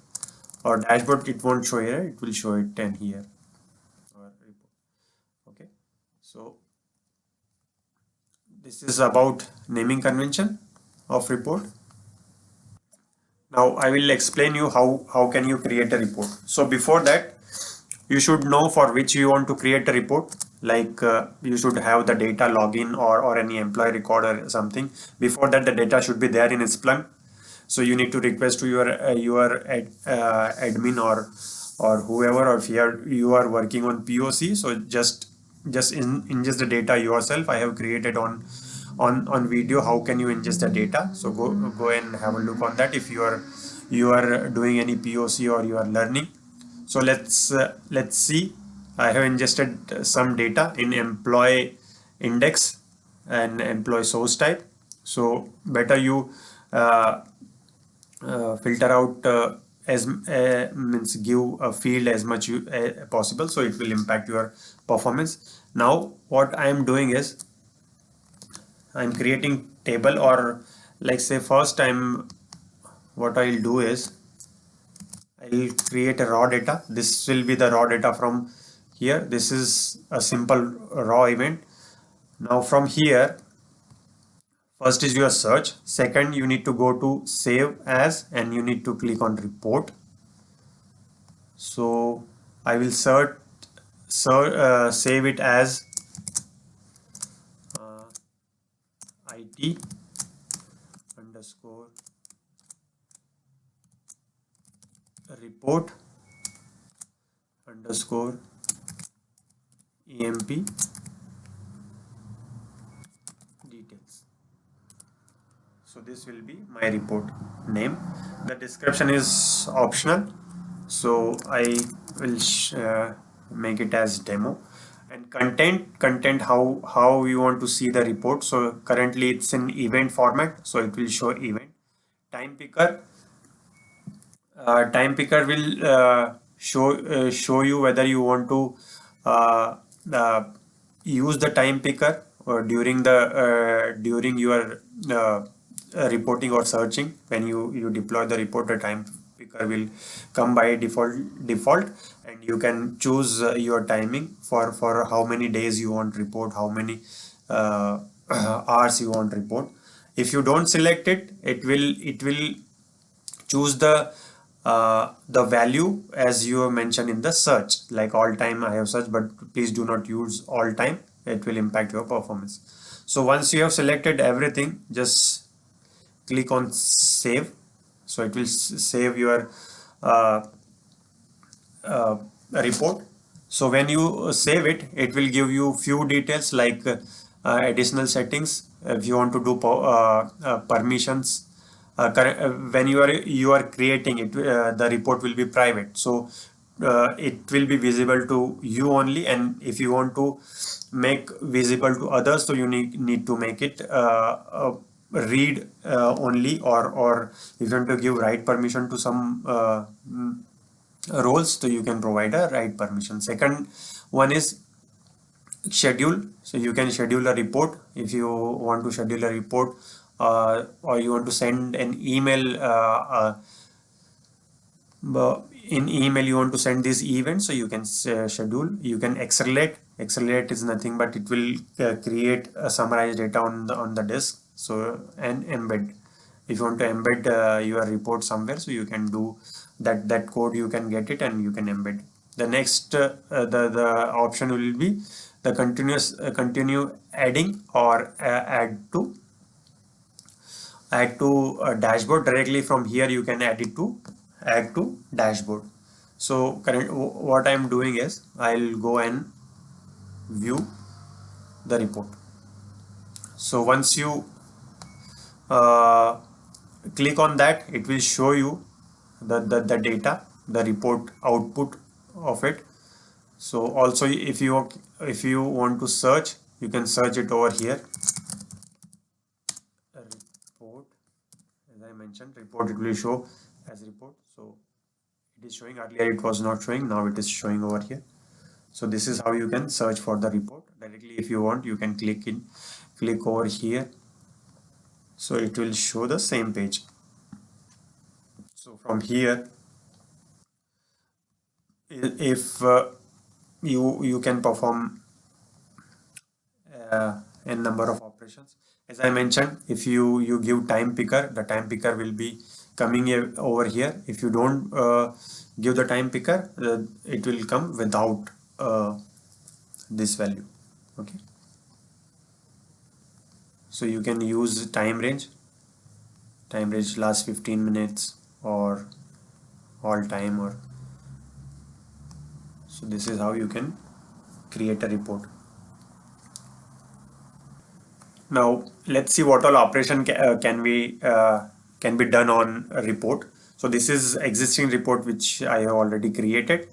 or dashboard. It won't show here, it will show it 10 here, or report. Okay, so this is about naming convention of report. Now I will explain you how can you create a report. So before that, you should know for which you want to create a report. Like you should have the data login, or any employee record or something. Before that, the data should be there in Splunk. So you need to request to your admin, or whoever, or if you are working on POC. So just ingest the data yourself. I have created on video how can you ingest the data. So go and have a look on that if you are doing any POC or you are learning. So let's see. I have ingested some data in employee index and employee source type. So better you filter out as means give a field as much possible, so it will impact your performance. Now what I am doing is, I'm creating table, or like say first what I'll do is, I'll create a raw data. This will be the raw data from here. This is a simple raw event. Now from here, first is your search. Second, you need to go to save as, and you need to click on report. So I will save it as IT underscore report underscore EMP details. So this will be my report name. The description is optional, so I will make it as demo. And content how you want to see the report. So currently it's in event format, so it will show event. Time picker, time picker will show you whether you want to uh, uh, use the time picker or during your reporting or searching. When you deploy the report, the time picker will come by default, and you can choose your timing for how many days you want report, how many hours you want report. If you don't select it, it will choose the value as you have mentioned in the search, like all time I have searched, but please do not use all time, it will impact your performance. So once you have selected everything, just click on save. So it will save your uh, uh, report. So when you save it, it will give you few details like additional settings. If you want to do permissions, when you are creating it, the report will be private. So it will be visible to you only, and if you want to make visible to others, so you need to make it read only, or if you want to give write permission to some roles, so you can provide a write permission. Second one is schedule. So you can schedule a report if you want to schedule a report, or you want to send an email. In email you want to send this event, so you can schedule. You can accelerate is nothing but it will create a summarized data on the disk. So, and embed, if you want to embed your report somewhere, so you can do that code, you can get it and you can embed. The next the option will be the continue adding or add to a dashboard. Directly from here you can add to dashboard. So what I'm doing is I'll go and view the report. So once you uh, click on that, it will show you the data, the report output of it. So also if you want to search, you can search it over here. A report, as I mentioned, report, it will show as report. So it is showing, earlier it was not showing, now it is showing over here. So this is how you can search for the report directly. If you want, you can click over here, so it will show the same page. So from here, if you can perform a number of operations. As I mentioned, if you give time picker, the time picker will be coming over here. If you don't give the time picker, it will come without this value. Okay, so you can use time range last 15 minutes or all time, or so this is how you can create a report. Now let's see what all operation can be done on a report. So this is existing report which I have already created,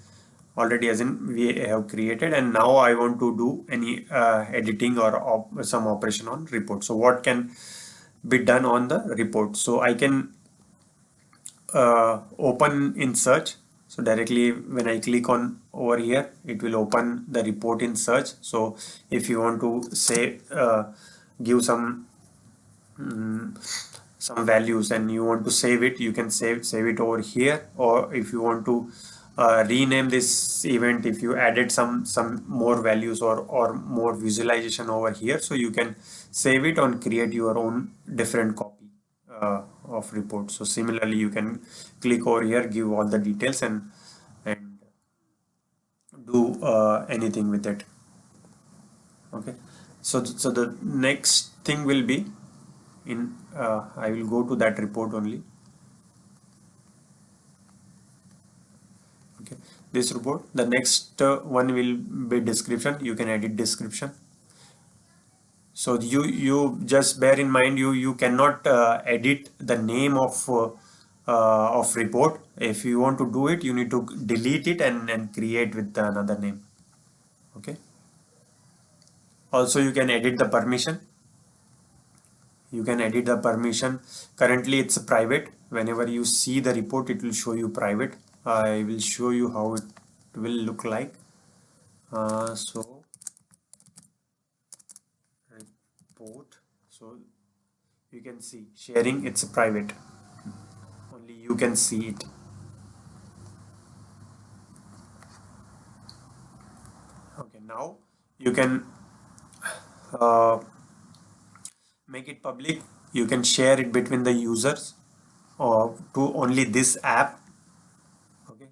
as in we have created, and now I want to do any editing or some operation on report. So what can be done on the report? So I can open in search. So directly when I click on over here, it will open the report in search. So if you want to say give some values and you want to save it, you can save it over here. Or if you want to rename this event, if you added some more values or more visualization over here, so you can save it and create your own different copy of report. So similarly, you can click over here, give all the details, and do anything with it. Okay, so the next thing will be in I will go to that report only. Okay, this report, the next one will be description. You can edit description. So you just bear in mind, you cannot edit the name of report. If you want to do it, you need to delete it and create with another name. Okay, Also, you can edit the permission. You can edit the permission. Currently it's private. Whenever you see the report, it will show you private. I will show you how it will look like. So report, so you can see sharing, it's private, only you can see it. Okay, now you can uh, make it public. You can share it between the users or to only this app. Okay,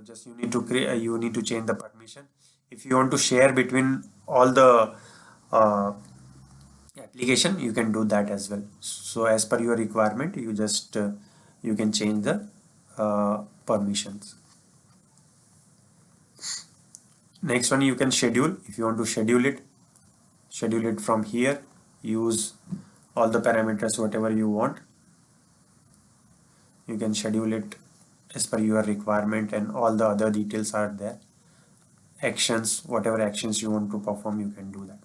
just you need to create, you need to change the permission. If you want to share between all the uh, application, you can do that as well. So as per your requirement, you just you can change the permissions. Next one, you can schedule. If you want to schedule it from here. Use all the parameters whatever you want. You can schedule it as per your requirement, and all the other details are there. Actions, whatever actions you want to perform, you can do that.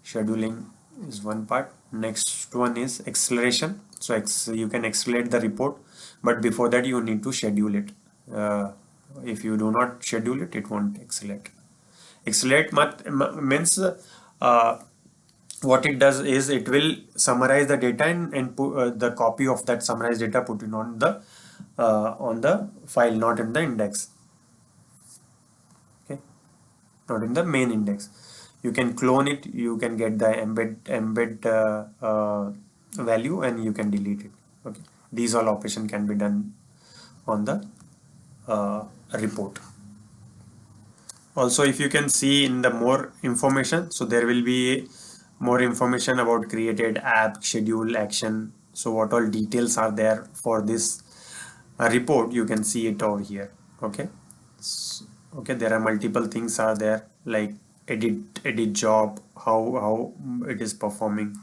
Scheduling is one part. Next one is acceleration. So you can accelerate the report, but before that you need to schedule it. If you do not schedule it, it won't accelerate. Accelerate means what it does is it will summarize the data and put the copy of that summarized data, put it on the file, not in the index. Okay, not in the main index. You can clone it, you can get the embed value, and you can delete it. Okay, these all operation can be done on the report. Also, if you can see in the more information, so there will be more information about created app, schedule, action. So what all details are there for this report, you can see it over here. Okay, okay, there are multiple things are there, like edit job, how it is performing.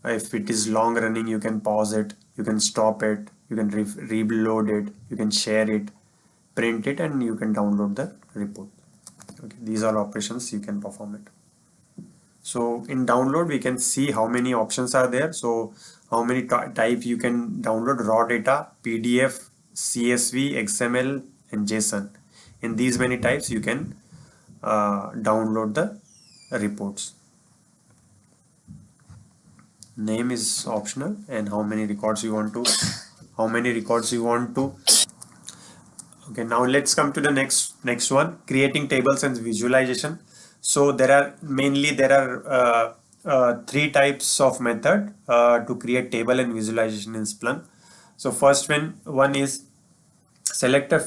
If it is long running, you can pause it, you can stop it, you can reload it, you can share it, print it, and you can download the report. Okay, these are operations you can perform it. So in download, we can see how many options are there. So how many type you can download: raw data, PDF, CSV, XML, and JSON. In these many types, you can download the reports. Name is optional, and how many records you want to. Okay, now let's come to the next one, creating tables and visualization. So there are three types of method to create table and visualization in Splunk. So first one is select a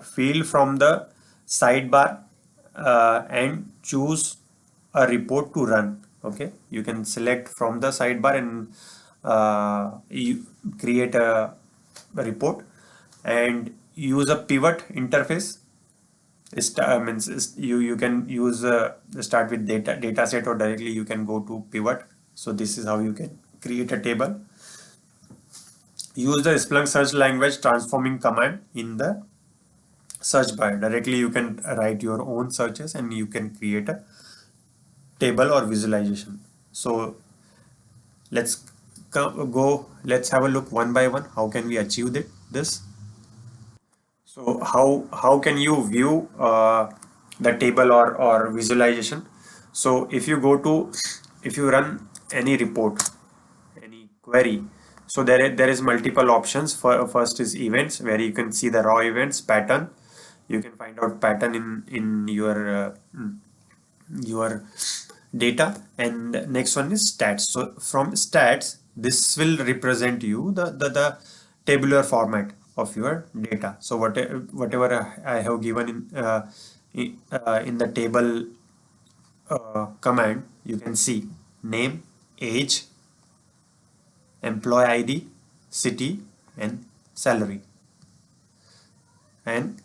field from the sidebar and choose a report to run. Okay, you can select from the sidebar and you create a report and use a pivot interface. You can use start with data set, or directly you can go to pivot. So this is how you can create a table. Use the Splunk search language transforming command in the search bar. Directly you can write your own searches and you can create a table or visualization. So let's let's have a look one by one. How can we achieve this? So how can you view the table or visualization? So if you run any report, any query, so there is multiple options. First is events, where you can see the raw events pattern. You can find out pattern in your data, and next one is stats. So from stats, this will represent you the tabular format of your data. So whatever I have given in the table command, you can see name, age, employee ID, city, and salary. And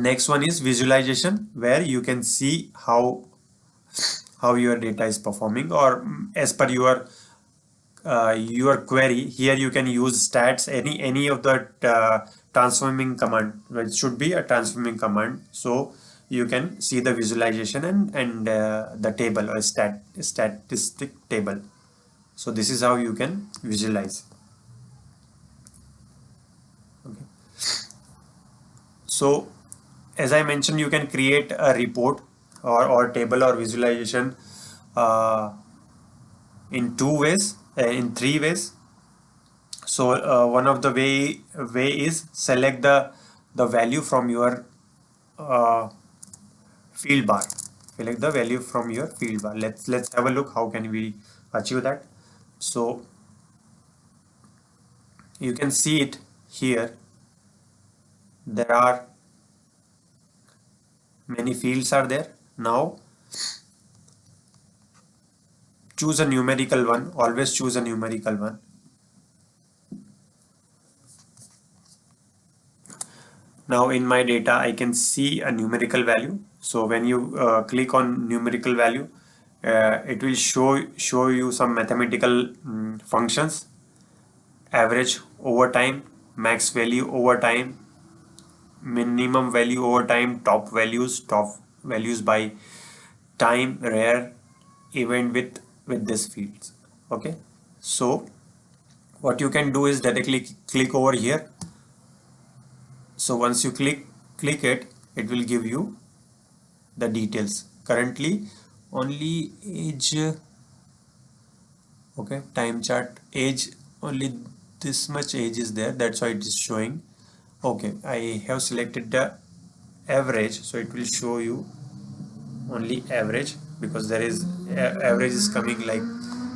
next one is visualization, where you can see how your data is performing, or as per your query. Here you can use stats, any of the transforming command, which should be a transforming command. So you can see the visualization and the table or statistic table. So this is how you can visualize. Okay. So as I mentioned, you can create a report or table or visualization uh, in two ways, in three ways. So one of the way is select the value from your uh, field bar. Select the value from your field bar. Let's have a look how can we achieve that. So you can see it here. There are many fields are there. Now choose a numerical one. Always choose a numerical one. Now in my data, I can see a numerical value. So when you click on numerical value, it will show you some mathematical functions: average over time, max value over time, minimum value over time, top values by time, rare, event with these fields. Okay, so what you can do is directly click over here. So once you click it, it will give you the details. Currently only age, okay, time chart age, only this much age is there, that's why it is showing. Okay, I have selected the average, so it will show you only average, because there is average is coming like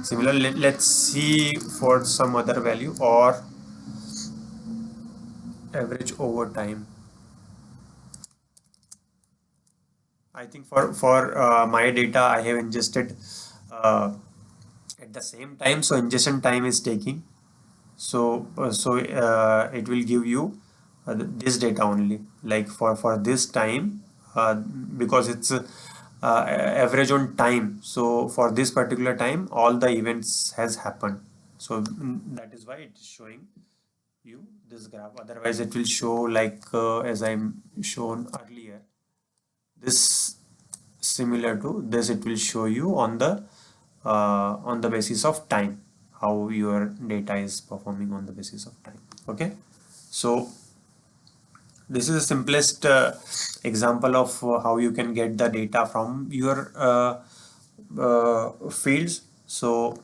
similar. Let's see for some other value, or average over time. I think for my data I have ingested at the same time, so ingestion time is taking. So it will give you this data only, like for this time, because it's average on time. So for this particular time, all the events has happened. So that is why it is showing you this graph. Otherwise, it will show like as I'm shown earlier. This similar to this, it will show you on the basis of time, how your data is performing on the basis of time. Okay, so this is the simplest example of how you can get the data from your fields. So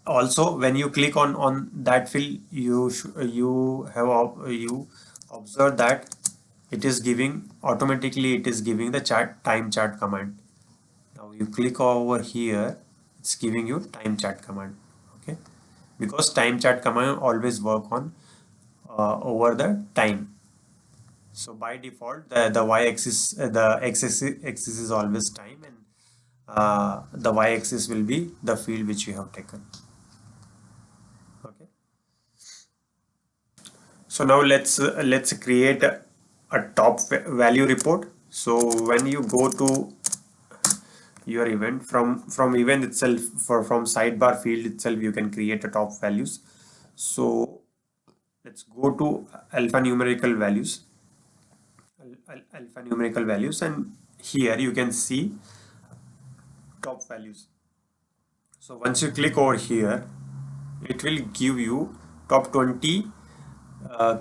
also when you click on that field, you observe that it is giving automatically, it is giving the time chart command. Now you click over here, it's giving you time chart command. Okay, because time chart command always work on over the time. So by default, the y-axis, the x-axis is always time, and the y-axis will be the field which you have taken. Okay. So now let's create a top value report. So when you go to your event, from event itself, from sidebar field itself, you can create a top values. So let's go to alphanumerical values, alphanumerical values, and here you can see top values. So once you click over here, it will give you top 20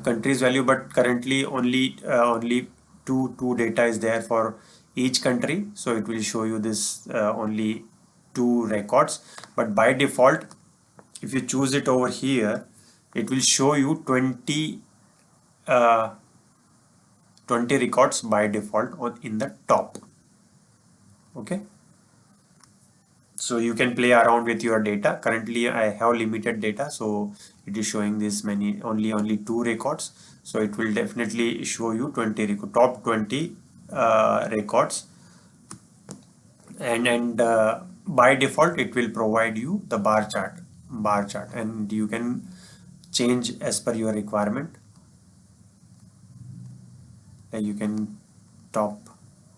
countries value, but currently only two data is there for each country, so it will show you this only two records. But by default, if you choose it over here, it will show you 20 records by default in the top. Okay, so you can play around with your data. Currently I have limited data, so it is showing this many, only two records. So it will definitely show you 20 top 20 records, and by default it will provide you the bar chart, and you can change as per your requirement. You can top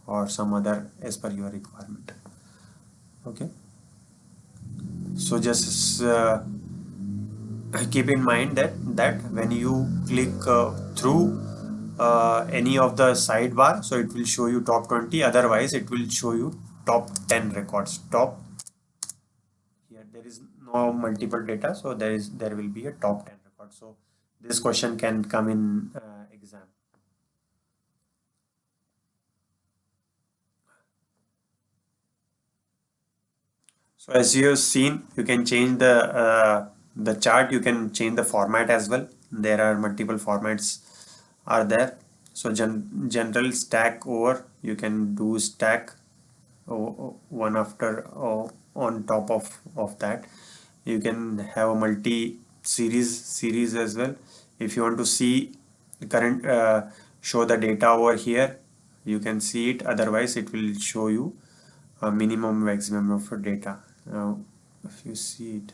or some other as per your requirement. Okay, so just keep in mind that when you click through any of the sidebar, so it will show you top 20, otherwise it will show you top 10 records. Top, here there is no multiple data, so there will be a top 10 record. So this question can come in exam. So as you have seen, you can change the chart. You can change the format as well. There are multiple formats are there. So general stack over, you can do stack one after on top of that. You can have a multi series as well. If you want to see the current show the data over here, you can see it. Otherwise, it will show you a minimum maximum of data. Now, if you see it,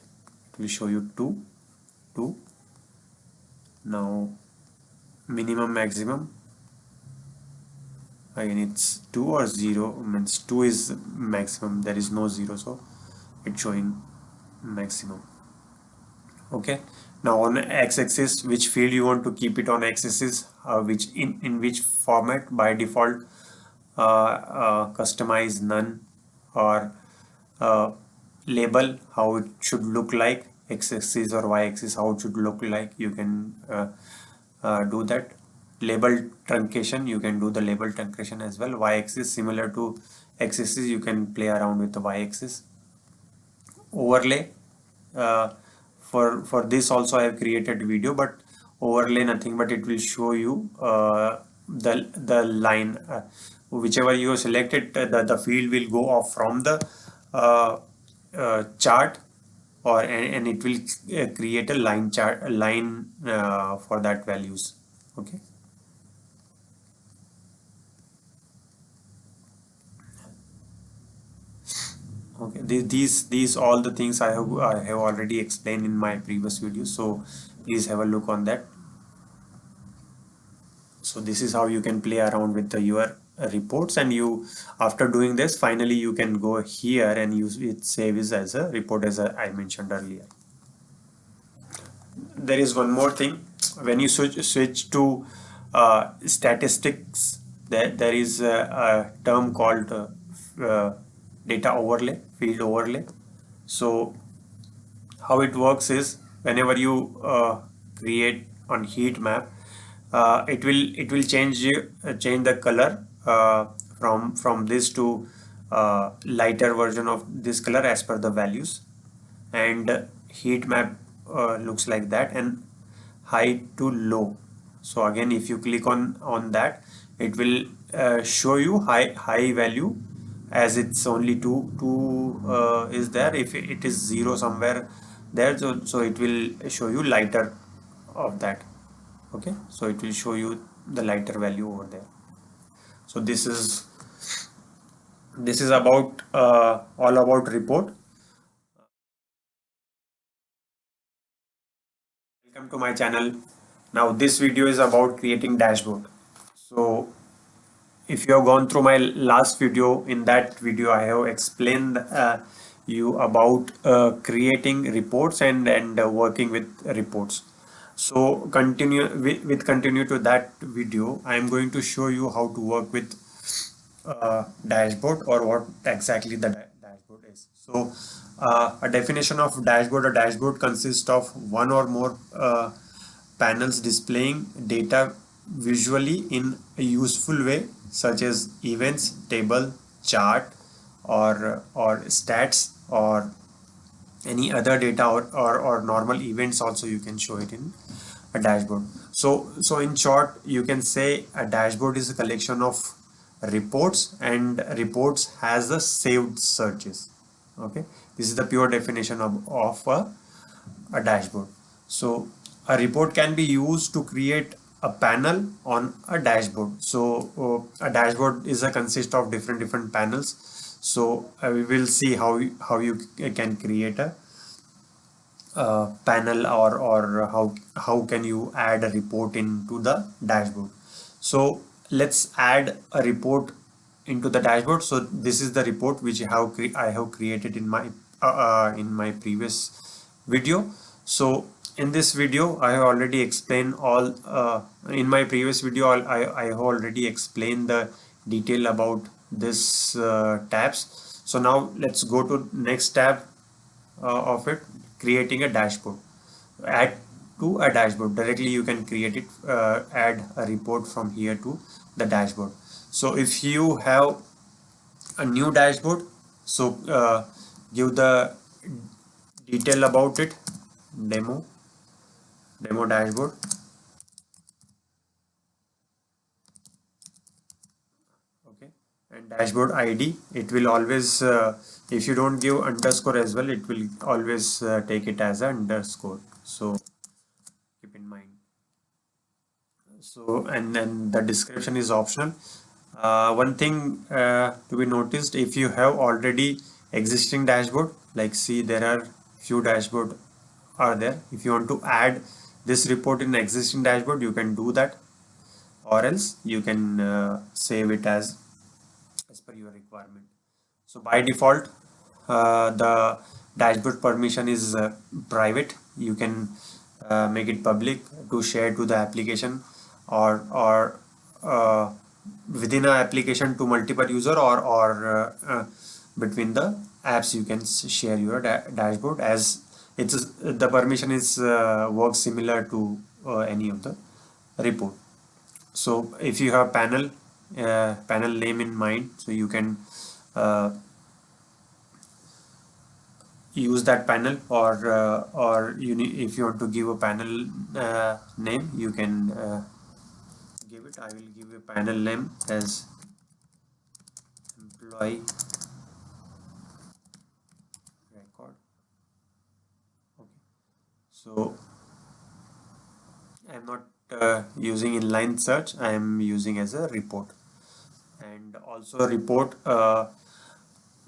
it will show you 2. Now, minimum maximum, again it's 2 or 0, means 2 is maximum, there is no 0, so it's showing maximum. Okay, now on x-axis, which field you want to keep it on x-axis, which in which format. By default, customize none, or label how it should look like, x-axis or y-axis how it should look like. You can do that. Label truncation, you can do the label truncation as well. Y-axis, similar to x-axis, you can play around with the y-axis. Overlay, for this also I have created video, but overlay nothing but it will show you the line, whichever you have selected, the field will go off from the chart, or and it will create a line chart, a line for that values. Okay. Okay, these all the things I have already explained in my previous video, so please have a look on that. So this is how you can play around with your reports, and you, after doing this, finally you can go here and use it, save it as a report, as I mentioned earlier. There is one more thing. When you switch to statistics, there is a term called data overlay, field overlay. So how it works is, whenever you create on heat map, it will change the color from this to lighter version of this color as per the values, and heat map looks like that, and high to low. So again, if you click on that, it will show you high value, as it's only two is there. If it is 0 somewhere there, so it will show you lighter of that. Okay, so it will show you the lighter value over there. So this is about all about report. Welcome to my channel. Now this video is about creating dashboard. So if you have gone through my last video, in that video I have explained you about creating reports and working with reports. So continue to that video, I am going to show you how to work with dashboard, or what exactly the dashboard is. So a definition of dashboard: a dashboard consists of one or more panels displaying data visually in a useful way, such as events, table, chart, or stats, or any other data, or normal events also you can show it in a dashboard. So in short, you can say a dashboard is a collection of reports, and reports has the saved searches. Okay, this is the pure definition of a dashboard. So a report can be used to create a panel on a dashboard. So a dashboard is a consist of different panels. So we will see how you can create a panel, or how can you add a report into the dashboard. So let's add a report into the dashboard. So this is the report which I have created in my previous video. So in this video I have already explained all in my previous video I have already explained the detail about this tabs. So now let's go to next tab of it, creating a dashboard. Add to a dashboard directly, you can create it, add a report from here to the dashboard. So if you have a new dashboard, so give the detail about it, demo dashboard. Okay, and dashboard id, it will always if you don't give underscore as well, it will always take it as a underscore, so keep in mind. So and then the description is optional. One thing to be noticed, if you have already existing dashboard, like see there are few dashboard are there, if you want to add this report in existing dashboard, you can do that, or else you can save it as per your requirement. So by default, the dashboard permission is private. You can make it public to share to the application, or within a application to multiple user, or between the apps you can share your dashboard, as it's the permission is works similar to any of the report. So if you have panel name in mind, so you can uh, use that panel, or if you want to give a panel name, you can give it. I will give a panel name as employee record. Okay, so I'm not using inline search, I am using as a report. And also a report,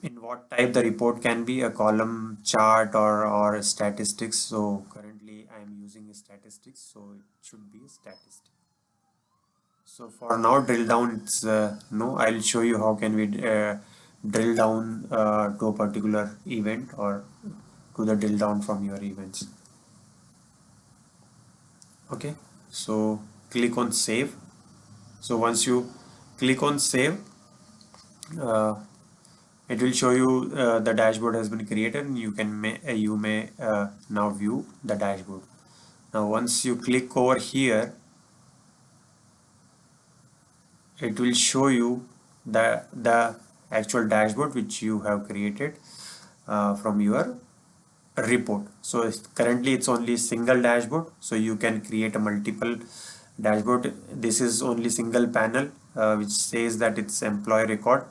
in what type the report can be, a column, chart, or statistics. So currently I am using statistics, so it should be a statistic. So for now, drill down, it's no. I'll show you how can we drill down to a particular event, or to the drill down from your events. Okay, so click on save. So once you click on save, uh, it will show you the dashboard has been created, and you may now view the dashboard. Now once you click over here, it will show you the actual dashboard which you have created from your report. So currently it's only single dashboard, so you can create a multiple dashboard. This is only single panel which says that it's employee record.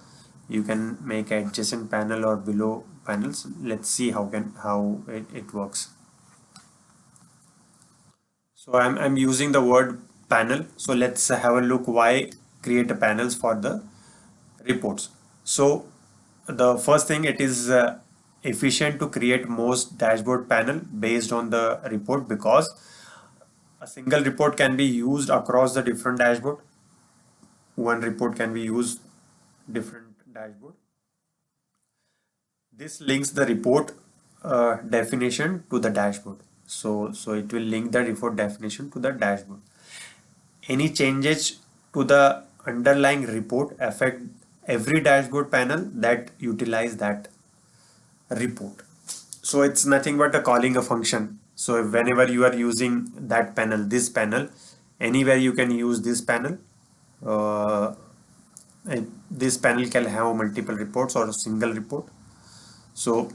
You can make adjacent panel or below panels. Let's see how it works. So I'm using the word panel. So let's have a look why create a panels for the reports. So the first thing, it is efficient to create most dashboard panel based on the report, because a single report can be used across the different dashboard. One report can be used different dashboard. This links the report definition to the dashboard. So it will link the report definition to the dashboard. Any changes to the underlying report affect every dashboard panel that utilize that report. So it's nothing but a calling a function. So whenever you are using that panel, this panel, anywhere you can use this panel. Uh, this panel can have multiple reports or a single report. So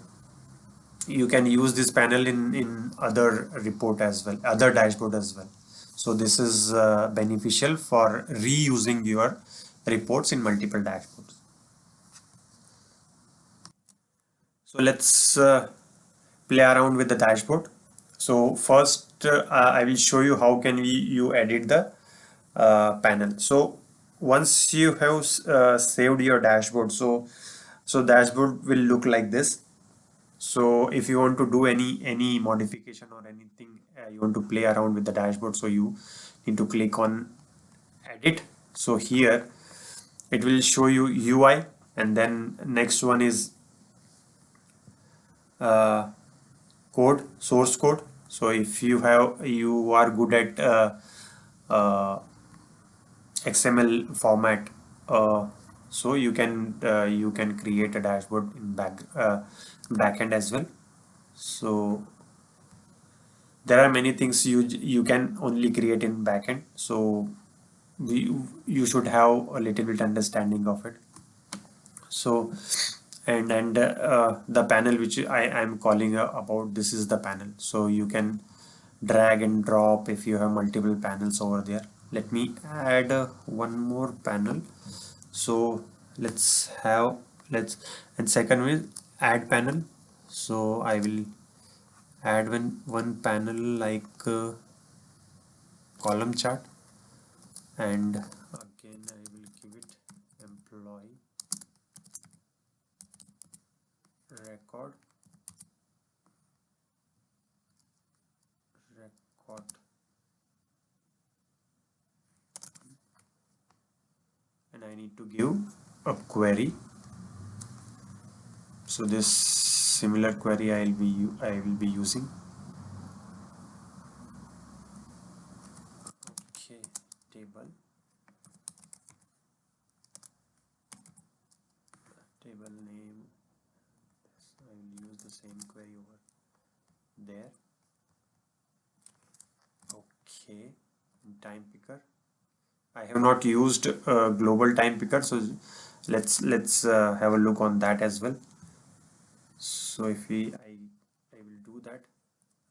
you can use this panel in other report as well, other dashboard as well. So this is beneficial for reusing your reports in multiple dashboards. So let's play around with the dashboard. So first I will show you how can you edit the panel. So once you have saved your dashboard, so dashboard will look like this. So if you want to do any modification or anything, you want to play around with the dashboard, so you need to click on edit. So here it will show you UI, and then next one is code, source code. So if you are good at uh, XML format, so you can create a dashboard in backend as well. So there are many things you can only create in backend. So you should have a little bit understanding of it. So and the panel which I am calling about, this is the panel. So you can drag and drop if you have multiple panels over there. Let me add one more panel. So let's and second will add panel. So I will add one panel like column chart, and again I will give it employee record record, and I need to give a query. So this similar query I will be using. Okay, table name. I will use the same query over there. Okay, time picker. I have not used global time picker, so let's have a look on that as well. So if I will do that,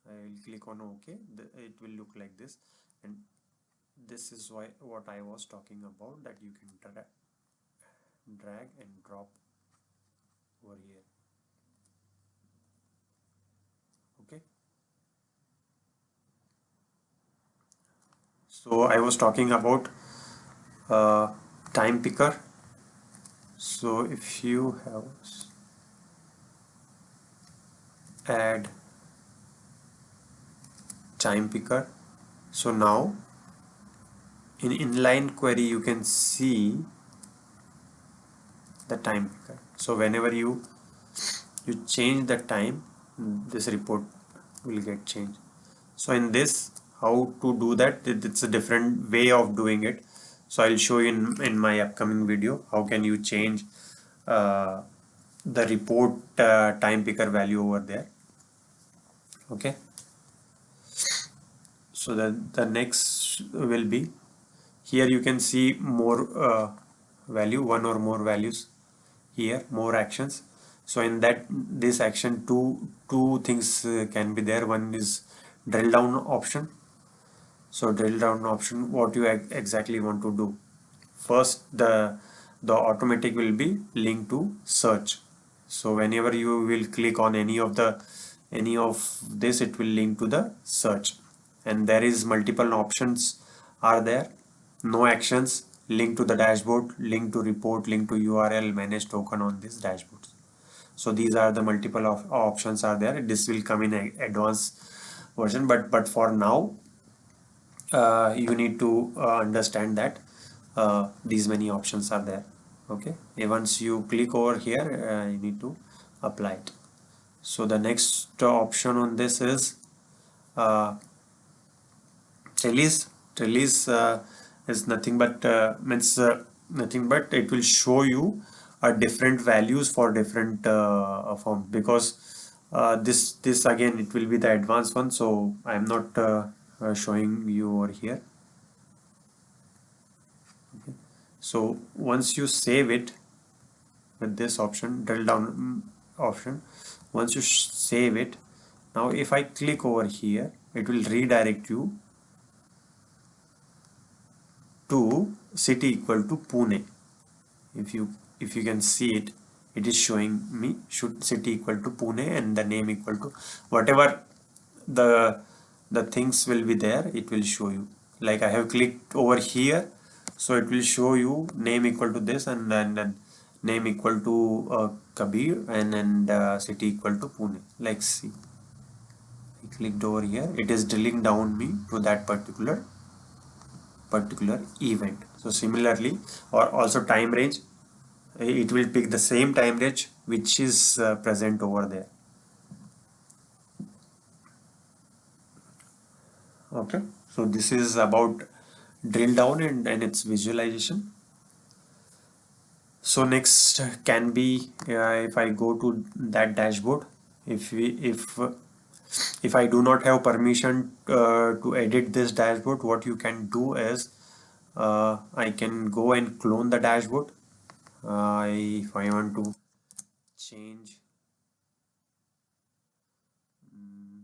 I will click on OK. It will look like this, and this is what I was talking about, that you can drag and drop over here. Okay. So I was talking about time picker. So if you have add time picker, so now in inline query you can see the time picker. So whenever you change the time, this report will get changed. So in this, how to do that, it's a different way of doing it. So I'll show you in my upcoming video how can you change uh, the report time picker value over there. Okay, so the next will be, here you can see more value, one or more values, here more actions. So in that this action, two things can be there. One is drill down option. So drill down option, what you exactly want to do. First, the automatic will be linked to search. So whenever you will click on any of this, it will link to the search. And there is multiple options are there. No actions, link to the dashboard, link to report, link to URL, manage token on this dashboard. So these are the multiple of options are there. This will come in advanced version, but for now you need to understand that these many options are there. Okay, and once you click over here, you need to apply it. So the next option on this is uh, release is nothing but nothing but it will show you different values for different form, because this again it will be the advanced one, so I am not showing you over here. So once you save it with this option, drill down option, once you save it, now if I click over here, it will redirect you to city equal to Pune. If you can see it, it is showing me should city equal to Pune and the name equal to whatever the things will be there, it will show you. Like I have clicked over here, so it will show you name equal to this, and then name equal to Kabir, and city equal to Pune. Like see, I clicked over here, it is drilling down me to that particular event. So similarly, or also time range, it will pick the same time range which is present over there. Okay, so this is about drill down and its visualization. So next can be if I go to that dashboard, if we if I do not have permission to edit this dashboard, what you can do is I can go and clone the dashboard. If I want to change mm,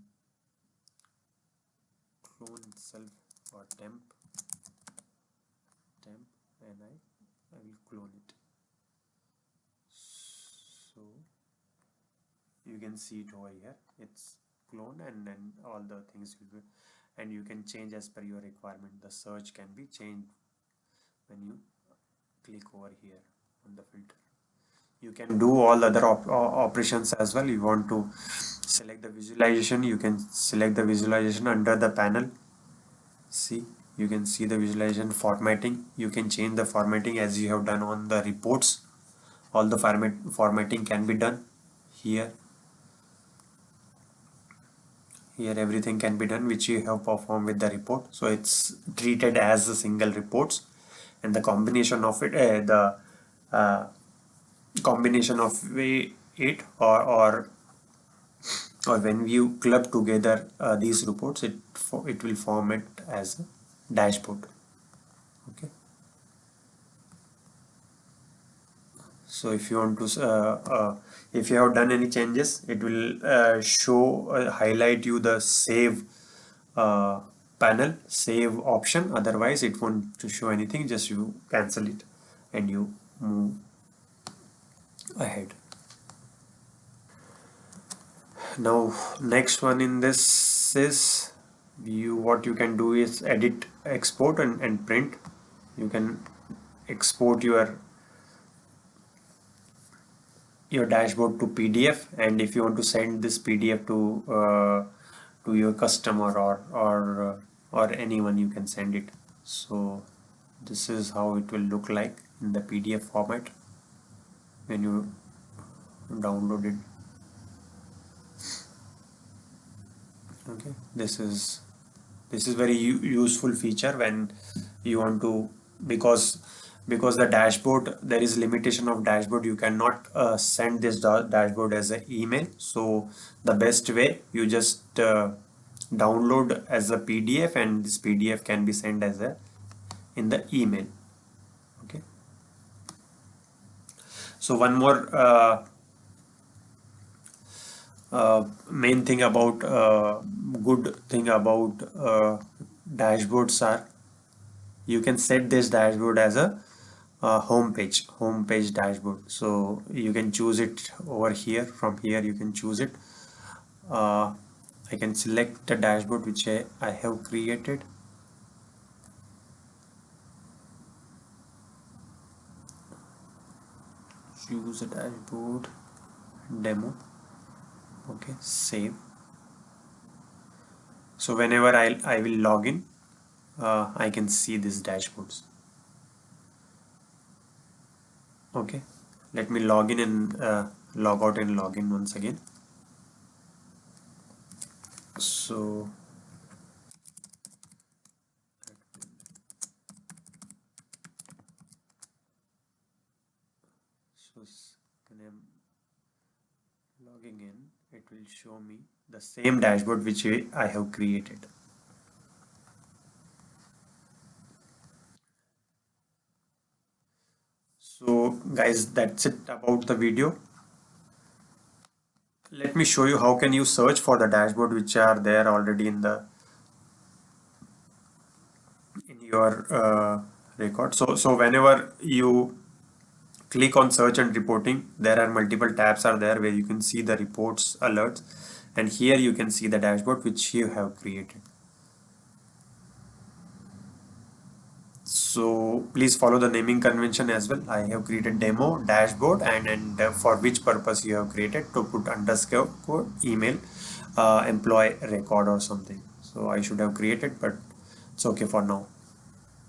clone itself or temp and I will clone it. So you can see it over here, it's clone and then all the things will be, and you can change as per your requirement. The search can be changed when you click over here on the filter. You can do all other operations as well. You want to select the visualization, you can select the visualization under the panel. See, you can see the visualization formatting. You can change the formatting as you have done on the reports. All the formatting can be done here. Here everything can be done which you have performed with the report. So it's treated as a single reports, and the combination of it, the combination of it or when you club together these reports, it will form it as a dashboard. Okay. So if you want to if you have done any changes, it will show highlight you the save uh, panel, save option. Otherwise it won't to show anything, just you cancel it and you move ahead. Now next one in this is what you can do is edit, export and print. You can export your dashboard to PDF, and if you want to send this PDF to your customer or anyone, you can send it. So this is how it will look like in the PDF format when you download it. Okay, this is very useful feature when you want to, because the dashboard, there is limitation of dashboard, you cannot send this dashboard as an email. So the best way, you just download as a PDF, and this PDF can be sent as a in the email. Okay, so one more main thing about good thing about dashboards are, you can set this dashboard as a home page dashboard. So you can choose it over here. From here you can choose it. I can select the dashboard which I have created. Choose a dashboard demo. Okay, save. So whenever I will log in, I can see these dashboards. Okay, let me log in and log out and log in once again. So when I'm logging in, it will show me the same dashboard which I have created. So guys, that's it about the video. Let me show you how can you search for the dashboard which are there already in your record. So whenever you click on search and reporting, there are multiple tabs are there where you can see the reports alerts, and here you can see the dashboard which you have created. So please follow the naming convention as well. I have created demo dashboard, and for which purpose you have created, to put underscore email employee record or something. So I should have created, but it's okay for now.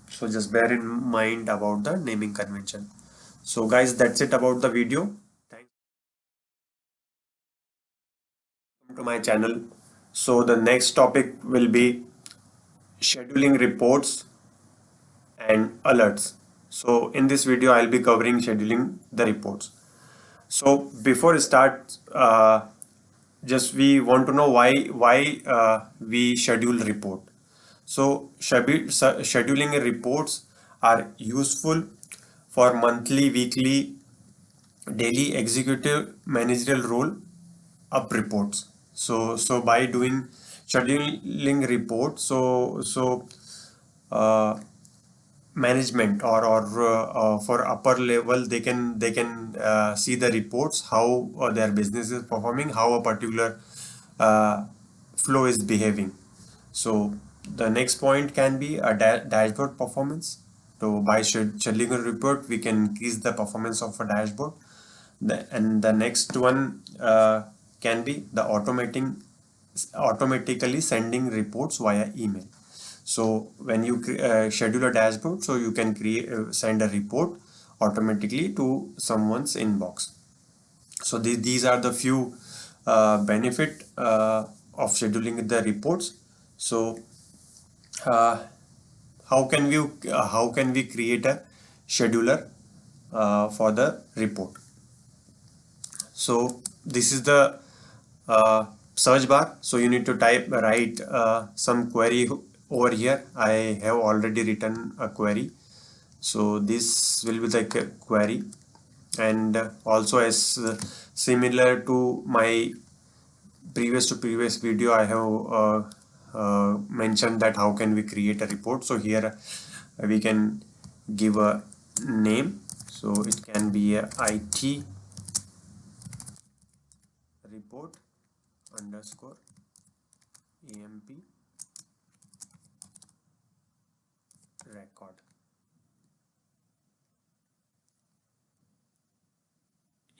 So just bear in mind about the naming convention. So guys, that's it about the video. Thanks to my channel. So the next topic will be scheduling reports and alerts. So in this video, I'll be covering scheduling the reports. So before we start, just we want to know why we schedule report. So scheduling reports are useful for monthly, weekly, daily executive managerial role up reports. So by doing scheduling report, uh, management or for upper level, they can see the reports, how their business is performing, how a particular uh, flow is behaving. So the next point can be a dashboard performance. So by scheduling a report, we can increase the performance of a dashboard. And the next one can be the automatically sending reports via email. So when you schedule a dashboard, so you can create send a report automatically to someone's inbox. So these are the few benefit of scheduling the reports. So uh, how can we create a scheduler for the report? So this is the search bar. So you need to write some query over here. I have already written a query. So this will be the query, and also as similar to my previous video, I have mentioned that how can we create a report. So here we can give a name. So it can be a IT report underscore EMP record.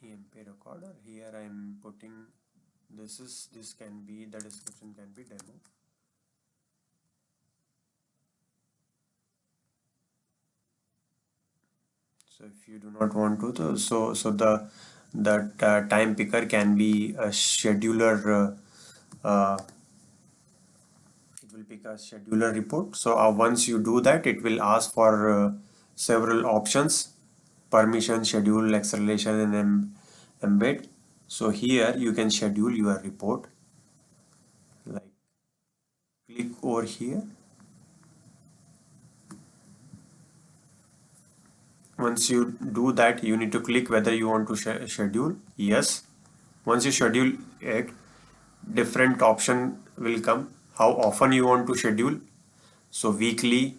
EMP recorder. Here I am putting this can be the description can be demo. So if you do not want to, so the time picker can be a scheduler. It will pick a scheduler report. So once you do that, it will ask for several options: permission, schedule, acceleration, and embed. So here you can schedule your report. Like click over here. Once you do that, you need to click whether you want to schedule. Yes. Once you schedule it, different option will come. How often you want to schedule? So weekly,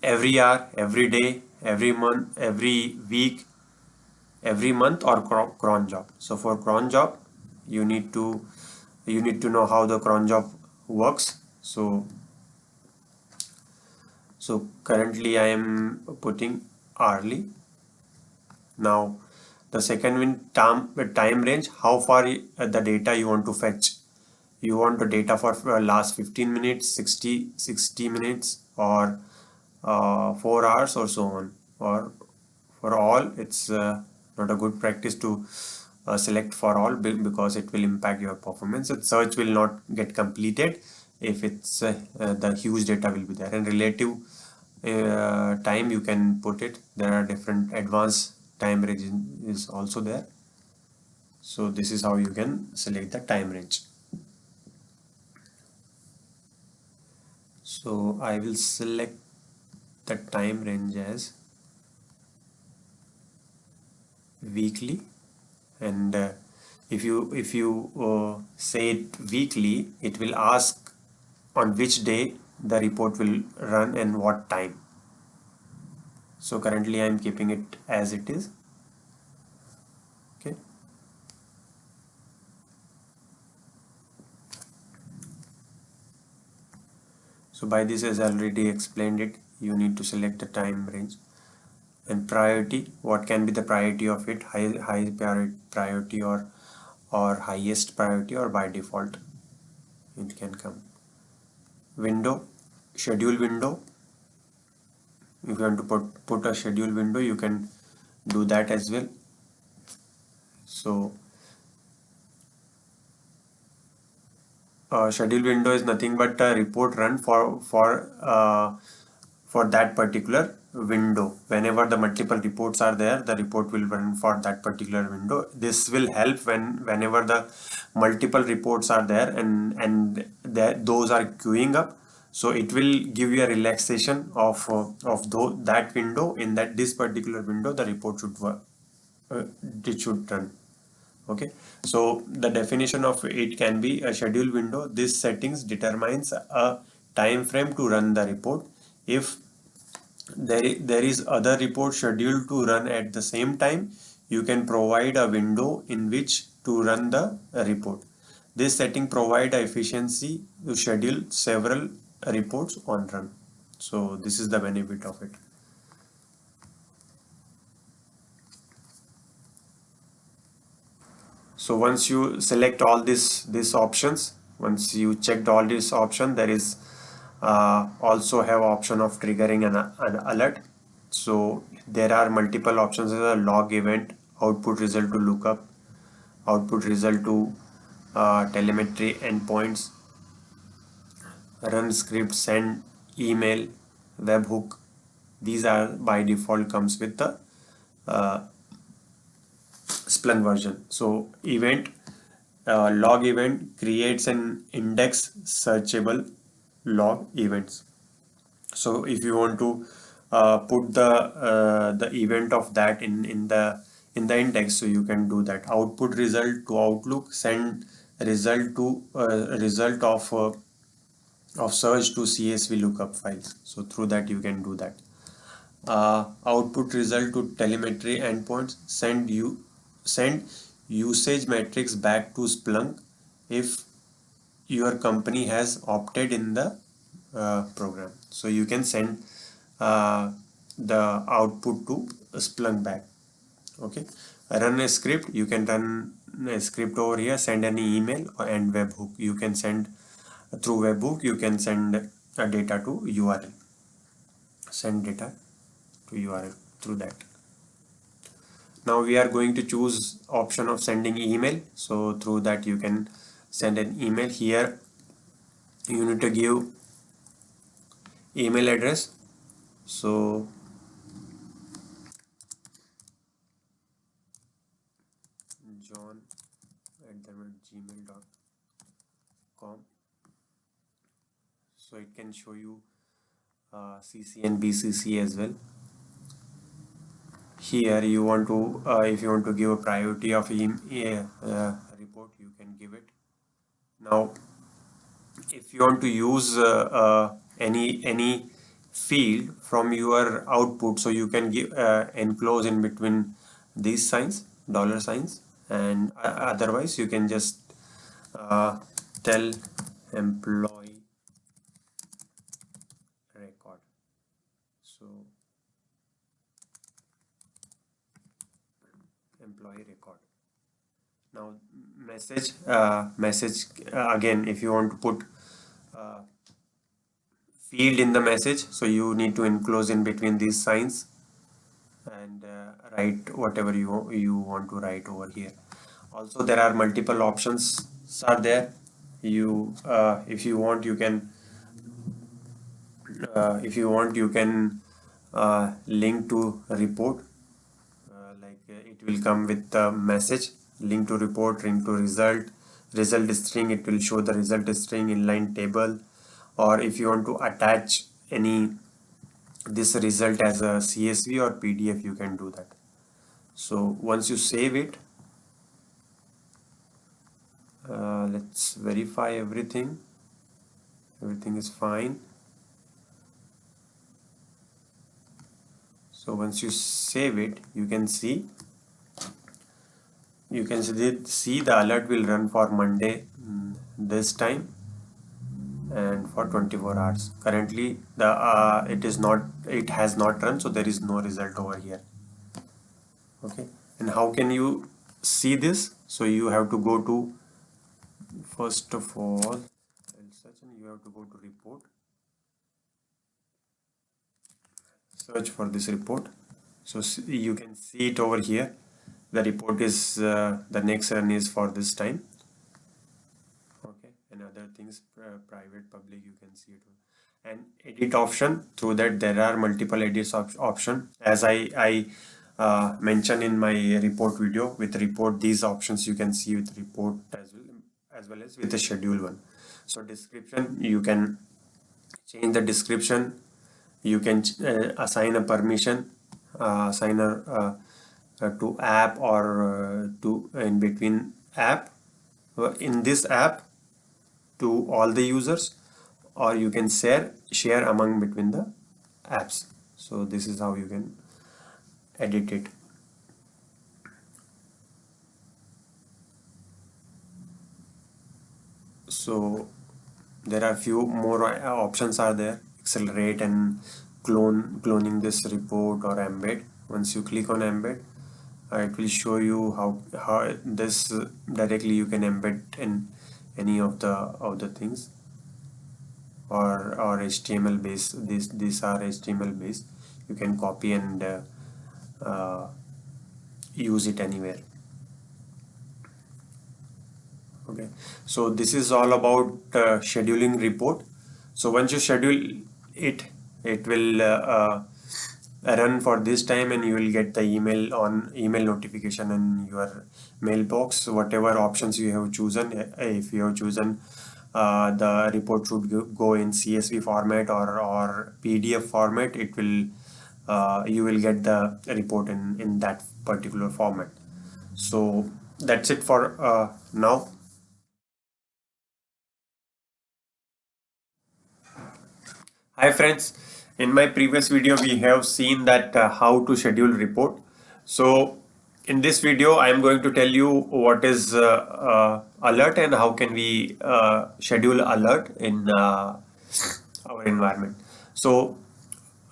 every hour, every day, every month, every week, every month, or cron job. So for cron job, you need to know how the cron job works. So currently I am putting hourly. Now the second one, time range, how far the data you want to fetch. You want the data for last 15 minutes, 60 minutes, or 4 hours, or so on. Or for all, it's not a good practice to select for all, because it will impact your performance. The search will not get completed if it's the huge data will be there. And relative time, you can put it. There are different advanced time range is also there. So this is how you can select the time range. So I will select the time range as weekly, and if you say it weekly, it will ask on which day the report will run and what time. So currently I am keeping it as it is. Okay. So by this, as I already explained it, you need to select the time range. And priority, what can be the priority of it? High priority, or highest priority, or by default it can come. Window, schedule window. If you want to put a schedule window, you can do that as well. So schedule window is nothing but a report run for that particular window. Whenever the multiple reports are there, the report will run for that particular window. This will help whenever the multiple reports are there and those are queuing up. So it will give you a relaxation of that window. In this particular window, the report should work. It should run. Okay, so the definition of it can be a schedule window. This settings determines a time frame to run the report. If there is other report scheduled to run at the same time, you can provide a window in which to run the report. This setting provide efficiency to schedule several reports on run. So this is the benefit of it. So once you select all these options, once you checked all these options, there is also have option of triggering an alert. So there are multiple options as a log event, output result to lookup, output result to telemetry endpoints, run script, send email, webhook. These are by default comes with the uh, Splunk version. So event log event creates an index searchable log events. So if you want to put the event of that in the index, so you can do that. Output result to Outlook, send result to result of search to CSV lookup files. So through that you can do that. Output result to telemetry endpoints, send usage metrics back to Splunk if your company has opted in the program. So you can send the output to Splunk back. Okay, run a script. You can run a script over here, send any email and webhook. You can send through webhook, you can send data to URL, send data to URL through that. Now we are going to choose option of sending email. So through that you can send an email. Here you need to give email address. So john@gmail.com. So it can show you CC and BCC as well. Here you want to if you want to give a priority of report, you can give it. Now if you want to use any field from your output, so you can give enclose in between these signs, dollar signs, and otherwise you can just tell employee record. So employee record. Now message again, if you want to put field in the message, so you need to enclose in between these signs and write whatever you want to write over here. Also there are multiple options are there. You if you want you can link to report, it will come with the message, link to report, link to result string. It will show the result string inline table, or if you want to attach any this result as a CSV or PDF, you can do that. So once you save it, let's verify everything is fine. So once you save it, you can see the alert will run for Monday this time and for 24 hours. Currently it has not run, so there is no result over here. Okay, and how can you see this? So you have to go to, first of all, you have to go to report, search for this report. So you can see it over here. The report is the next run is for this time. Okay, and other things, private, public, you can see it. And edit option, through that there are multiple edits option. As I mentioned in my report video, with report these options you can see with report as well as with the schedule one. So description, you can change the description, you can assign a permission, assign to app or to in between app, in this app to all the users, or you can share among between the apps. So this is how you can edit it. So there are few more options are there: accelerate and cloning this report, or embed. Once you click on embed, it will show you how this directly you can embed in any of the things, or HTML based. These are HTML based. You can copy and uh, use it anywhere. Okay, so this is all about scheduling report. So once you schedule it, it will run for this time, and you will get the email notification in your mailbox. Whatever options you have chosen, if you have chosen the report should go in CSV format or PDF format, it will you will get the report in that particular format. So that's it for now. Hi friends, in my previous video we have seen that how to schedule report. So in this video I am going to tell you what is alert and how can we schedule alert in our environment. So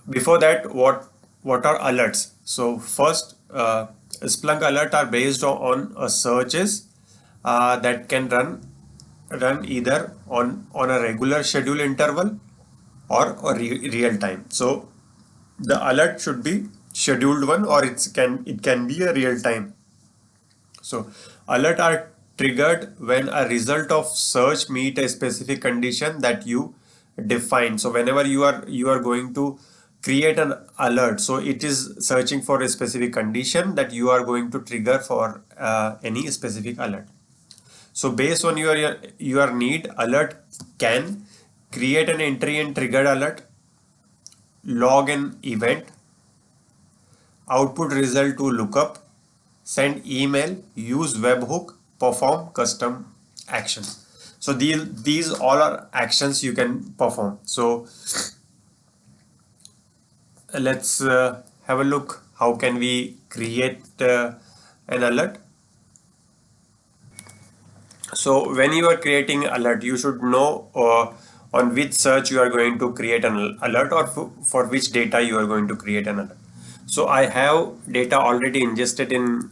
before that, what are alerts? So first, Splunk alert are based on searches that can run either on a regular schedule interval or real time. So the alert should be scheduled one, or it can be a real time. So alert are triggered when a result of search meet a specific condition that you define. So whenever you are going to create an alert, so it is searching for a specific condition that you are going to trigger for any specific alert. So based on your need, alert can create an entry and trigger alert, log an event, output result to lookup, send email, use webhook, perform custom actions. So these all are actions you can perform. So let's have a look how can we create an alert. So when you are creating alert, you should know on which search you are going to create an alert, or for which data you are going to create an alert. So I have data already ingested in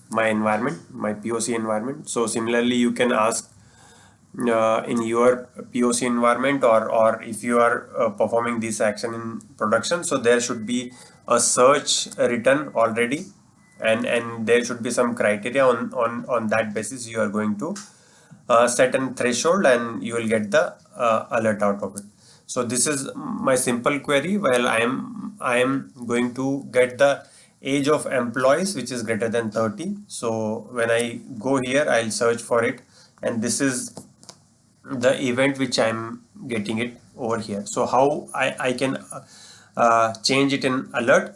my environment, my POC environment. So similarly, you can ask in your POC environment, or if you are performing this action in production, so there should be a search written already, and there should be some criteria on that basis you are going to set a threshold, and you will get the alert out of it. So this is my simple query. While I am going to get the age of employees which is greater than 30. So when I go here, I'll search for it, and this is the event which I'm getting it over here. So how I can change it in alert.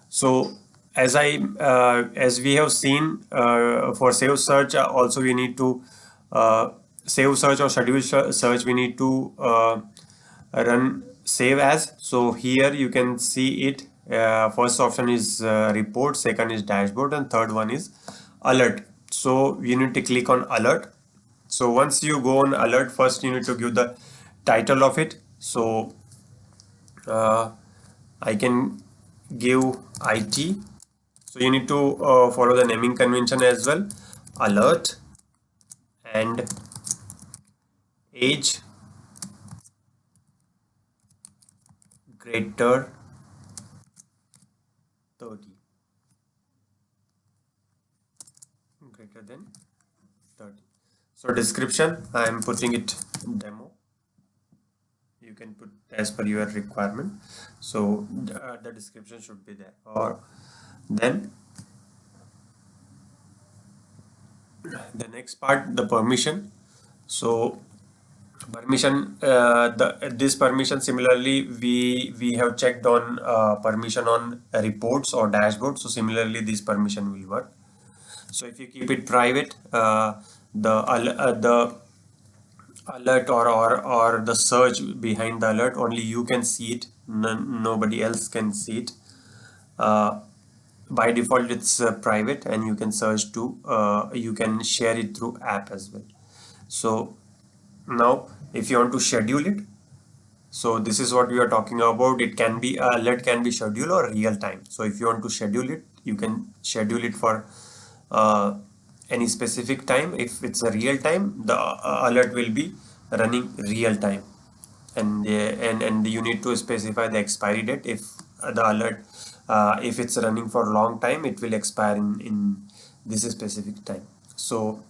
So as we have seen for save search, also we need to save search or schedule search, we need to run save as. So here you can see it. First option is report, second is dashboard, and third one is alert. So you need to click on alert. So once you go on alert, first you need to give the title of it. So I can give IT. So you need to follow the naming convention as well. Alert and age greater 30. Greater than 30. So description, I am putting it demo. You can put as per your requirement. So the description should be there. Or then the next part, the permission. So permission, this permission, similarly we have checked on permission on reports or dashboard. So similarly this permission will work. So if you keep it private, the alert or the search behind the alert, only you can see it, nobody else can see it. By default it's private, and you can search to you can share it through app as well. So now if you want to schedule it, so this is what we are talking about. It can be alert, can be scheduled or real time. So if you want to schedule it, you can schedule it for uh, any specific time. If it's a real time, the alert will be running real time, and you need to specify the expiry date. If the alert, if it's running for a long time, it will expire in this specific time. So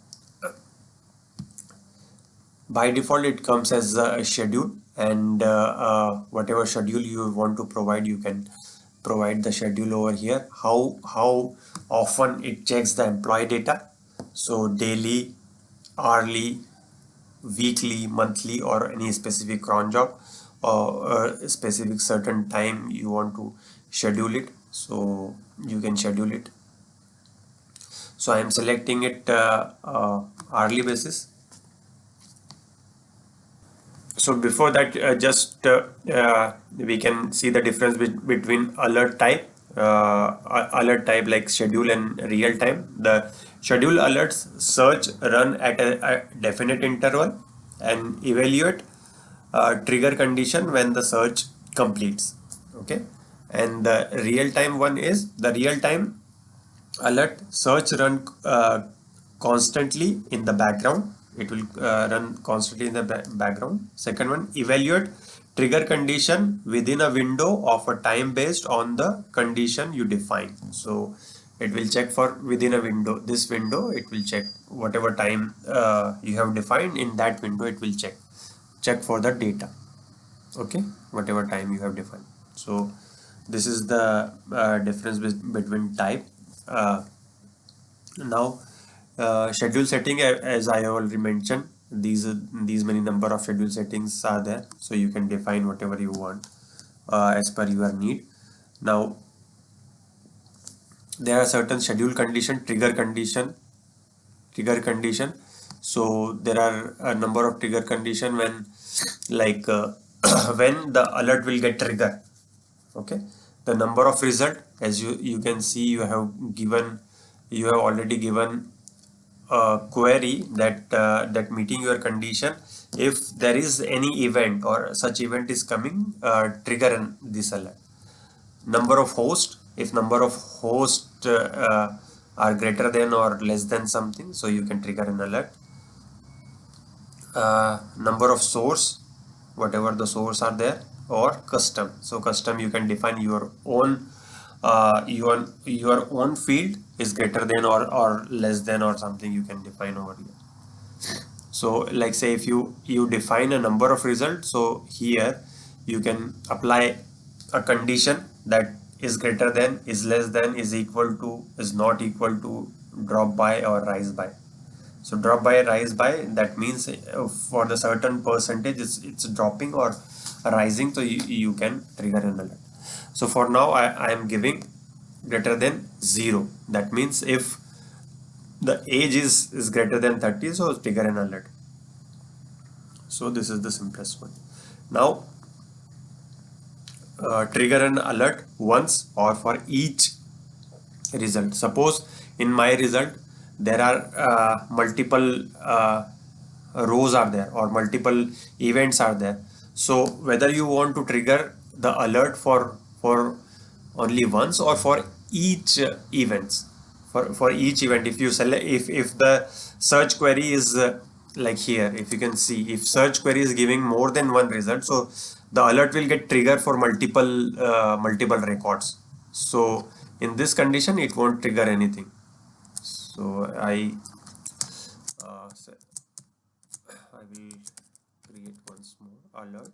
by default it comes as a schedule, and whatever schedule you want to provide, you can provide the schedule over here. How often it checks the employee data, so daily, hourly, weekly, monthly, or any specific cron job, or a specific certain time you want to schedule it, so you can schedule it. So I am selecting it hourly basis. So before that, just we can see the difference between alert type like schedule and real time. The schedule alerts search run at a definite interval and evaluate trigger condition when the search completes. Okay, and the real time one is the real time alert search run constantly in the background. It will run constantly in the background. Second one, evaluate trigger condition within a window of a time based on the condition you define. So it will check for within a window. This window, it will check whatever time you have defined. In that window it will check for the data. Okay, whatever time you have defined. So this is the difference between type. uh, Now schedule setting, as I already mentioned, these many number of schedule settings are there, so you can define whatever you want as per your need. Now there are certain schedule condition, trigger condition. So there are a number of trigger condition when, like when the alert will get triggered. Okay, the number of result, as you can see, you have already given a query that meeting your condition. If there is any event or such event is coming, trigger this alert. Number of host, if number of host are greater than or less than something, so you can trigger an alert. Number of source, whatever the source are there, or custom. So custom, you can define your own your own field is greater than or less than or something, you can define over here. So like say if you define a number of results, so here you can apply a condition that is greater than, is less than, is equal to, is not equal to, drop by or rise by. So drop by, rise by, that means for the certain percentage it's dropping or rising, so you can trigger an alert. So for now I am giving greater than 0. That means if the age is greater than 30, so trigger an alert. So this is the simplest one. Now trigger an alert once or for each result. Suppose in my result there are multiple rows are there or multiple events are there. So whether you want to trigger the alert for only once or for each events, for each event, if you select, if the search query is like here, if you can see, if search query is giving more than one result, so the alert will get triggered for multiple records. So in this condition it won't trigger anything. So I I will create once more alert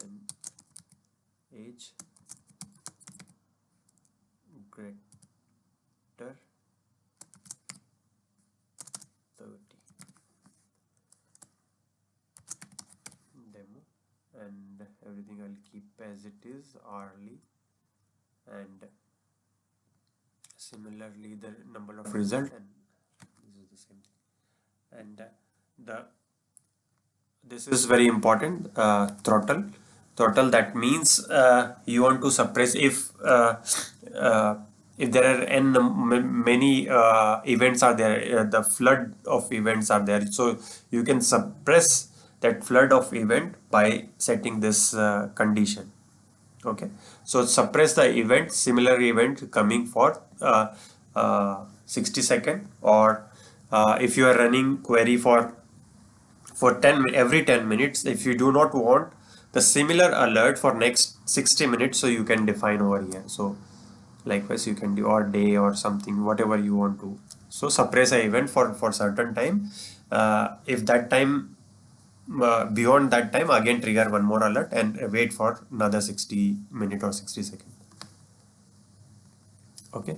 and age greater 30 demo, and everything I'll keep as it is hourly, and similarly the number of result, and this is the same thing. And the this is very important, throttle, that means you want to suppress uh, if there are many events are there, the flood of events are there, so you can suppress that flood of event by setting this condition. Okay, so suppress the event, similar event coming for 60 second, or if you are running query for every 10 minutes, if you do not want the similar alert for next 60 minutes, so you can define over here. So likewise you can do or day or something, whatever you want to. So suppress a event for certain time. If that time beyond that time, again trigger one more alert and wait for another 60 minute or 60 second. Okay,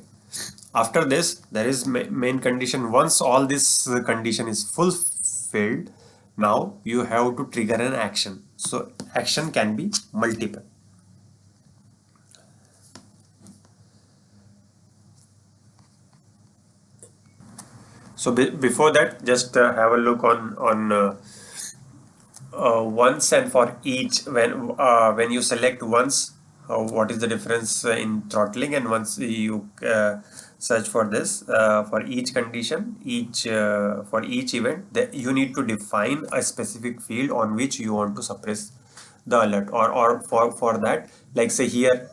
after this there is main condition. Once all this condition is fulfilled, now you have to trigger an action. So action can be multiple. So before that, just have a look on once and for each. When you select once, what is the difference in throttling, and once you search for this for each condition, each for each event, that you need to define a specific field on which you want to suppress the alert, or for that, like say here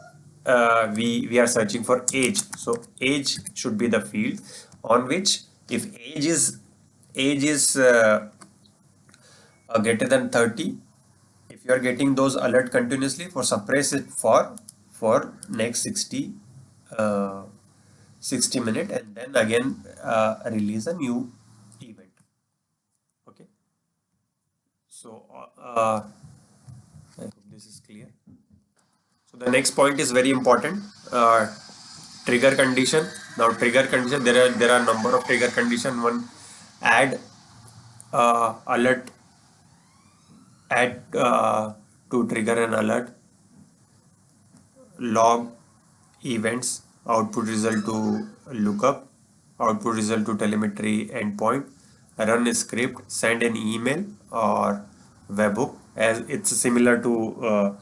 we are searching for age, so age should be the field on which, if age is greater than 30, if you are getting those alert continuously, for suppress it for next uh, 60 minute, and then again release a new event. Okay, so I hope this is clear. So the next point is very important, trigger condition. Now trigger condition, there are number of trigger condition. One, add alert, add to trigger an alert, log events, output result to lookup, output result to telemetry endpoint, run a script, send an email or webhook. As it's similar to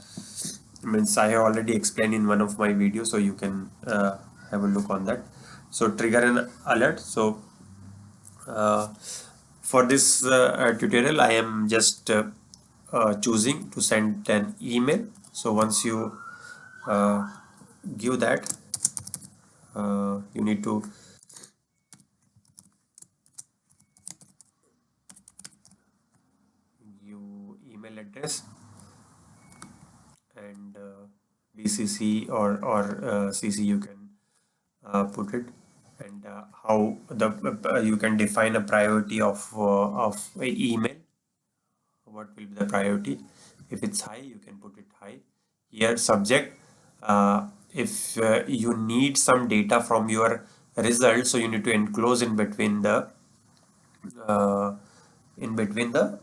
means I have already explained in one of my videos, so you can have a look on that. So trigger an alert. So uh, for this tutorial, I am just choosing to send an email. So once you uh, give that, you need to give email address and BCC or CC, you can put it, and how the you can define a priority of a email. What will be the priority? If it's high, you can put it high. Here subject, if you need some data from your result, so you need to enclose uh, in between the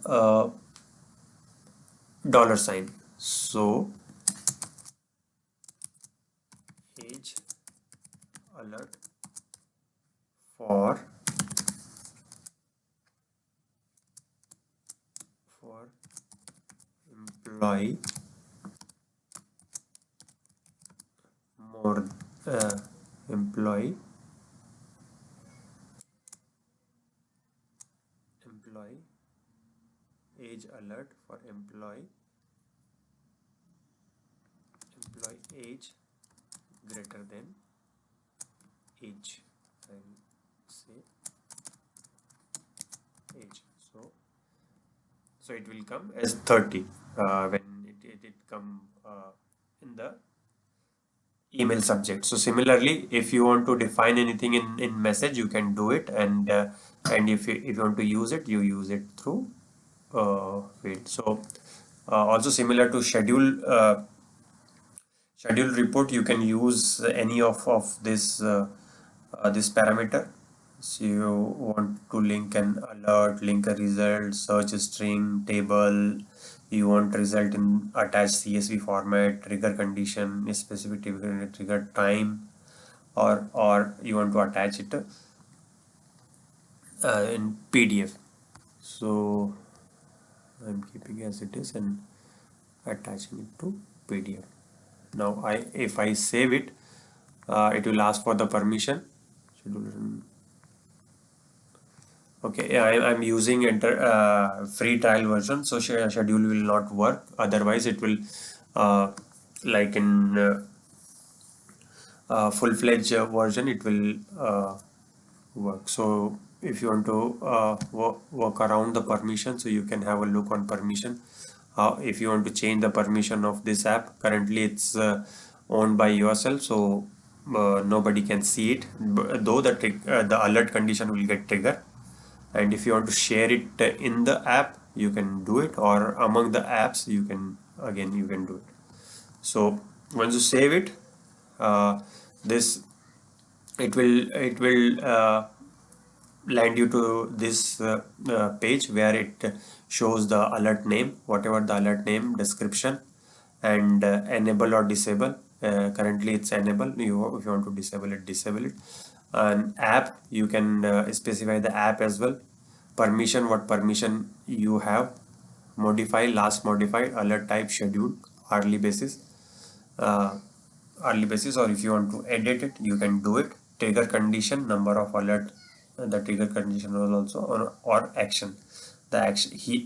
dollar sign. So age alert for employee more employee employee age alert for employee age greater than age. I will say age. So it will come as 30 when it come in the email subject. So similarly, if you want to define anything in message, you can do it, and if you want to use it, you use it through field. So also similar to schedule report, you can use any of this parameter. So you want to link an alert, link a result, search a string, table. You want result in attached CSV format, trigger condition, a specific trigger time, or you want to attach it in PDF. So I'm keeping as it is and attaching it to PDF. Now if I save it, it will ask for the permission. Okay, I'm using free trial version, so schedule will not work. Otherwise, it will like in full-fledged version, it will work. So if you want to work around the permission, so you can have a look on permission. If you want to change the permission of this app, currently it's owned by yourself, so nobody can see it. Though the alert condition will get triggered, and if you want to share it in the app, you can do it, or among the apps, you can do it. So once you save it, this it will land you to this page where it shows the alert name, whatever the alert name, description, and enable or disable. Currently it's enable. If you want to disable it, disable it. An app, you can specify the app as well. Permission, what permission you have. Modify, last modified, alert type, scheduled, hourly basis. Or if you want to edit it, you can do it. Trigger condition, number of alert, the trigger condition was also, or action. The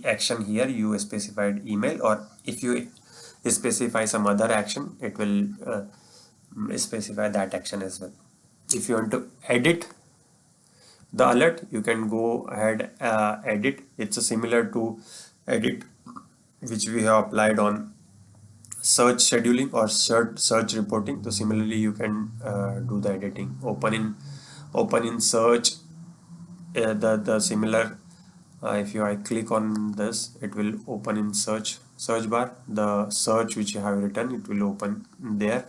action here you specified email, or if you specify some other action, it will specify that action as well. If you want to edit the alert, you can go ahead, edit. It's a similar to edit which we have applied on search scheduling or search reporting. So similarly, you can do the editing. Open in search, the similar. If I click on this, it will open in search bar. The search which you have written, it will open there.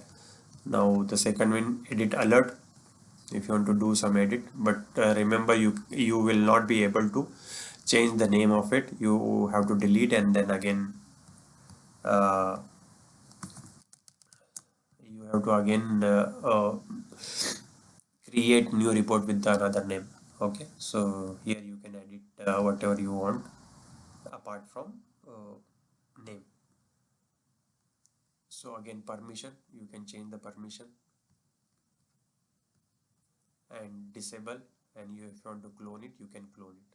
Now the second one, edit alert. If you want to do some edit, but remember, you will not be able to change the name of it. You have to delete and then again you have to again create new report with another name. Okay, so here you can edit whatever you want apart from name. So again, permission, you can change the permission and disable, and if you want to clone it, you can clone it.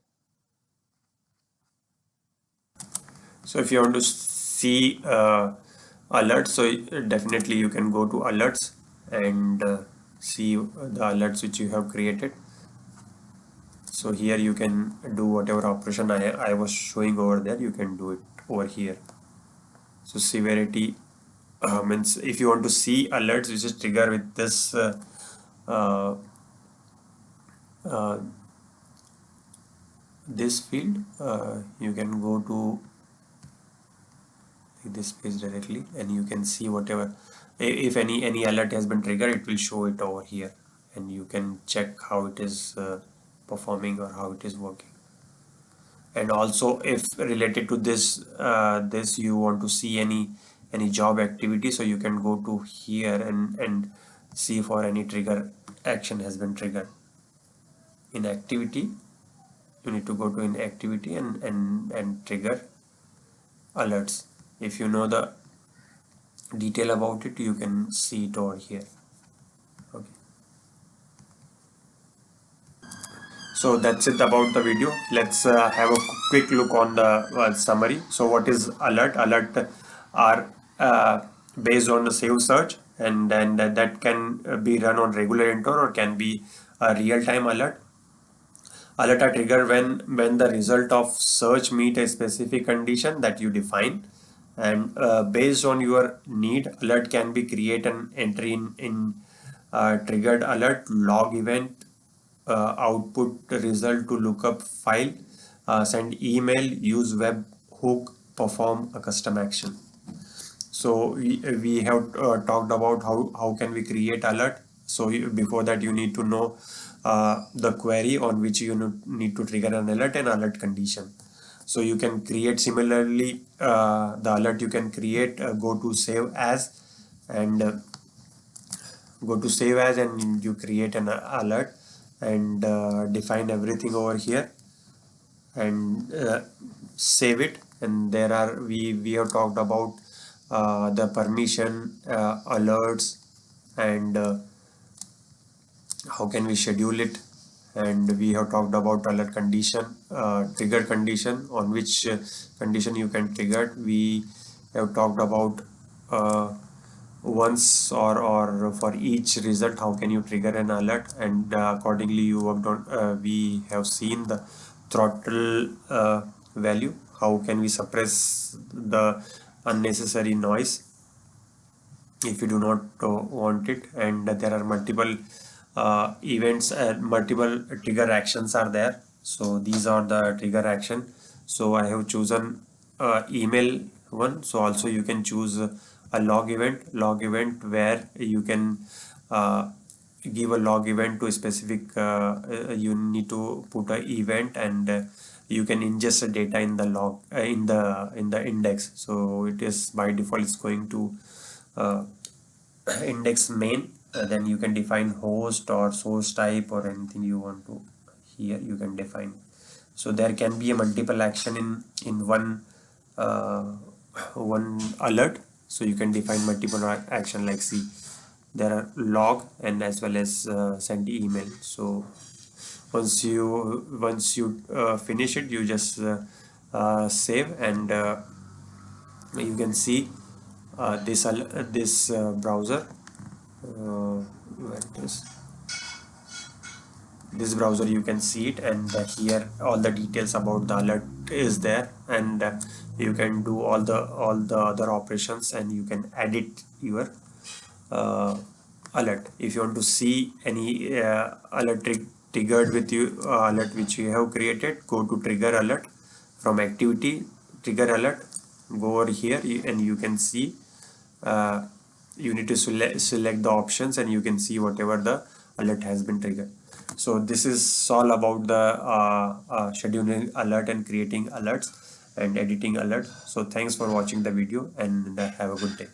So if you want to see alerts, so definitely you can go to alerts and see the alerts which you have created. So here you can do whatever operation I was showing over there, you can do it over here. So severity means if you want to see alerts which is trigger with this this field, you can go to this page directly and you can see whatever, if any alert has been triggered, it will show it over here, and you can check how it is performing or how it is working. And also, if related to this this you want to see any job activity, so you can go to here and see for any trigger action has been triggered. In activity, you need to go to in activity and trigger alerts. If you know the detail about it, you can see it over here. Okay, so that's it about the video. Let's have a quick look on the summary. So what is alert? Alert are based on the save search, and then that can be run on regular enter or can be a real-time alert. Alert are triggered when the result of search meet a specific condition that you define, And based on your need, alert can be create an entry in triggered alert, log event, output result to lookup file, send email, use web hook, perform a custom action. So we have talked about how can we create alert. So before that you need to know the query on which you need to trigger an alert and alert condition. So you can create similarly the alert you can create, go to save as, and go to save as, and you create an alert and define everything over here and save it. And there are we have talked about the permission, alerts, and how can we schedule it. And we have talked about alert condition, trigger condition, on which condition you can trigger. We have talked about once or for each result how can you trigger an alert, and accordingly you worked on we have seen the throttle value, how can we suppress the unnecessary noise if you do not want it. And there are multiple events and multiple trigger actions are there. So these are the trigger action. So I have chosen email one. So also you can choose a log event where you can give a log event to a specific you need to put a event, and you can ingest the data in the log in the index. So it is by default it's going to uh, index main. Then you can define host or source type or anything you want to, here you can define. So there can be a multiple action in one uh, one alert. So you can define multiple action, like see there are log and as well as send email. So once you finish it, you just save, and you can see this browser, where it is, this browser you can see it, and here all the details about the alert is there, and you can do all the other operations, and you can edit your uh, alert. If you want to see any alert triggered with you, alert which you have created, go to trigger alert, from activity trigger alert, go over here, and you can see uh, you need to select the options, and you can see whatever the alert has been triggered. So this is all about the scheduling alert and creating alerts and editing alerts. So thanks for watching the video, and have a good day.